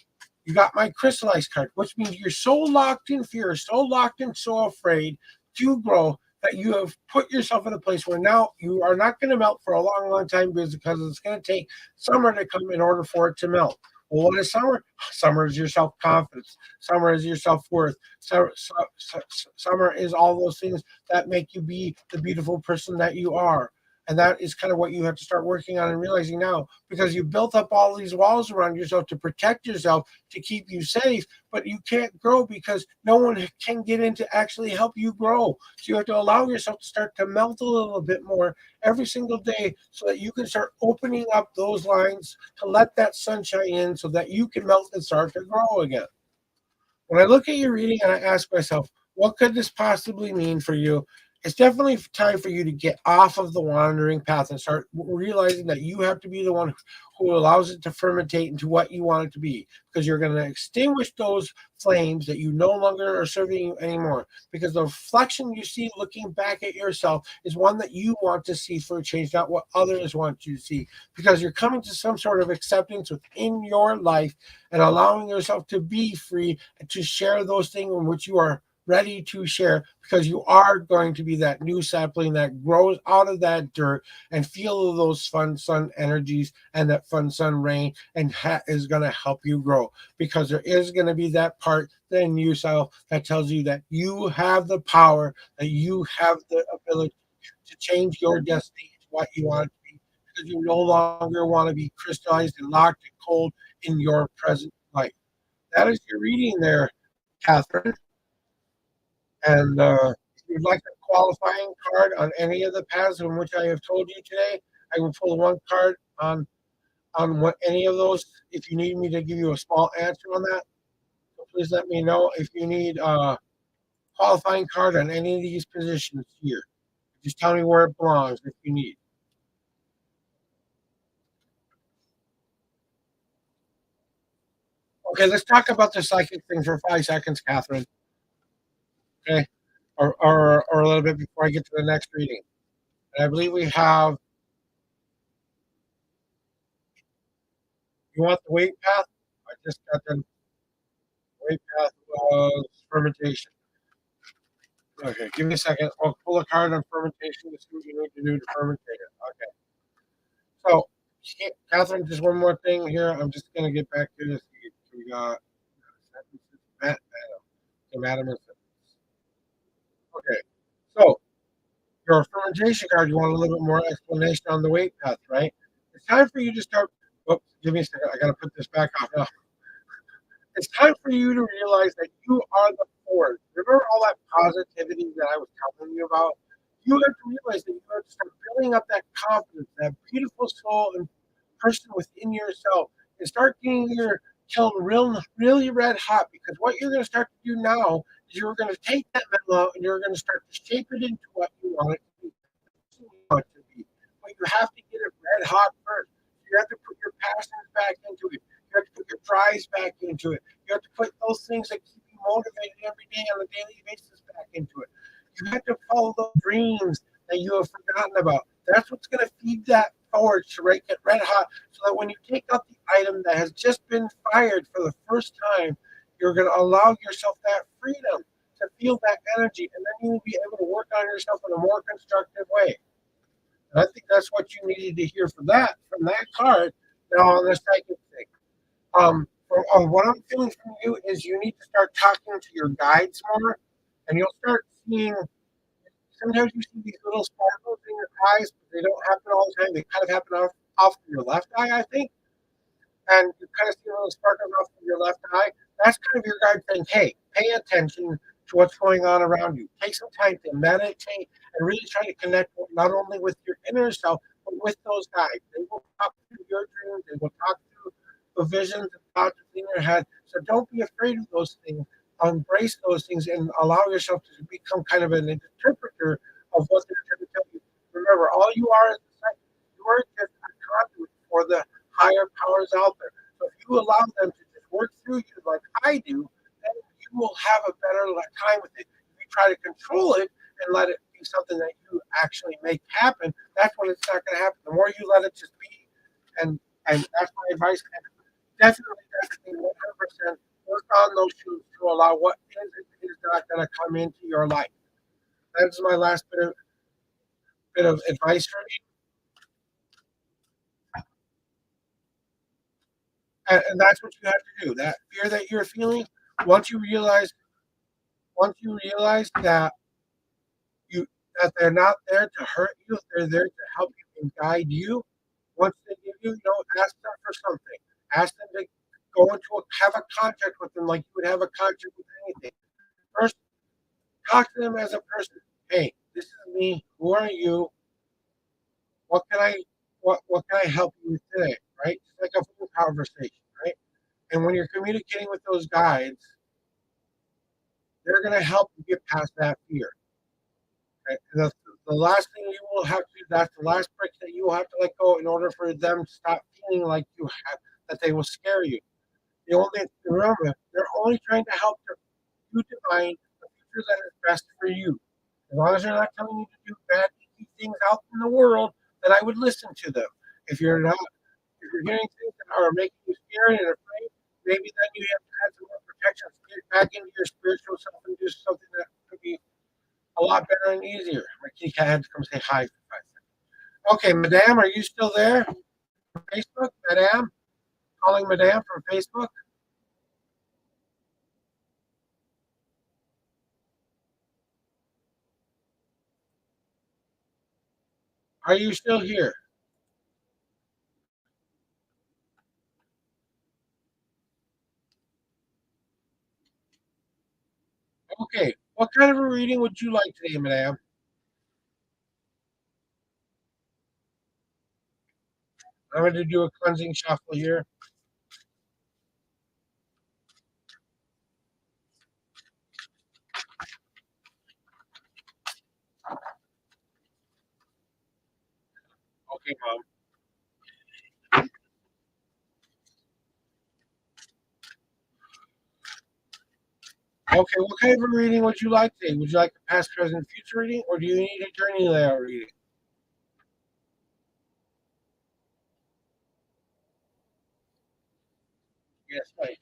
you got my crystallized card, which means you're so locked in fear, so locked and so afraid to grow that you have put yourself in a place where now you are not going to melt for a long, long time because it's going to take summer to come in order for it to melt. Well, what is summer? Summer is your self confidence. Summer is your self worth. Summer is all those things that make you be the beautiful person that you are. And that is kind of what you have to start working on and realizing now because you built up all these walls around yourself to protect yourself, to keep you safe, but you can't grow because no one can get in to actually help you grow. So you have to allow yourself to start to melt a little bit more every single day so that you can start opening up those lines to let that sunshine in so that you can melt and start to grow again. When I look at your reading and I ask myself, what could this possibly mean for you? It's definitely time for you to get off of the wandering path and start realizing that you have to be the one who allows it to fermentate into what you want it to be because you're going to extinguish those flames that you no longer are serving you anymore because the reflection you see looking back at yourself is one that you want to see for a change, not what others want you to see because you're coming to some sort of acceptance within your life and allowing yourself to be free and to share those things in which you are ready to share because you are going to be that new sapling that grows out of that dirt and feel those fun sun energies and that fun sun rain and is going to help you grow because there is going to be that part in yourself that tells you that you have the power, that you have the ability to change your destiny to what you want it to be because you no longer want to be crystallized and locked and cold in your present life. That is your reading there, Catherine. And if you'd like a qualifying card on any of the paths in which I have told you today, I will pull one card on what any of those. If you need me to give you a small answer on that, so please let me know. If you need a qualifying card on any of these positions here, just tell me where it belongs if you need. Okay, let's talk about the psychic thing for 5 seconds, Catherine. Okay, or a little bit before I get to the next reading. And I believe we have. You want the weight path? I just got the weight path was fermentation. Okay, give me a second. I'll pull a card on fermentation to see what you need to do to ferment it. Okay. So, Catherine, just one more thing here. I'm just going to get back to this. We got Matt, Madam. Okay. So, your fermentation card, you want a little bit more explanation on the weight path, right? It's time for you to start. Oh, give me a second. I got to put this back off now. It's time for you to realize that you are the force. Remember all that positivity that I was telling you about? You have to realize that you have to start building up that confidence, that beautiful soul and person within yourself, and start getting your kiln really red hot. Because what you're going to start to do now is you're going to take that metal out and you're going to start to shape it into what you want it to be. But you have to get it red hot first. You have to put your passions back into it. You have to put your drives back into it. You have to put those things that keep you motivated every day on a daily basis back into it. You have to follow those dreams that you have forgotten about. That's what's going to feed that forge to get red hot so that when you take out the item that has just been fired for the first time, you're going to allow yourself that freedom to feel that energy. And then you will be able to work on yourself in a more constructive way. And I think that's what you needed to hear from that card. Now on the second thing. What I'm feeling from you is you need to start talking to your guides more, and you'll start seeing. Sometimes you see these little sparkles in your eyes, but they don't happen all the time. They kind of happen off of your left eye, I think, and you kind of see a little sparkles off of your left eye. That's kind of your guide saying, "Hey, pay attention to what's going on around you. Take some time to meditate and really try to connect not only with your inner self, but with those guides. They will talk through your dreams, they will talk through the visions and thoughts in your head. So don't be afraid of those things. Embrace those things and allow yourself to become kind of an interpreter of what they're trying to tell you. Remember, all you are is a psychic. You are just a conduit for the higher powers out there. So if you allow them to just work through you like I do, then you will have a better time with it. If you try to control it and let it be something that you actually make happen, that's when it's not going to happen. The more you let it just be, and that's my advice. And definitely, 100% work on those shoes to allow what is not going to come into your life. That's my last bit of advice for you, and that's what you have to do. That fear that you're feeling, once you realize, that you that they're not there to hurt you, they're there to help you and guide you. Once they give you, ask them for something. Ask them to have a contract with them like you would have a contract with anything. First, talk to them as a person. Hey, this is me. Who are you? What can I what can I help you with today? Right? It's like a phone conversation, right? And when you're communicating with those guides, they're going to help you get past that fear. Okay? The last thing you will have to that's the last brick that you will have to let go in order for them to stop feeling like that they will scare you. The only remember, they're only trying to help you define the future that is best for you. As long as they're not telling you to do bad, icky things out in the world, then I would listen to them. If you're not, if you're hearing things that are making you scared and afraid, maybe then you have to add some more protection. Get back into your spiritual self and do something that could be a lot better and easier. My kitty cat had to come say hi for 5 seconds. Okay, Madame, are you still there? Facebook, Madame? Calling Madame from Facebook? Are you still here? Okay. What kind of a reading would you like today, Madame? I'm going to do a cleansing shuffle here. Okay, Mom. Okay, what kind of a reading would you like today? Would you like a past, present, future reading, or do you need a journey layout reading? Yes, my friend.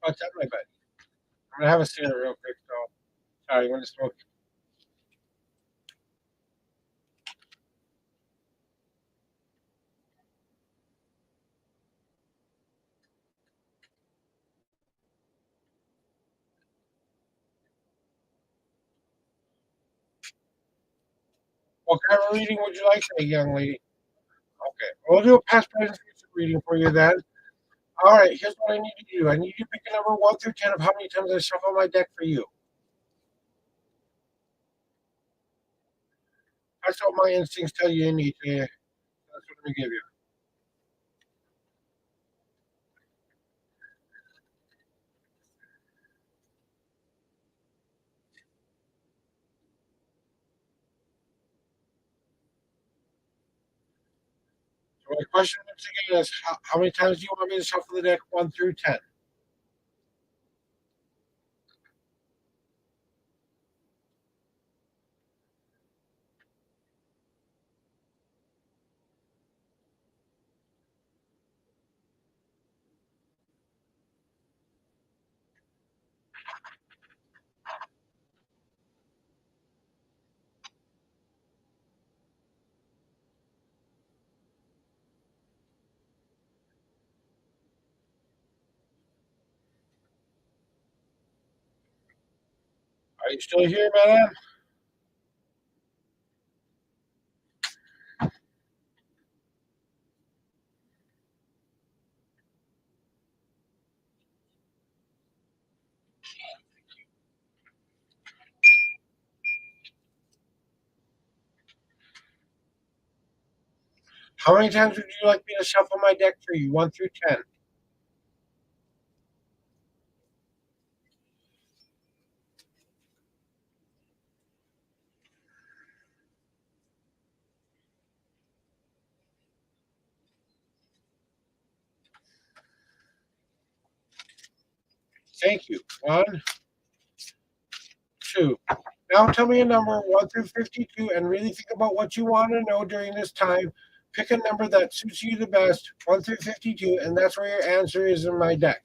What's up, my buddy? I'm going to have a cigarette real quick, so sorry, I'm going to smoke. What kind of a reading would you like today, young lady? Okay, we'll do a past, present, future reading for you then. All right, here's what I need you to do. I need you to pick a number 1 through 10 of how many times I shuffle my deck for you. That's what my instincts tell you need to. That's what I'm going to give you. So my question once again is how many times do you want me to shuffle the deck 1 through 10? Are you still here, madam? How many times would you like me to shuffle my deck for you? 1 through 10. Thank you. 1, 2. Now tell me a number 1 through 52 and really think about what you want to know during this time. Pick a number that suits you the best, 1 through 52, and that's where your answer is in my deck.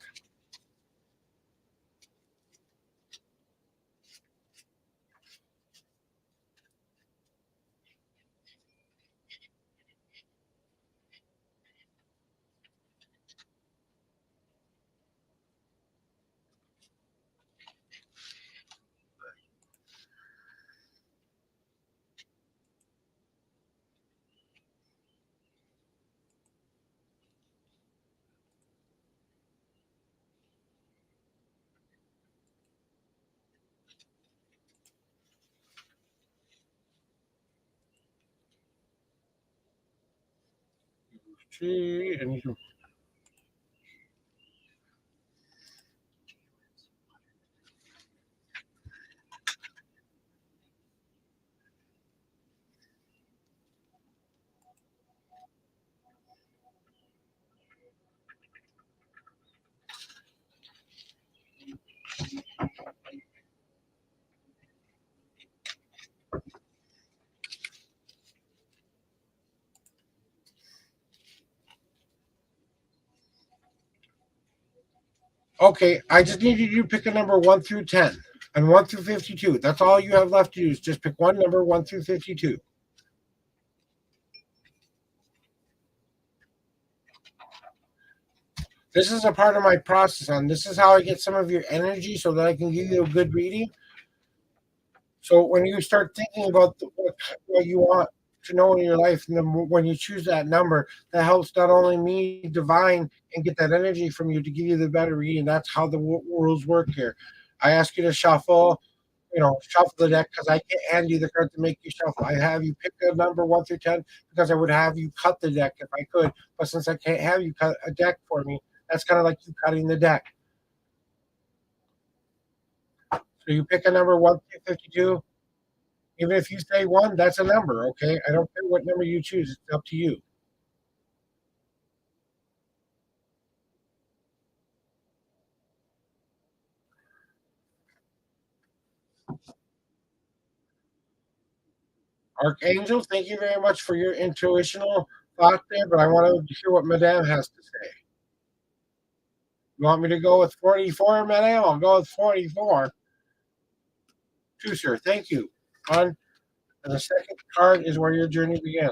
Three, and you. Okay, I just need you to pick a number 1 through 10 and 1 through 52. That's all you have left to do is just pick one number 1 through 52. This is a part of my process, and this is how I get some of your energy so that I can give you a good reading. So when you start thinking about what you want to know in your life, and then when you choose that number, that helps not only me divine and get that energy from you to give you the better reading. That's how the rules work here. I ask you to shuffle, shuffle the deck because I can't hand you the card to make you shuffle. I have you pick a number 1 through 10 because I would have you cut the deck if I could. But since I can't have you cut a deck for me, that's kind of like you cutting the deck. So you pick a number 1 through 52. Even if you say 1, that's a number, okay? I don't care what number you choose. It's up to you. Archangel, thank you very much for your intuitional thought there, but I want to hear what Madame has to say. You want me to go with 44, Madame? I'll go with 44. Two, sir. Thank you. On and the second card is where your journey begins.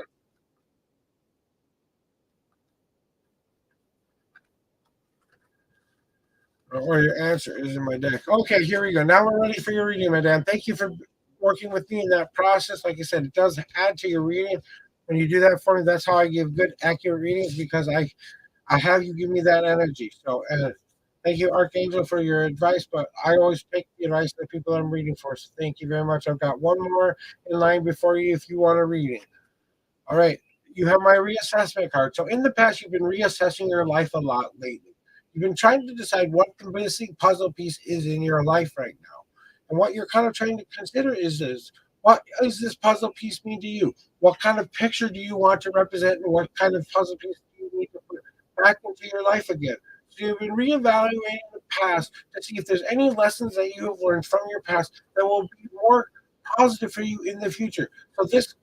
Or your answer is in my deck. Okay, here we go. Now we're ready for your reading, Madame. Thank you for working with me in that process. Like I said, it does add to your reading. When you do that for me, that's how I give good, accurate readings because I have you give me that energy. So, thank you, Archangel, for your advice. But I always take the advice of the people I'm reading for. So, thank you very much. I've got one more in line before you if you want a reading. All right. You have my reassessment card. So, in the past, you've been reassessing your life a lot lately. You've been trying to decide what the missing puzzle piece is in your life right now. And what you're kind of trying to consider is this: what does this puzzle piece mean to you? What kind of picture do you want to represent? And what kind of puzzle piece do you need to put back into your life again? So you've been reevaluating the past to see if there's any lessons that you have learned from your past that will be more positive for you in the future. So this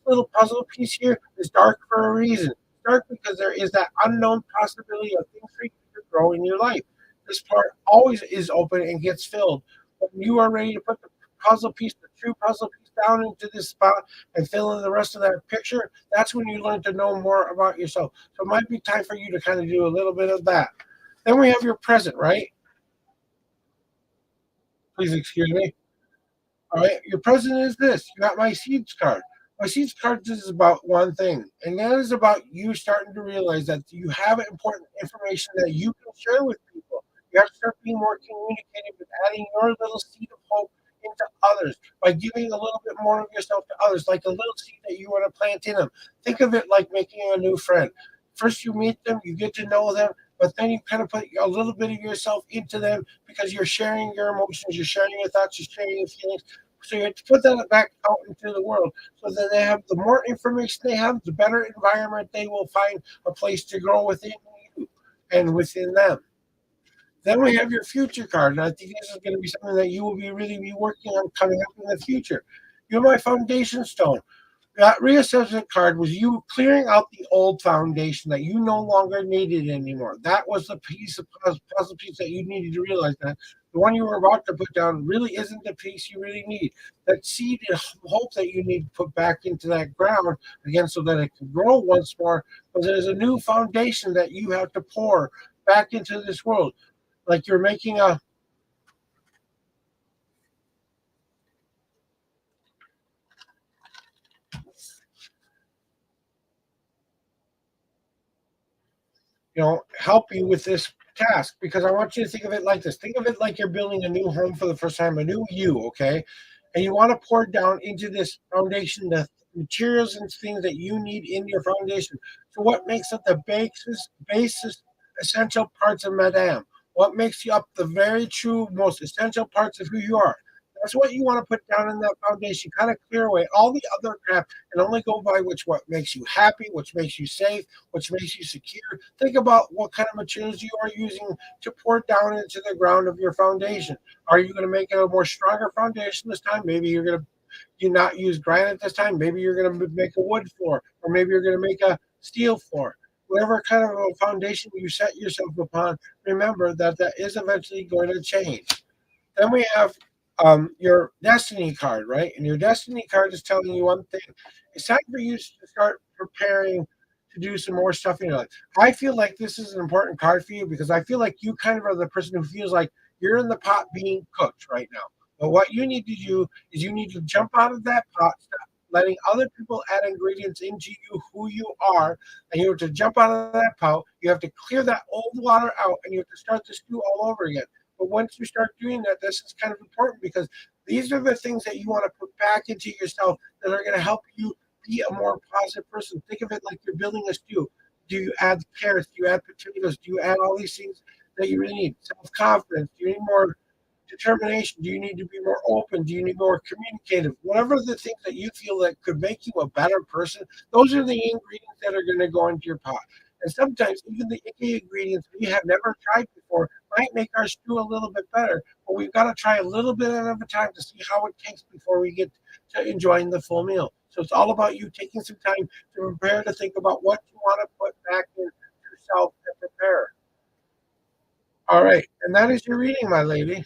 little puzzle piece here is dark for a reason. Dark because there is that unknown possibility of things for you to grow in your life. This part always is open and gets filled. When you are ready to put the true puzzle piece down into this spot and fill in the rest of that picture, that's when you learn to know more about yourself. So it might be time for you to kind of do a little bit of that. Then we have your present, right? Please excuse me. All right, your present is this. You got my seeds card. My seeds card is about one thing, and that is about you starting to realize that you have important information that you can share with people. You have to start being more communicative and adding your little seed of hope into others by giving a little bit more of yourself to others, like a little seed that you want to plant in them. Think of it like making a new friend. First, you meet them, you get to know them, but then you kind of put a little bit of yourself into them because you're sharing your emotions, you're sharing your thoughts, you're sharing your feelings. So you have to put that back out into the world so that they have the more information they have, the better environment they will find a place to grow within you and within them. Then we have your future card, and I think this is going to be something that you will be really be working on coming up in the future. You're my foundation stone. That reassessment card was you clearing out the old foundation that you no longer needed anymore. That was the piece of puzzle piece that you needed to realize that the one you were about to put down really isn't the piece you really need. That seed of hope that you need to put back into that ground again so that it can grow once more. But there's a new foundation that you have to pour back into this world. Like you're making a help you with this task because I want you to think of it like this. Think of it like you're building a new home for the first time, a new you, okay? And you want to pour down into this foundation the materials and things that you need in your foundation. So what makes up the basis essential parts of Madame? What makes you up the very true, most essential parts of who you are? That's what you want to put down in that foundation. Kind of clear away all the other crap and only go by what makes you happy, which makes you safe, which makes you secure. Think about what kind of materials you are using to pour down into the ground of your foundation. Are you going to make it a more stronger foundation this time? Maybe you're going to you not use granite this time. Maybe you're going to make a wood floor, or maybe you're going to make a steel floor. Whatever kind of a foundation you set yourself upon, remember that that is eventually going to change. Then we have your destiny card, right? And your destiny card is telling you one thing. It's time for you to start preparing to do some more stuff in your life. I feel like this is an important card for you because I feel like you kind of are the person who feels like you're in the pot being cooked right now. But what you need to do is you need to jump out of that pot, stop letting other people add ingredients into you, who you are, and you have to jump out of that pot. You have to clear that old water out, and you have to start the stew all over again. But once you start doing that, this is kind of important because these are the things that you want to put back into yourself that are going to help you be a more positive person. Think of it like you're building a stew. Do you add carrots? Do you add potatoes? Do you add all these things that you really need? Self confidence. Do you need more determination? Do you need to be more open? Do you need more communicative? Whatever the things that you feel that could make you a better person, those are the ingredients that are going to go into your pot. And sometimes even the icky ingredients we have never tried before might make our stew a little bit better, but we've got to try a little bit at a time to see how it tastes before we get to enjoying the full meal. So it's all about you taking some time to prepare to think about what you want to put back in yourself and prepare. All right, and that is your reading, my lady.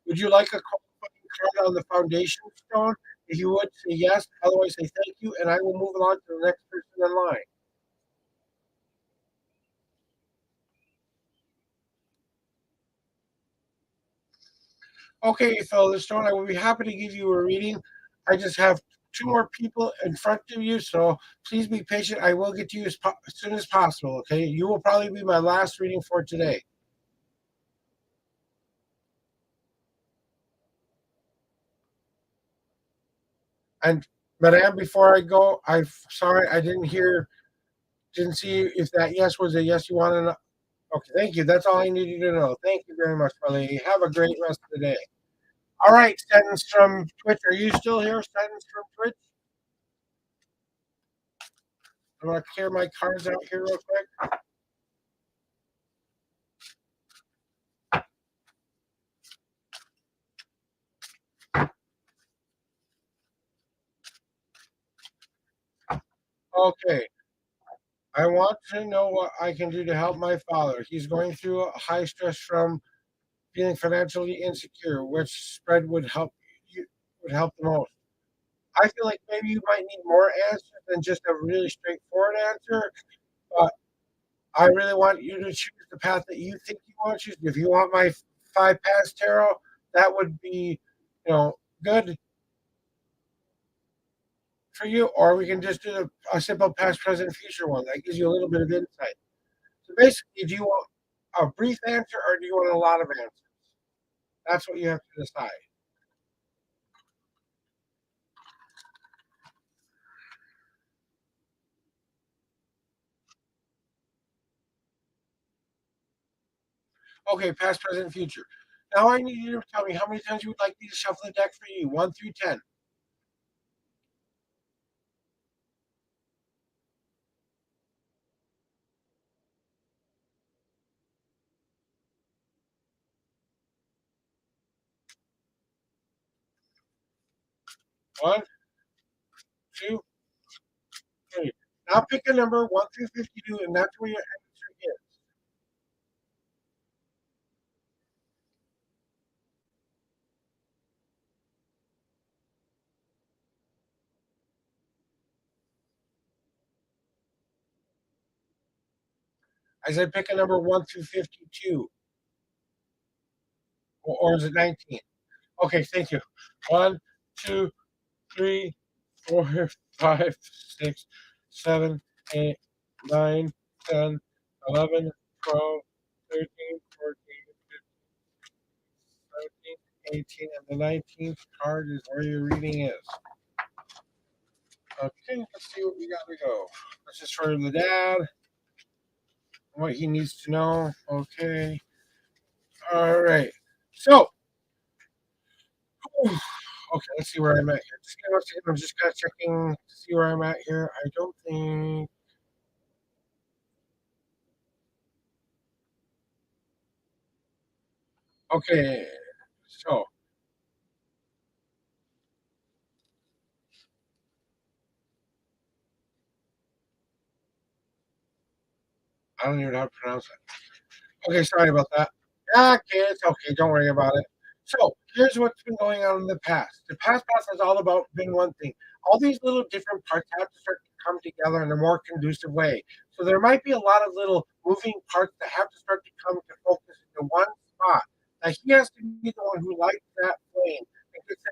Would you like a qualifying card on the foundation stone? If you would, say yes. Otherwise, say thank you, and I will move on to the next person in line. Okay, fellow Stone, I will be happy to give you a reading. I just have two more people in front of you, so please be patient. I will get to you as soon as possible, okay? You will probably be my last reading for today. And Madame, before I go, I'm sorry I didn't see if that yes was a yes you want to know. Okay, thank you. That's all I needed to know. Thank you very much, my lady. Have a great rest of the day. All right, Sentence from Twitch. Are you still here, Sentence from Twitch? I'm going to clear my cards out here real quick. Okay. I want to know what I can do to help my father. He's going through a high stress from feeling financially insecure. Which spread would help the most? I feel like maybe you might need more answers than just a really straightforward answer. But I really want you to choose the path that you think you want to choose. If you want my five paths tarot, that would be, good. for you, or we can just do a simple past, present, future one that gives you a little bit of insight. So basically, do you want a brief answer or do you want a lot of answers? That's what you have to decide. Okay, past, present, future. Now I need you to tell me how many times you would like me to shuffle the deck for you, 1 through 10. One, two, three. Now pick a number 1 through 52, and that's where your answer is. I said pick a number 1 through 52, or is it 19? Okay, thank you. One, two, three, 4, 5, 6, 7, 8, 9, 10, 11, 12, 13, 14, 15, 17, 18, and the 19th card is where your reading is. Okay, let's see what we got to go. This is for the dad, what he needs to know. Okay. All right. So, okay, let's see where I'm at here. Just give us a second. I'm just kind of checking to see where I'm at here. I don't think. Okay, so I don't even know how to pronounce it. Okay, sorry about that. Okay, it's okay. Don't worry about it. So here's what's been going on in the past. The past has all about been one thing. All these little different parts have to start to come together in a more conducive way. So there might be a lot of little moving parts that have to start to come to focus into one spot. Now he has to be the one who lights that flame and gets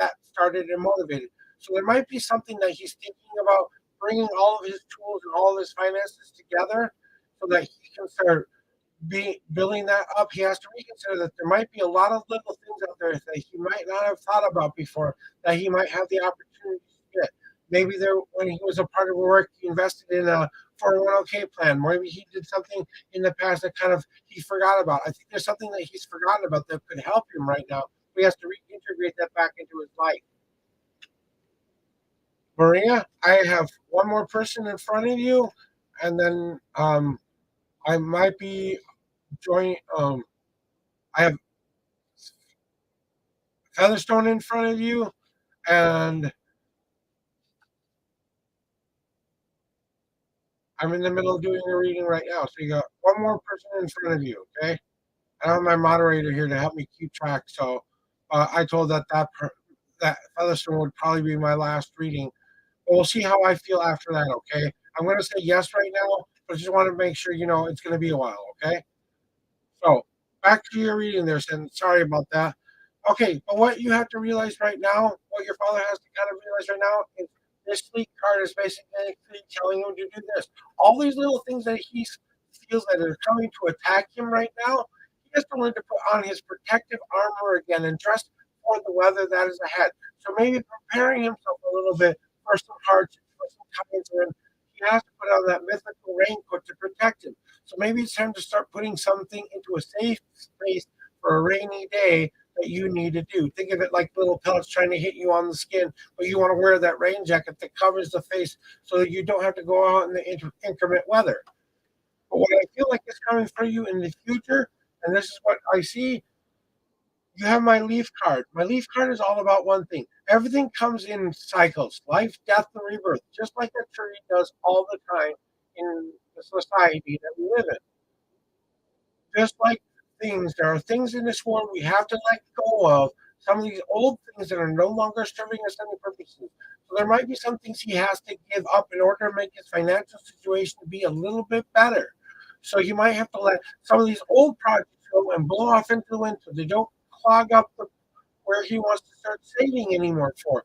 that started and motivated. So there might be something that he's thinking about bringing all of his tools and all of his finances together so that he can start building that up. He has to reconsider that there might be a lot of little things out there that he might not have thought about before that he might have the opportunity to get. Maybe there, when he was a part of work, he invested in a 401k plan. Maybe he did something in the past that kind of he forgot about. I think there's something that he's forgotten about that could help him right now. He has to reintegrate that back into his life. Maria, I have one more person in front of you, and then I might be joining. I have Featherstone in front of you, and I'm in the middle of doing a reading right now. So you got one more person in front of you, okay? I don't have my moderator here to help me keep track, so I told that Featherstone would probably be my last reading. But we'll see how I feel after that, okay? I'm going to say yes right now, but I just want to make sure you know it's going to be a while, okay? So back to your reading there, and sorry about that. Okay, but what you have to realize right now, what your father has to kind of realize right now is this sleep card is basically telling him to do this. All these little things that he feels that are coming to attack him right now, he has to learn to put on his protective armor again and dress for the weather that is ahead. So maybe preparing himself a little bit for some hardships, for some times when he has to put on that mythical raincoat to protect him. So maybe it's time to start putting something into a safe space for a rainy day that you need to do. Think of it like little pellets trying to hit you on the skin, but you want to wear that rain jacket that covers the face so that you don't have to go out in the inclement weather. But what I feel like is coming for you in the future, and this is what I see, you have my leaf card. My leaf card is all about one thing. Everything comes in cycles, life, death, and rebirth, just like a tree does all the time in the society that we live in. Just like things, there are things in this world we have to let go of. Some of these old things that are no longer serving us any purposes. So there might be some things he has to give up in order to make his financial situation be a little bit better. So you might have to let some of these old projects go and blow off into the wind so they don't clog up where he wants to start saving anymore for.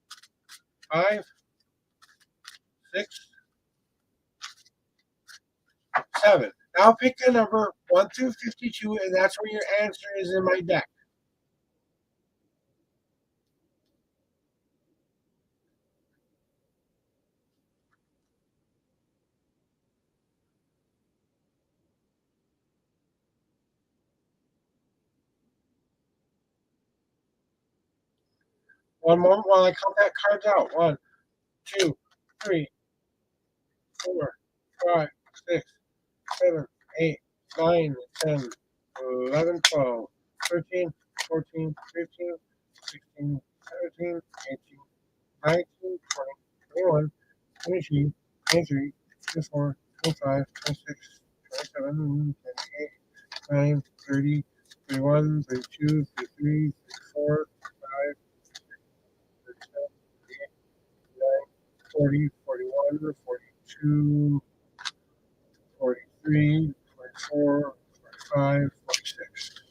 5, 6, 7. Now pick a number 1 through 52, and that's where your answer is in my deck. One more while I count that cards out. 1, 2, 3, 4, 5, 6, 7, 8, 9, 10, 11, 12, 13, 14, 15, 16, 17, 18, 19, 20, 21, 22, 23, 24, 25, 26, 27, 28, 9, 30, 31, 32, 33, 34, 35, 37, 38, 39, 40, 41, 42, 43, 44, 45, 46.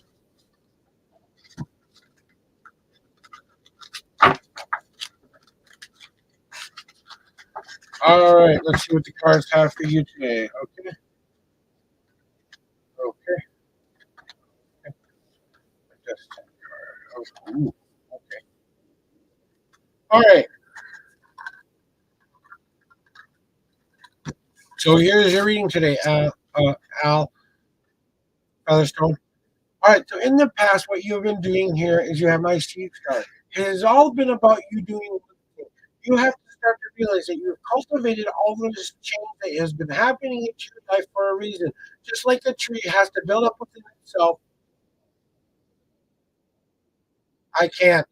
All right, let's see what the cards have for you today. Okay. Okay. Just card. Ooh, okay. All right. So here's your reading today, Al Featherstone. All right. So in the past, what you have been doing here is you have my Steve's card. It has all been about you doing one thing. You have to start to realize that you have cultivated all this change that has been happening in your life for a reason. Just like a tree has to build up within itself. I can't.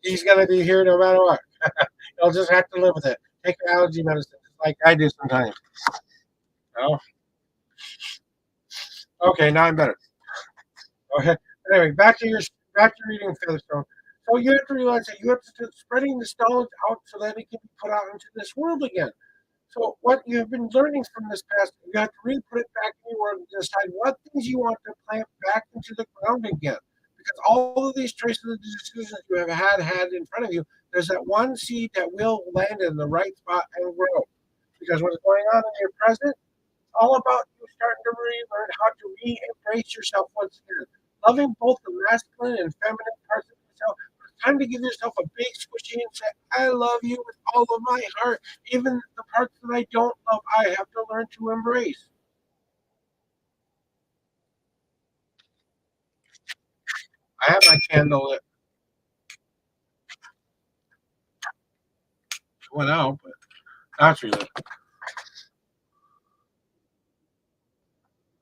He's gonna be here no matter what. You'll just have to live with it. Take your allergy medicine, just like I do sometimes. Oh, okay, now I'm better. Okay. Anyway, back to reading Featherstone. So you have to realize that you have to start spreading this knowledge out so that it can be put out into this world again. So what you have been learning from this past, you have to really put it back in your world and decide what things you want to plant back into the ground again. Because all of these traces of the decisions you have had in front of you, there's that one seed that will land in the right spot and grow. Because what's going on in your present, all about you starting to relearn how to re-embrace yourself once again. Loving both the masculine and feminine parts of yourself. It's time to give yourself a big squishy and say, I love you with all of my heart. Even the parts that I don't love, I have to learn to embrace. I have my candle lit. It went out, but that's relit.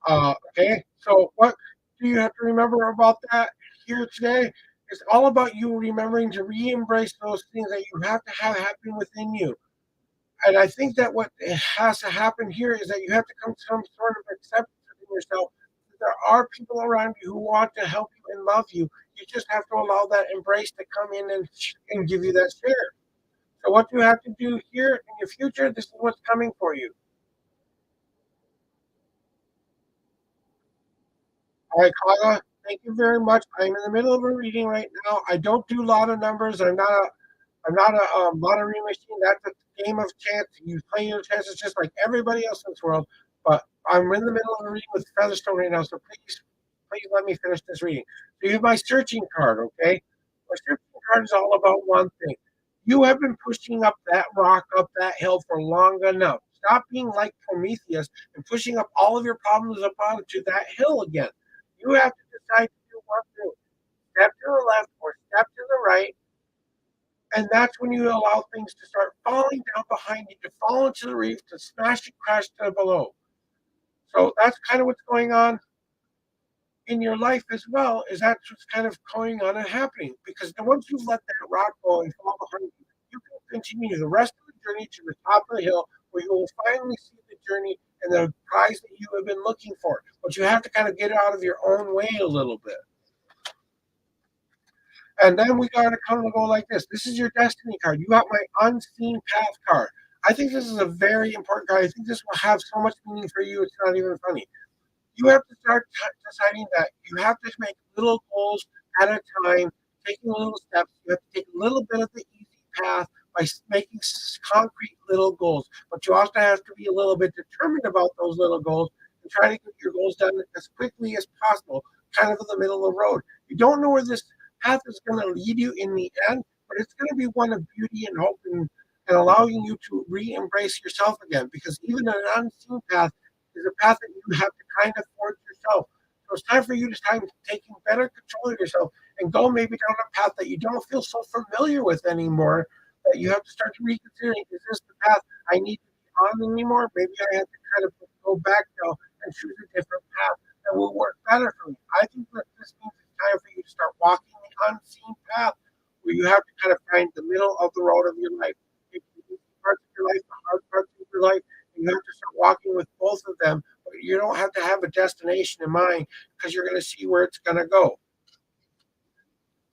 Okay, so what do you have to remember about that here today? It's all about you remembering to re-embrace those things that you have to have happen within you. And I think that what has to happen here is that you have to come to some sort of acceptance within yourself. There are people around you who want to help you and love you. You just have to allow that embrace to come in and give you that share. So what you have to do here in your future, this is what's coming for you. All right, Carla, thank you very much. I'm in the middle of a reading right now. I don't do a lot of numbers. I'm not a lottery machine. That's a game of chance. You play your chances just like everybody else in this world. But I'm in the middle of a reading with Featherstone right now, so please let me finish this reading. So you have my searching card, okay? My searching card is all about one thing. You have been pushing up that rock, up that hill for long enough. Stop being like Prometheus and pushing up all of your problems up onto that hill again. You have to decide to do one thing. Step to the left or step to the right, and that's when you allow things to start falling down behind you, to fall into the reef, to smash and crash to below. So that's kind of what's going on in your life as well, is that's what's kind of going on and happening. Because once you let that rock go and fall behind you, you can continue the rest of the journey to the top of the hill where you will finally see the journey and the prize that you have been looking for. But you have to kind of get out of your own way a little bit. And then we got to come and go like this. This is your destiny card. You got my unseen path card. I think this is a very important card. I think this will have so much meaning for you. It's not even funny. You have to start deciding that you have to make little goals at a time, taking little steps. You have to take a little bit of the easy path by making concrete little goals. But you also have to be a little bit determined about those little goals and try to get your goals done as quickly as possible, kind of in the middle of the road. You don't know where this path is going to lead you in the end, but it's going to be one of beauty and hope and allowing you to re-embrace yourself again. Because even an unseen path is a path that you have to kind of forge yourself. So it's time for you to start taking better control of yourself and go maybe down a path that you don't feel so familiar with anymore. That you have to start to reconsidering: is this the path I need to be on anymore? Maybe I have to kind of go back now and choose a different path that will work better for me. I think that this means it's time for you to start walking the unseen path, where you have to kind of find the middle of the road of your life, the easy parts of your life, the hard parts of your life, and you have to start walking with both of them. But you don't have to have a destination in mind because you're going to see where it's going to go.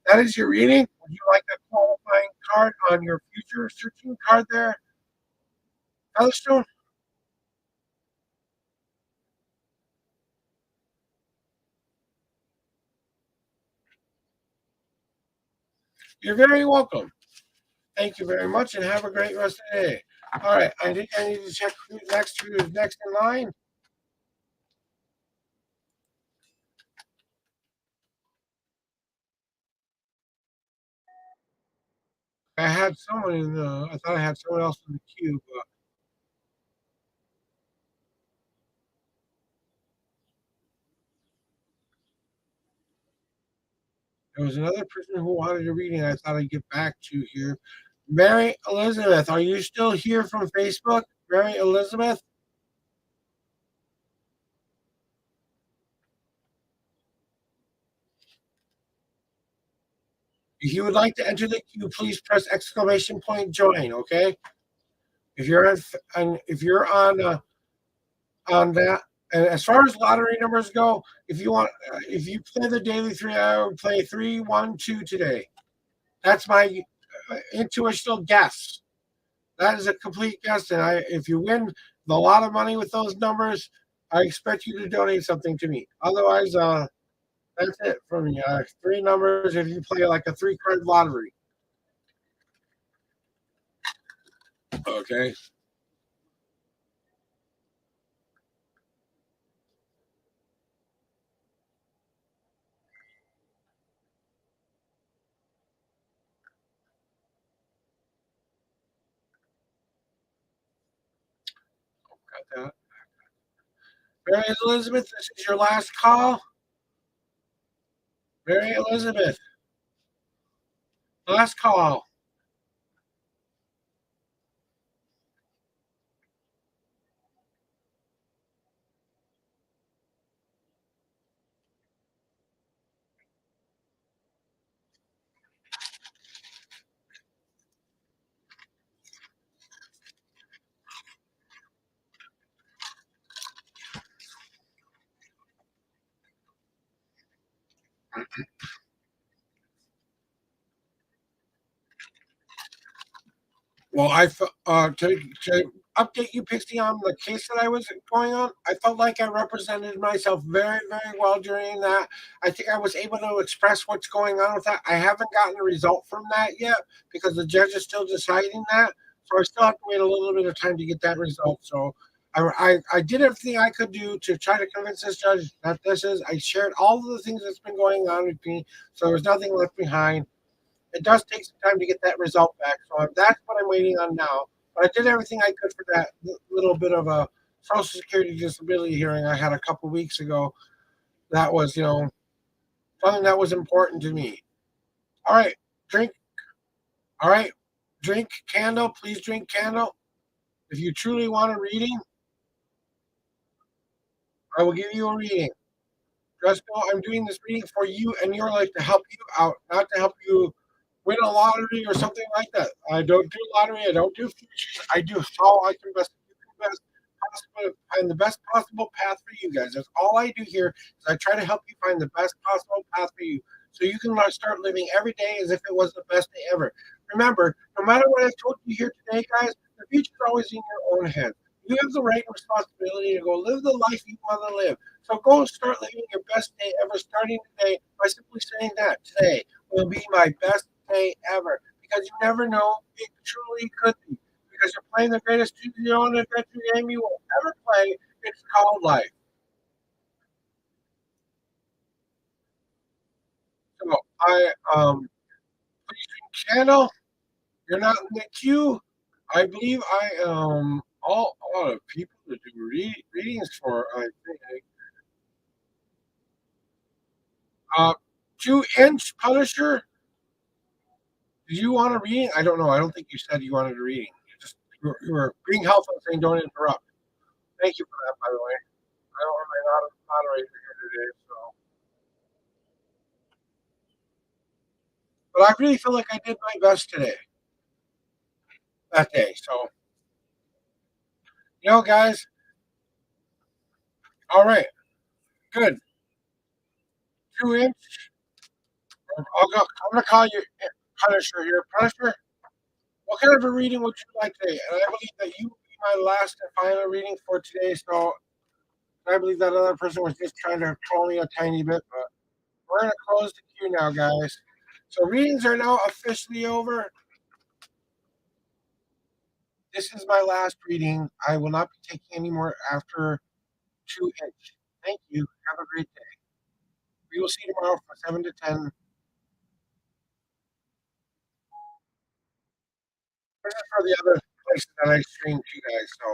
That is your reading. Would you like a qualifying card on your future searching card there, Featherstone? You're very welcome. Thank you very much and have a great rest of the day. All right, I think I need to check who's next in line. I had someone in the, I thought I had someone else in the queue, but there was another person who wanted a reading. I thought I'd get back to here. Mary Elizabeth, are you still here from Facebook? Mary Elizabeth? If you would like to enter the queue, please press exclamation point join. Okay. If you're if you're on that, and as far as lottery numbers go, if you want, if you play the daily 3 hour, play 3, 1, 2 today. That's my intuitional guess. That is a complete guess, and if you win a lot of money with those numbers, I expect you to donate something to me. Otherwise, that's it for me. Three numbers if you play like a 3 card lottery. Okay. Got that. Mary Elizabeth, this is your last call. Mary Elizabeth, last call. Well, to update you, Pixie, on the case that I was going on, I felt like I represented myself very, very well during that. I think I was able to express what's going on with that. I haven't gotten a result from that yet because the judge is still deciding that. So I still have to wait a little bit of time to get that result. So I did everything I could do to try to convince this judge that this is, I shared all of the things that's been going on with me. So there's nothing left behind. It does take some time to get that result back. So that's what I'm waiting on now. But I did everything I could for that little bit of a Social Security disability hearing I had a couple weeks ago. That was, something that was important to me. All right, drink. All right, drink candle. Please drink candle. If you truly want a reading, I will give you a reading. Just know I'm doing this reading for you and your life to help you out, not to help you win a lottery or something like that. I don't do lottery. I don't do futures. I do how I can best possible, find the best possible path for you guys. That's all I do here is I try to help you find the best possible path for you, so you can start living every day as if it was the best day ever. Remember, no matter what I told you here today, guys, the future is always in your own hands. You have the right and responsibility to go live the life you want to live. So go and start living your best day ever, starting today by simply saying that today will be my best day ever because you never know. It truly could be. Because you're playing the greatest choose your own adventure game you will ever play. It's called life. So please channel. You're not in the queue. I believe I am all the people to do readings for. I think 2 inch Punisher. Do you want a reading? I don't know. I don't think you said you wanted a reading. You were being helpful and saying don't interrupt. Thank you for that, by the way. I don't have my moderator here today, so but I really feel like I did my best today, that day. So guys. All right, good. 2 inch. I'm gonna call you Punisher here. Punisher. What kind of a reading would you like today? And I believe that you will be my last and final reading for today. So I believe that other person was just trying to troll me a tiny bit, but we're gonna close the queue now, guys. So readings are now officially over. This is my last reading. I will not be taking any more after 2 inch. Thank you. Have a great day. We will see you tomorrow from 7 to 10. This is for the other places that I stream to, guys. So,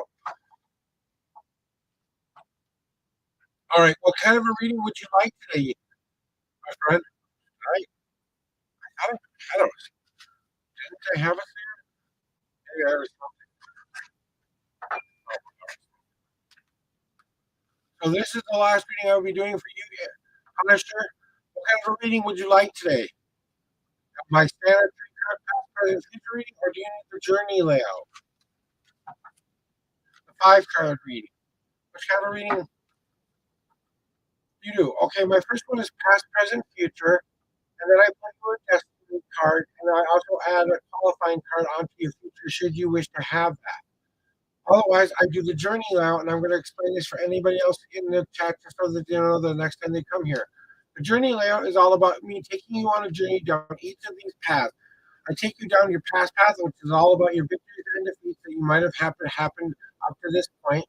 all right. What kind of a reading would you like today, my friend? All right. I don't. Didn't I have it? Maybe I was. So this is the last reading I will be doing for you, Punisher. What kind of a reading would you like today? My standard 3 card past, present, future reading, or do you need the journey layout? The 5 card reading. Which kind of reading you do? Okay, my first one is past, present, future, and then I play you a destiny card, and I also add a qualifying card onto your future should you wish to have that. Otherwise, I do the journey layout, and I'm going to explain this for anybody else in the chat just so that they know the next time they come here. The journey layout is all about me taking you on a journey down each of these paths. I take you down your past path, which is all about your victories and defeats that you might have happened up to this point,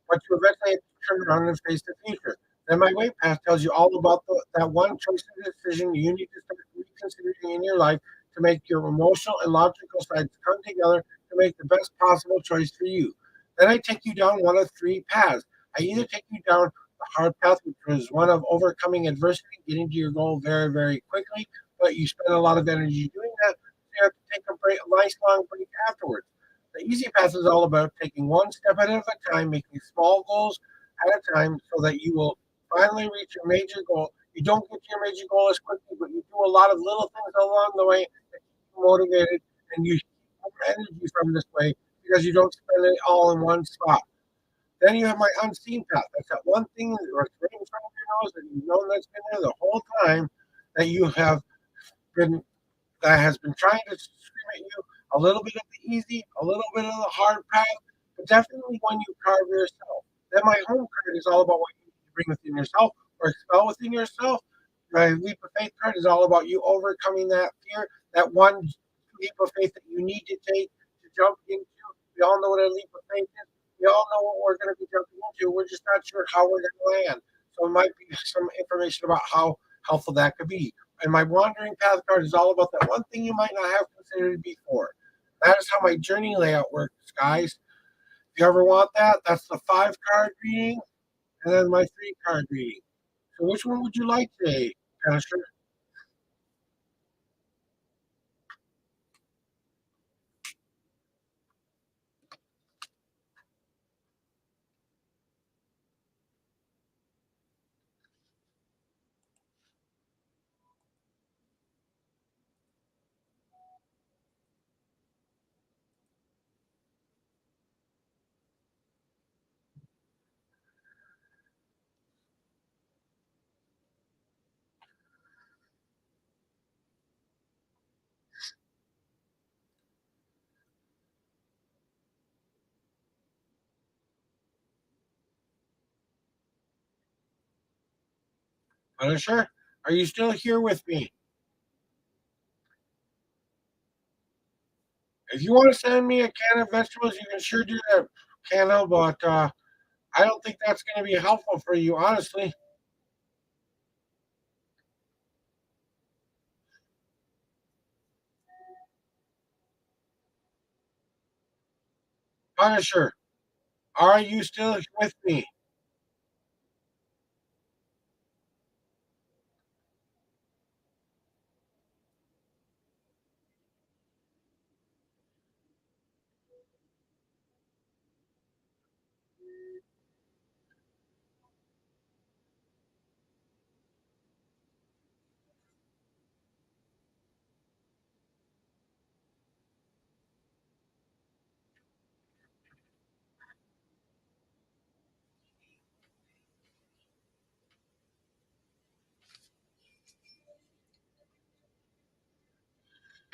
but you eventually have to turn around and face the future. Then my way path tells you all about that one choice and decision you need to start reconsidering in your life to make your emotional and logical sides come together to make the best possible choice for you. Then I take you down one of 3 paths. I either take you down the hard path, which is one of overcoming adversity, getting to your goal very, very quickly, but you spend a lot of energy doing that. So you have to take a nice long break afterwards. The easy path is all about taking one step at a time, making small goals at a time so that you will finally reach your major goal. You don't get to your major goal as quickly, but you do a lot of little things along the way that keep you motivated and you keep more energy from this way because you don't spend it all in one spot. Then you have my unseen path. That's that one thing that's right in front of your nose that you know that's been there the whole time that you have been that has been trying to scream at you a little bit of the easy, a little bit of the hard path, but definitely one you carve yourself. Then my home card is all about what you need to bring within yourself or expel within yourself. My leap of faith card is all about you overcoming that fear, that one leap of faith that you need to take to jump into. We all know what a leap of faith is. We all know what we're going to be jumping into. We're just not sure how we're going to land. So it might be some information about how helpful that could be. And my wandering path card is all about that one thing you might not have considered before. That is how my journey layout works, guys. If you ever want that, that's the 5 card reading and then my 3 card reading. So which one would you like today, Pastor? Punisher, are you still here with me? If you want to send me a can of vegetables, you can sure do that, Cano, but I don't think that's going to be helpful for you, honestly. Punisher, are you still with me?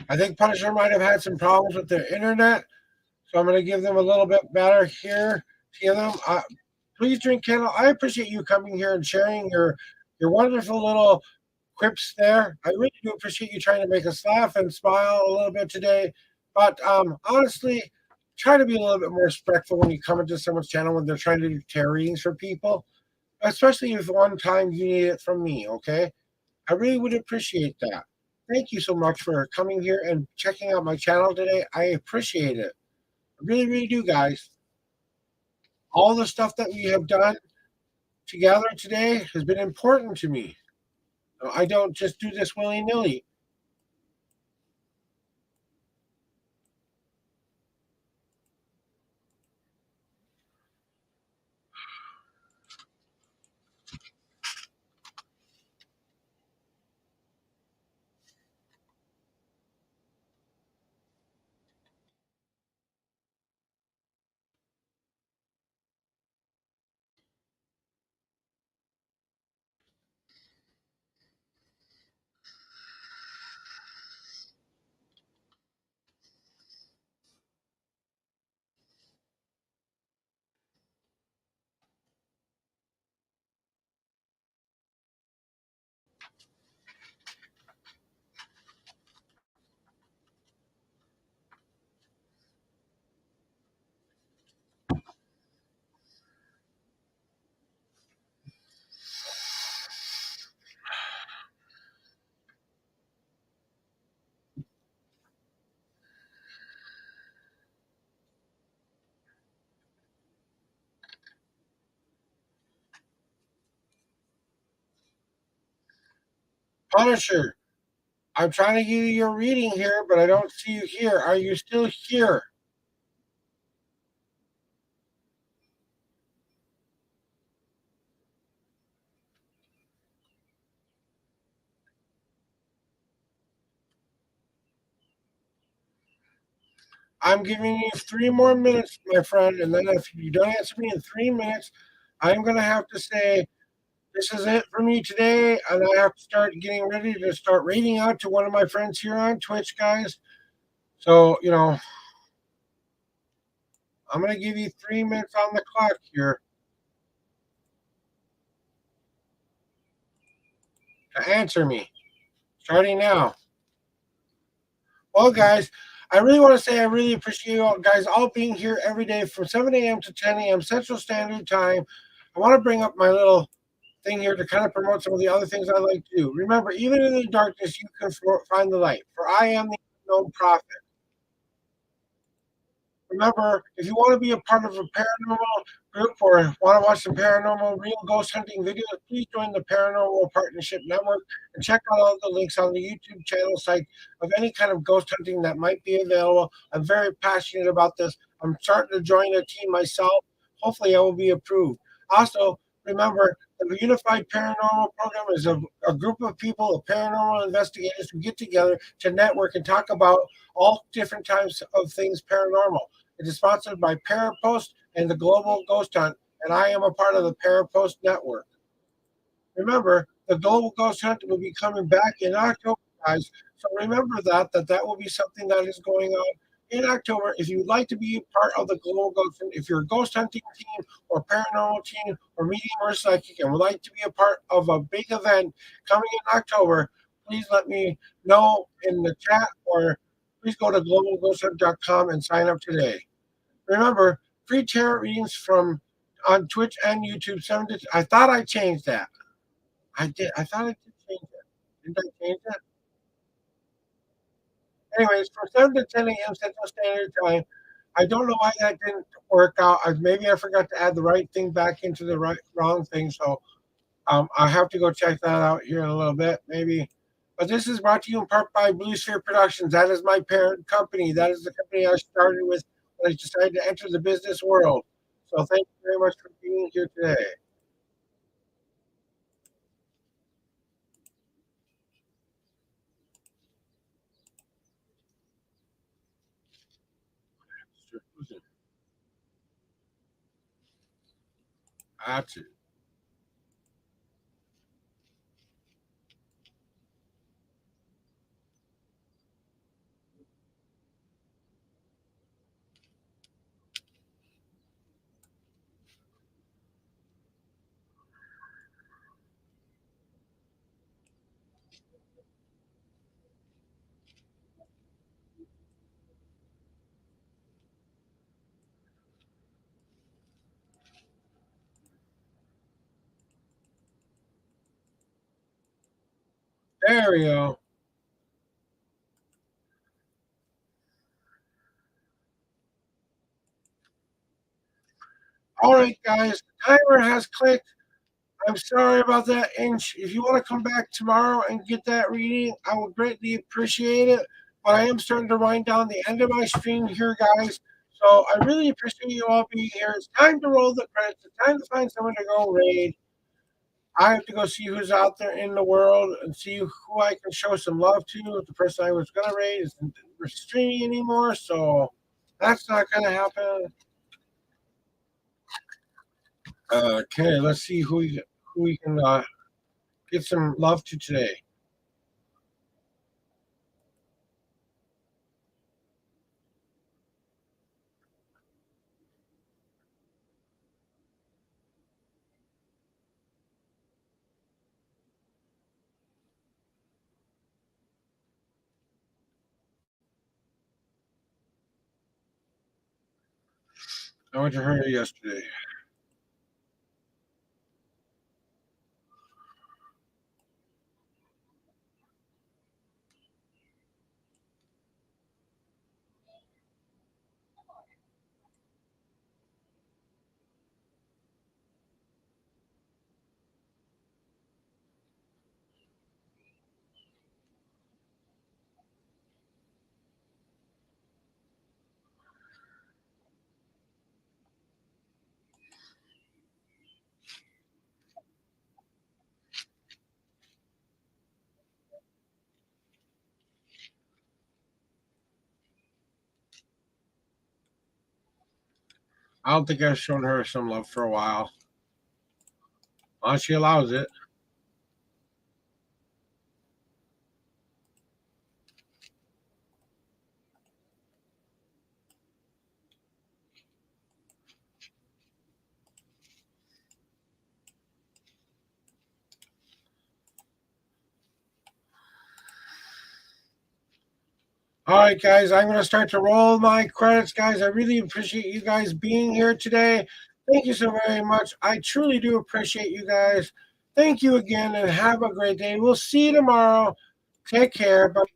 I think Punisher might have had some problems with their internet, so I'm going to give them a little bit better here to them. Please drink, Kendall. I appreciate you coming here and sharing your wonderful little quips there. I really do appreciate you trying to make us laugh and smile a little bit today. But honestly, try to be a little bit more respectful when you come into someone's channel when they're trying to do tarot readings for people, especially if one time you need it from me. Okay, I really would appreciate that. Thank you so much for coming here and checking out my channel today. I appreciate it. I really, really do, guys. All the stuff that we have done together today has been important to me. I don't just do this willy nilly. Punisher, I'm trying to give you your reading here, but I don't see you here. Are you still here? I'm giving you 3 more minutes, my friend, and then if you don't answer me in 3 minutes, I'm going to have to say this is it for me today, and I have to start getting ready to start reading out to one of my friends here on Twitch, guys. So, I'm going to give you 3 minutes on the clock here to answer me, starting now. Well, guys, I really want to say I really appreciate you all guys all being here every day from 7 a.m. to 10 a.m. Central Standard Time. I want to bring up my little thing here to kind of promote some of the other things I like to do. Remember, even in the darkness, you can find the light, for I am the unknown prophet. Remember, if you want to be a part of a paranormal group or want to watch some paranormal real ghost hunting videos, please join the Paranormal Partnership Network and check out all the links on the YouTube channel site of any kind of ghost hunting that might be available. I'm very passionate about this. I'm starting to join a team myself. Hopefully, I will be approved. Also, remember, the Unified Paranormal Program is a group of people, of paranormal investigators who get together to network and talk about all different types of things paranormal. It is sponsored by Parapost and the Global Ghost Hunt, and I am a part of the Parapost network. Remember, the Global Ghost Hunt will be coming back in October, guys. So remember that will be something that is going on in October. If you'd like to be part of the Global Ghost Hunt, if you're a ghost hunting team or paranormal team or medium or psychic and would like to be a part of a big event coming in October, please let me know in the chat or please go to globalghosthunt.com and sign up today. Remember, free tarot readings from on Twitch and YouTube. I thought I changed that. I did. I thought I did change that. Didn't I change that? Anyways, from 7 to 10 a.m. Central Standard Time. I don't know why that didn't work out. Maybe I forgot to add the right thing back into the wrong thing. So I have to go check that out here in a little bit, maybe. But this is brought to you in part by Blue Sphere Productions. That is my parent company. That is the company I started with when I decided to enter the business world. So thank you very much for being here today. That's it. There we go. All right, guys, the timer has clicked. I'm sorry about that, Inch. If you want to come back tomorrow and get that reading, I would greatly appreciate it. But I am starting to wind down the end of my stream here, guys. So I really appreciate you all being here. It's time to roll the credits. It's time to find someone to go raid. I have to go see who's out there in the world and see who I can show some love to. The person I was going to raid isn't streaming anymore, so that's not going to happen. Okay, let's see who we can get some love to today. I went to her yesterday. I don't think I've shown her some love for a while. Unless she allows it. All right, guys, I'm going to start to roll my credits, guys. I really appreciate you guys being here today. Thank you so very much. I truly do appreciate you guys. Thank you again and have a great day. We'll see you tomorrow. Take care. Bye.